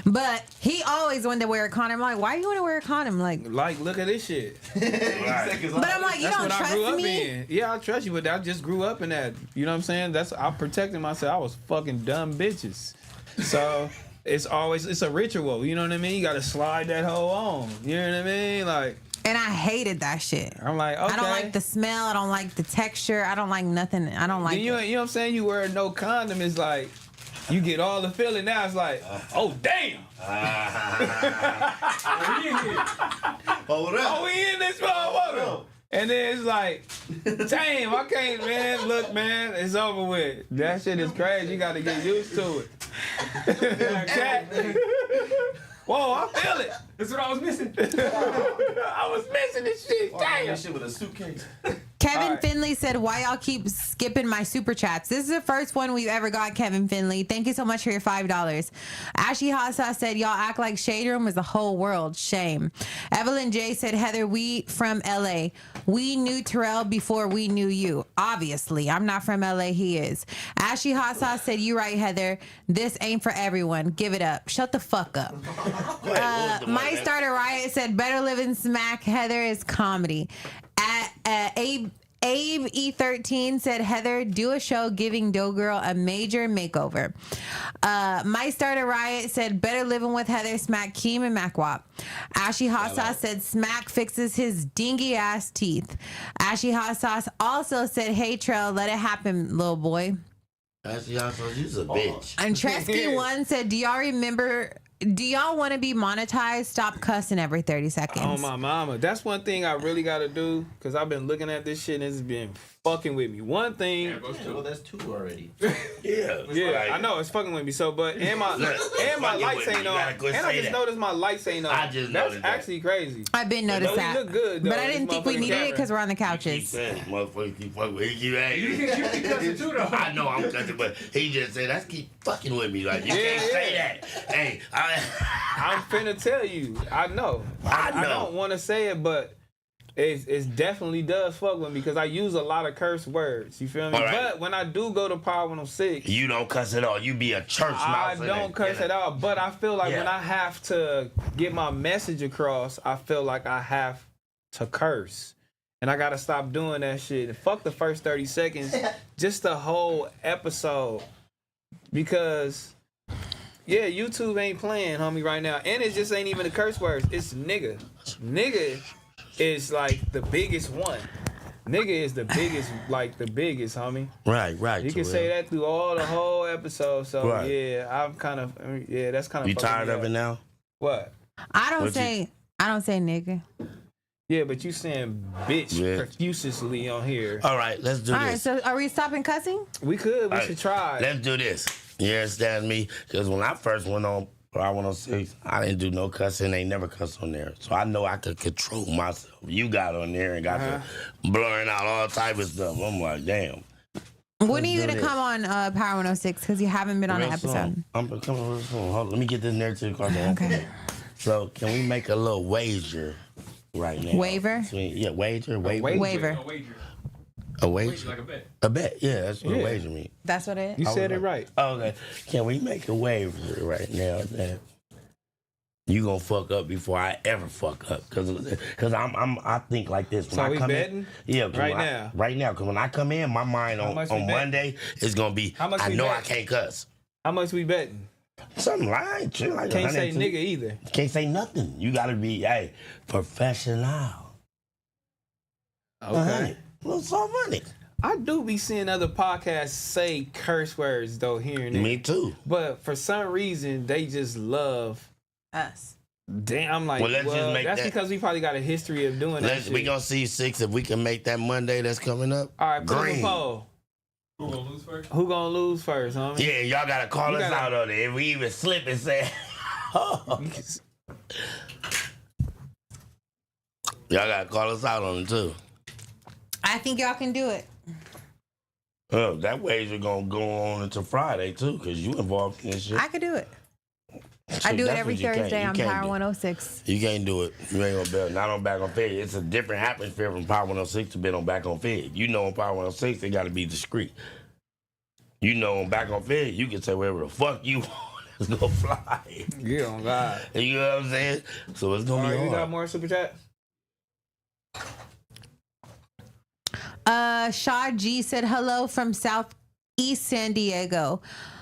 But he always wanted to wear a condom. I'm like, why do you want to wear a condom? Like,
look at this shit.
But I'm like, you don't trust me?
Yeah, I trust you, but I just grew up in that. You know what I'm saying? I protected myself. I was fucking dumb bitches. So it's a ritual. You know what I mean? You got to slide that hoe on. You know what I mean? Like.
And I hated that shit.
I'm like, okay.
I don't like the smell. I don't like the texture. I don't like nothing. I don't like
you know what I'm saying? You wear no condom is like, you get all the feeling. Now it's like, oh, damn. We in here.
Hold up.
Oh, we in this motherfucker. And then it's like, damn, I can't, man. Look, man, it's over with. That shit is crazy. You got to get used to it. Whoa, I feel it.
That's what I was missing.
I was missing this shit. Damn.
That shit with a suitcase.
Kevin Finley said, why y'all keep skipping my super chats? This is the first one we've ever got, Kevin Finley. Thank you so much for your $5. Ashley Hot Sauce said, y'all act like Shade Room is the whole world. Shame. Evelyn J said, Heather, we from LA. We knew T-Rell before we knew you. Obviously. I'm not from LA. He is. Ashley Hot Sauce said, you right, Heather. This ain't for everyone. Give it up. Shut the fuck up. My Starter Riot said, better live in smack. Heather is comedy. Abe E13 said, Heather, do a show giving Dough Girl a major makeover. My Starter Riot said, better living with Heather, smack Keem and Macwop. Ashy Hot Sauce said, smack fixes his dingy ass teeth. Ashy Hot Sauce also said, hey, Trell, let it happen, little boy.
Ashy Hot Sauce, you's a bitch.
And Tresky One said, do y'all want to be monetized? Stop cussing every 30 seconds.
Oh, my mama. That's one thing I really got to do, because I've been looking at this shit and it's been fucking with me. One thing.
Well, that's two already.
Yeah.
I know. It's fucking with me. So, but, and my lights ain't on. And I just noticed my lights ain't on. That's actually crazy.
I've been noticed that.
Look good, though.
But I didn't think we needed it because we're on the couches.
Motherfuckers keep fucking with me.
You keep cussing too, though.
I know I'm cussing, but he just said, that's keep fucking with me. Like, you can't say that. Hey,
I'm finna tell you. I know. I don't want to say it, but it definitely does fuck with me because I use a lot of curse words. You feel me?
Right.
But when I do go to Power 106,
you don't cuss at all. You be a church mouse.
I don't curse at all. But I feel like when I have to get my message across, I feel like I have to curse. And I gotta stop doing that shit. Fuck the first 30 seconds, just the whole episode. Because YouTube ain't playing, homie, right now. And it just ain't even the curse words. It's nigga. Nigga is like the biggest one. Nigga is the biggest, homie.
Right.
You can say that through the whole episode. So
right.
I'm kind of, that's kind of.
You tired of it now?
What?
I don't say nigga.
Yeah, but you saying bitch profusely on here.
All right, let's do this.
All right, so are we stopping cussing?
We could. We should try.
Let's do this. You understand me? Because when I first went on Power 106, I didn't do no cussing. They never cussed on there. So I know I could control myself. You got on there and got to blurring out all type of stuff. I'm like, damn.
When are you going to come on Power 106? Because you haven't been on an episode.
I'm coming real soon. Hold on, let me get this narrative card.
Okay.
So can we make a little wager right now?
Waver?
Yeah, wager.
Waver.
A wager?
Like a bet.
A bet, yeah, that's what a wager means.
That's what it is?
You said it right.
Okay. Can we make a wager right now that you gonna fuck up before I ever fuck up? Cause I think like this. When
So
I
we
come
betting?
in, yeah,
now.
Right now, cause when I come in, my mind on
much we bet?
Monday is gonna be,
How much
I
we
know
bet?
I can't cuss.
How much we betting?
Something lying, shit like
Can't say
102.
nigga either.
Can't say nothing. You gotta be, hey, professional.
Okay.
Well, so funny.
I do be seeing other podcasts say curse words though here and there.
Me too.
But for some reason they just love
us.
Damn, I'm like,
Well, let's just make
that's
that-
because we probably got a history of doing that shit.
We gonna see 6 if we can make that Monday that's coming up.
All right, put up a
Green.
poll.
Who gonna lose first?
Who gonna lose first, homie?
Yeah, y'all gotta call us out on it. If we even slip and say, y'all gotta call us out on it too.
I think y'all can do it.
Oh, that wager gonna go on until Friday too, cause you involved in this shit.
I could do it.
So
I do it
that's
every
what you can't-
Thursday
you
on
can't
Power
do.
106.
You can't do it. You ain't gonna bet. Not on Back on Fig. It's a different atmosphere from Power 106 to bet on Back on Fig. You know on Power 106 they gotta be discreet. You know on Back on Fig you can say whatever the fuck you want. It's gonna fly.
Yeah, on God.
You know what I'm saying? So it's gonna
All
be
right, you got
hard.
more super chat?
Shaw G said hello from Southeast San Diego.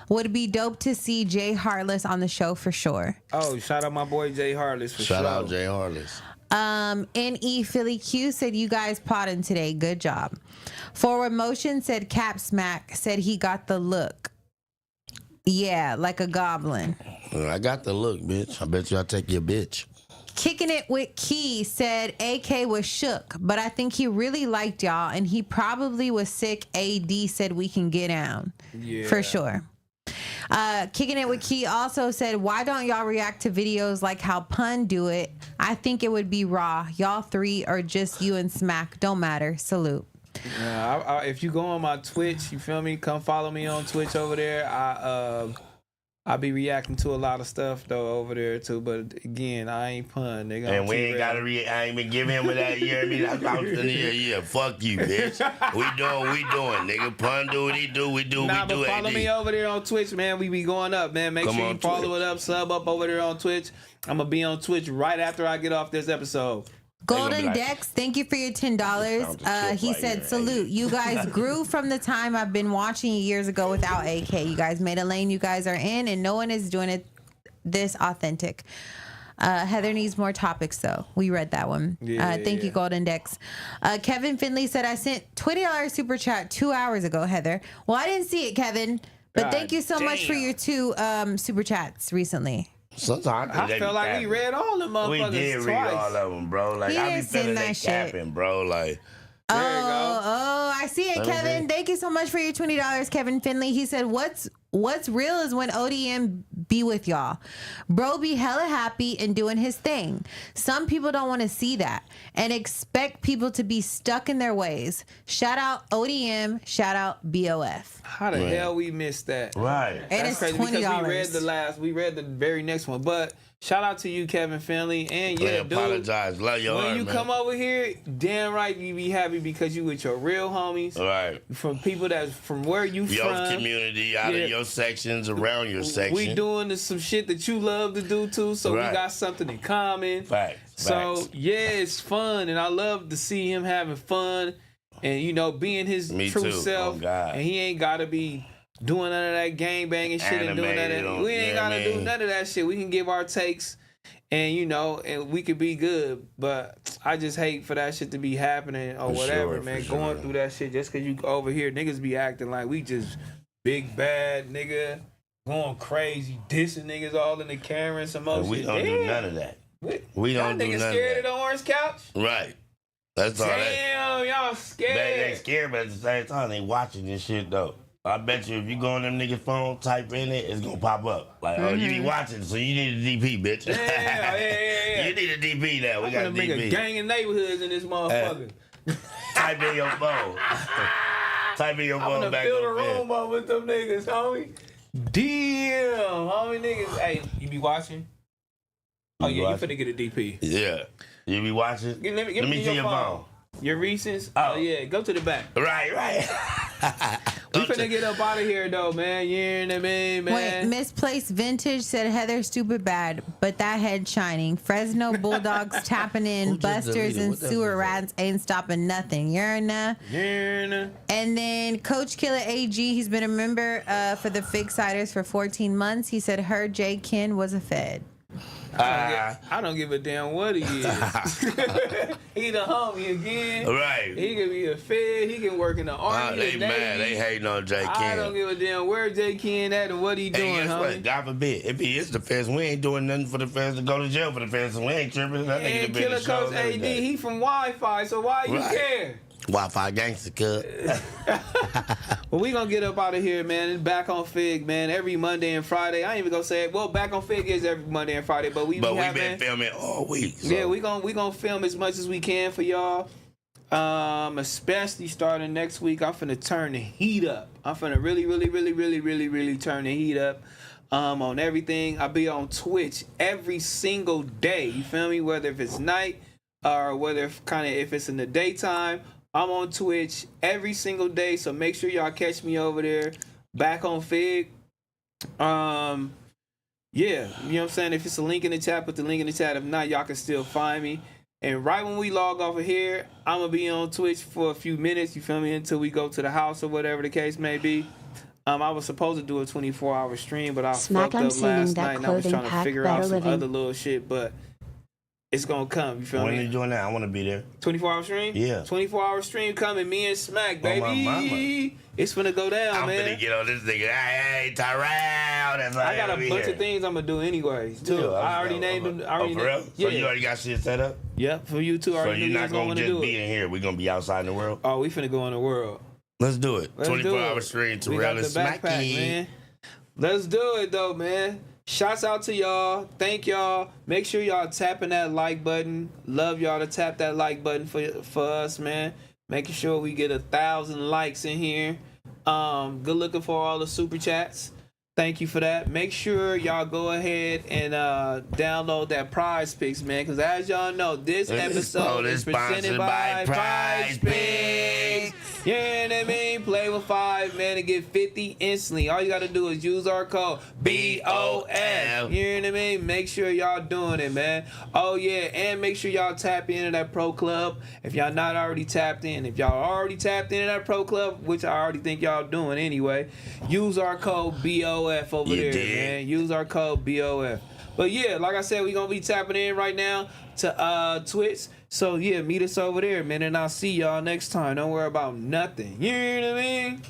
Would be dope to see Jay Harless on the show for sure.
Oh, shout out my boy Jay Harless for
Shout
sure.
out Jay Harless.
NE Philly Q said you guys potting today. Good job. Forward Motion said Cap Smack said he got the look. Yeah, like a goblin.
I got the look, bitch. I bet you I'll take your bitch.
Kicking it with Key said AK was shook, but I think he really liked y'all and he probably was sick. AD said we can get down.
Yeah.
For sure. Kicking it with Key also said, why don't y'all react to videos like how Pun do it? I think it would be raw. Y'all three or just you and Smack. Don't matter. Salute.
Yeah, if you go on my Twitch, you feel me? Come follow me on Twitch over there. I be reacting to a lot of stuff though over there too. But again, I ain't Pun, nigga.
And we ain't gotta I ain't been giving him that year. I mean, that's out in the year. Fuck you, bitch. We doing what we doing, nigga. Pun do what he do. We do
Nah,
we do.
but follow
AD.
me over there on Twitch, man. We be going up, man. Make
Come
sure you
on
follow
Twitch.
it up, sub up over there on Twitch. I'm gonna be on Twitch right after I get off this episode.
Golden Dex, thank you for your $10. He said, salute. You guys grew from the time I've been watching you years ago without AK. You guys made a lane you guys are in, and no one is doing it this authentic. Heather needs more topics, though. We read that one. Thank you, Golden Dex. Kevin Finley said, I sent $20 super chat 2 hours ago, Heather. Well, I didn't see it, Kevin. But
God
thank you so much for
damn.
your 2 super chats recently.
Sometimes
I felt like we read all the motherfuckers
We did
twice.
read all of them, bro. Like
He
I be
didn't send
feeling they
that shit.
capping, bro. Like
Oh, I see it,
Let me
Kevin.
see.
Thank you so much for your $20, Kevin Finley. He said, What's real is when ODM be with y'all. Bro be hella happy and doing his thing. Some people don't want to see that and expect people to be stuck in their ways. Shout out ODM, shout out BOF.
How the hell we missed that?
Right.
And
That's
it's
crazy because
$20.
we read the very next one. But shout out to you, Kevin Finley. And yeah,
I
dude,
apologize. Love your
when
heart,
you
man.
come over here, damn right you be happy because you with your real homies.
Right.
From people that's from where you
Your
from.
community, out
Yeah.
of your sections, around your section.
We doing some shit that you love to do too, so
Right.
we got something in common.
Facts.
So
Facts.
yeah, it's fun, and I love to see him having fun, and being his
Me
true
too.
self.
Oh, God.
And he ain't gotta be doing none of that gang banging shit and doing none of
Animated
that.
on-
We ain't
yeah,
gotta do
man.
none of that shit. We can give our takes, and we could be good. But I just hate for that shit to be happening or
For
whatever,
sure,
man.
for
Going
sure.
through that shit just cause you over here, niggas be acting like we just big bad nigga. Going crazy, dissing niggas all in the camera and some more
And we
shit.
don't do
Damn.
none of that. We
Y'all
don't do
niggas
none
scared
of
of the orange couch?
that. Right. That's all that.
Damn, y'all scared.
They scared, but at the same time, they watching this shit, though. I bet you if you go on them niggas' phone, type in it, it's gonna pop up. Like, oh, you be watching, so you need a DP, bitch.
Yeah.
You need a DP now. We
I'm
got a
gonna make a
DP.
gang of neighborhoods in this motherfucker.
Type in your phone. Type in your
I'm
phone
gonna
back
fill the
on bed.
room up with them niggas, homie. Damn, homie niggas. Hey, you be watching? Oh,
You
yeah,
watching?
you finna get a DP.
Yeah. You be watching?
Let me
see your phone.
Your recents? Oh, yeah, go to the back.
Right.
We finna get up out of here though, man. You know what I mean, man?
Wait, Misplaced Vintage said Heather stupid bad, but that head shining. Fresno Bulldogs tapping in. Busters and sewer rats ain't stopping nothing. Yerna. And then Coach Killer AG, he's been a member for the Fig Siders for 14 months. He said her J. Ken was a Fed.
I don't give a damn what he is. He the homie again.
Right.
He can be a Fed. He can work in the Army.
They mad. They hating on J. Ken.
I don't give a damn where J. Ken at and what he doing,
guess
homie.
what? God forbid. If he is the feds, we ain't doing nothing for the feds to go to jail for the feds. So we ain't tripping. That nigga
And
been
Killer
the show
Coach AD, he from Wi-Fi, so why you care?
Wi-Fi gangster, cuz.
Well, we gonna get up out of here, man. It's Backonfigg, man. Every Monday and Friday. I ain't even gonna say it. Well, Backonfigg is every Monday and Friday, but we've
been filming all week. So.
Yeah, we gonna film as much as we can for y'all. Especially starting next week, I'm finna turn the heat up. I'm finna really turn the heat up. On everything. I'll be on Twitch every single day. You feel me? Whether if it's night or whether if it's in the daytime. I'm on Twitch every single day, so make sure y'all catch me over there. Backonfigg. Yeah, you know what I'm saying? If it's a link in the chat, put the link in the chat. If not, y'all can still find me. And right when we log off of here, I'm gonna be on Twitch for a few minutes, you feel me, until we go to the house or whatever the case may be. I was supposed to do a 24-hour stream, but I fucked up last night and I was trying to figure out some other little shit, but it's gonna come, you feel me?
When are you doing that? I want to be there.
24-hour stream?
Yeah.
24-hour stream coming, me and Smack, baby.
Oh, my mama.
It's finna go down, man.
I'm finna get on this nigga. Hey, T-Rell.
I got a bunch of things I'm gonna do anyways, too.
Yeah,
I already named them.
For real?
Yeah.
So you already got shit set up?
Yep, for you too.
So you're not gonna just be in here. We're gonna be outside in the world?
Oh, we finna go in the world.
Let's do it.
Let's
24-hour stream, T-Rell and Smacky.
Man. Let's do it, though, man. Shouts out to y'all. Thank y'all. Make sure y'all tapping that like button. Love y'all to tap that like button for us, man. Making sure we get 1,000 likes in here. Good looking for all the super chats. Thank you for that. Make sure y'all go ahead and download that Prize Picks, man. Because as y'all know, this episode is presented by Prize Picks. You know what I mean? Play with 5, man, and get 50 instantly. All you got to do is use our code BOF. You know what I mean? Make sure y'all doing it, man. Oh, yeah. And make sure y'all tap into that Pro Club. If y'all not already tapped in. If y'all already tapped into that Pro Club, which I already think y'all doing anyway, use our code BOF over there, man. Use our code BOF. But yeah, like I said, we're gonna be tapping in right now to Twitch. So yeah, meet us over there, man, and I'll see y'all next time. Don't worry about nothing. You know what I mean?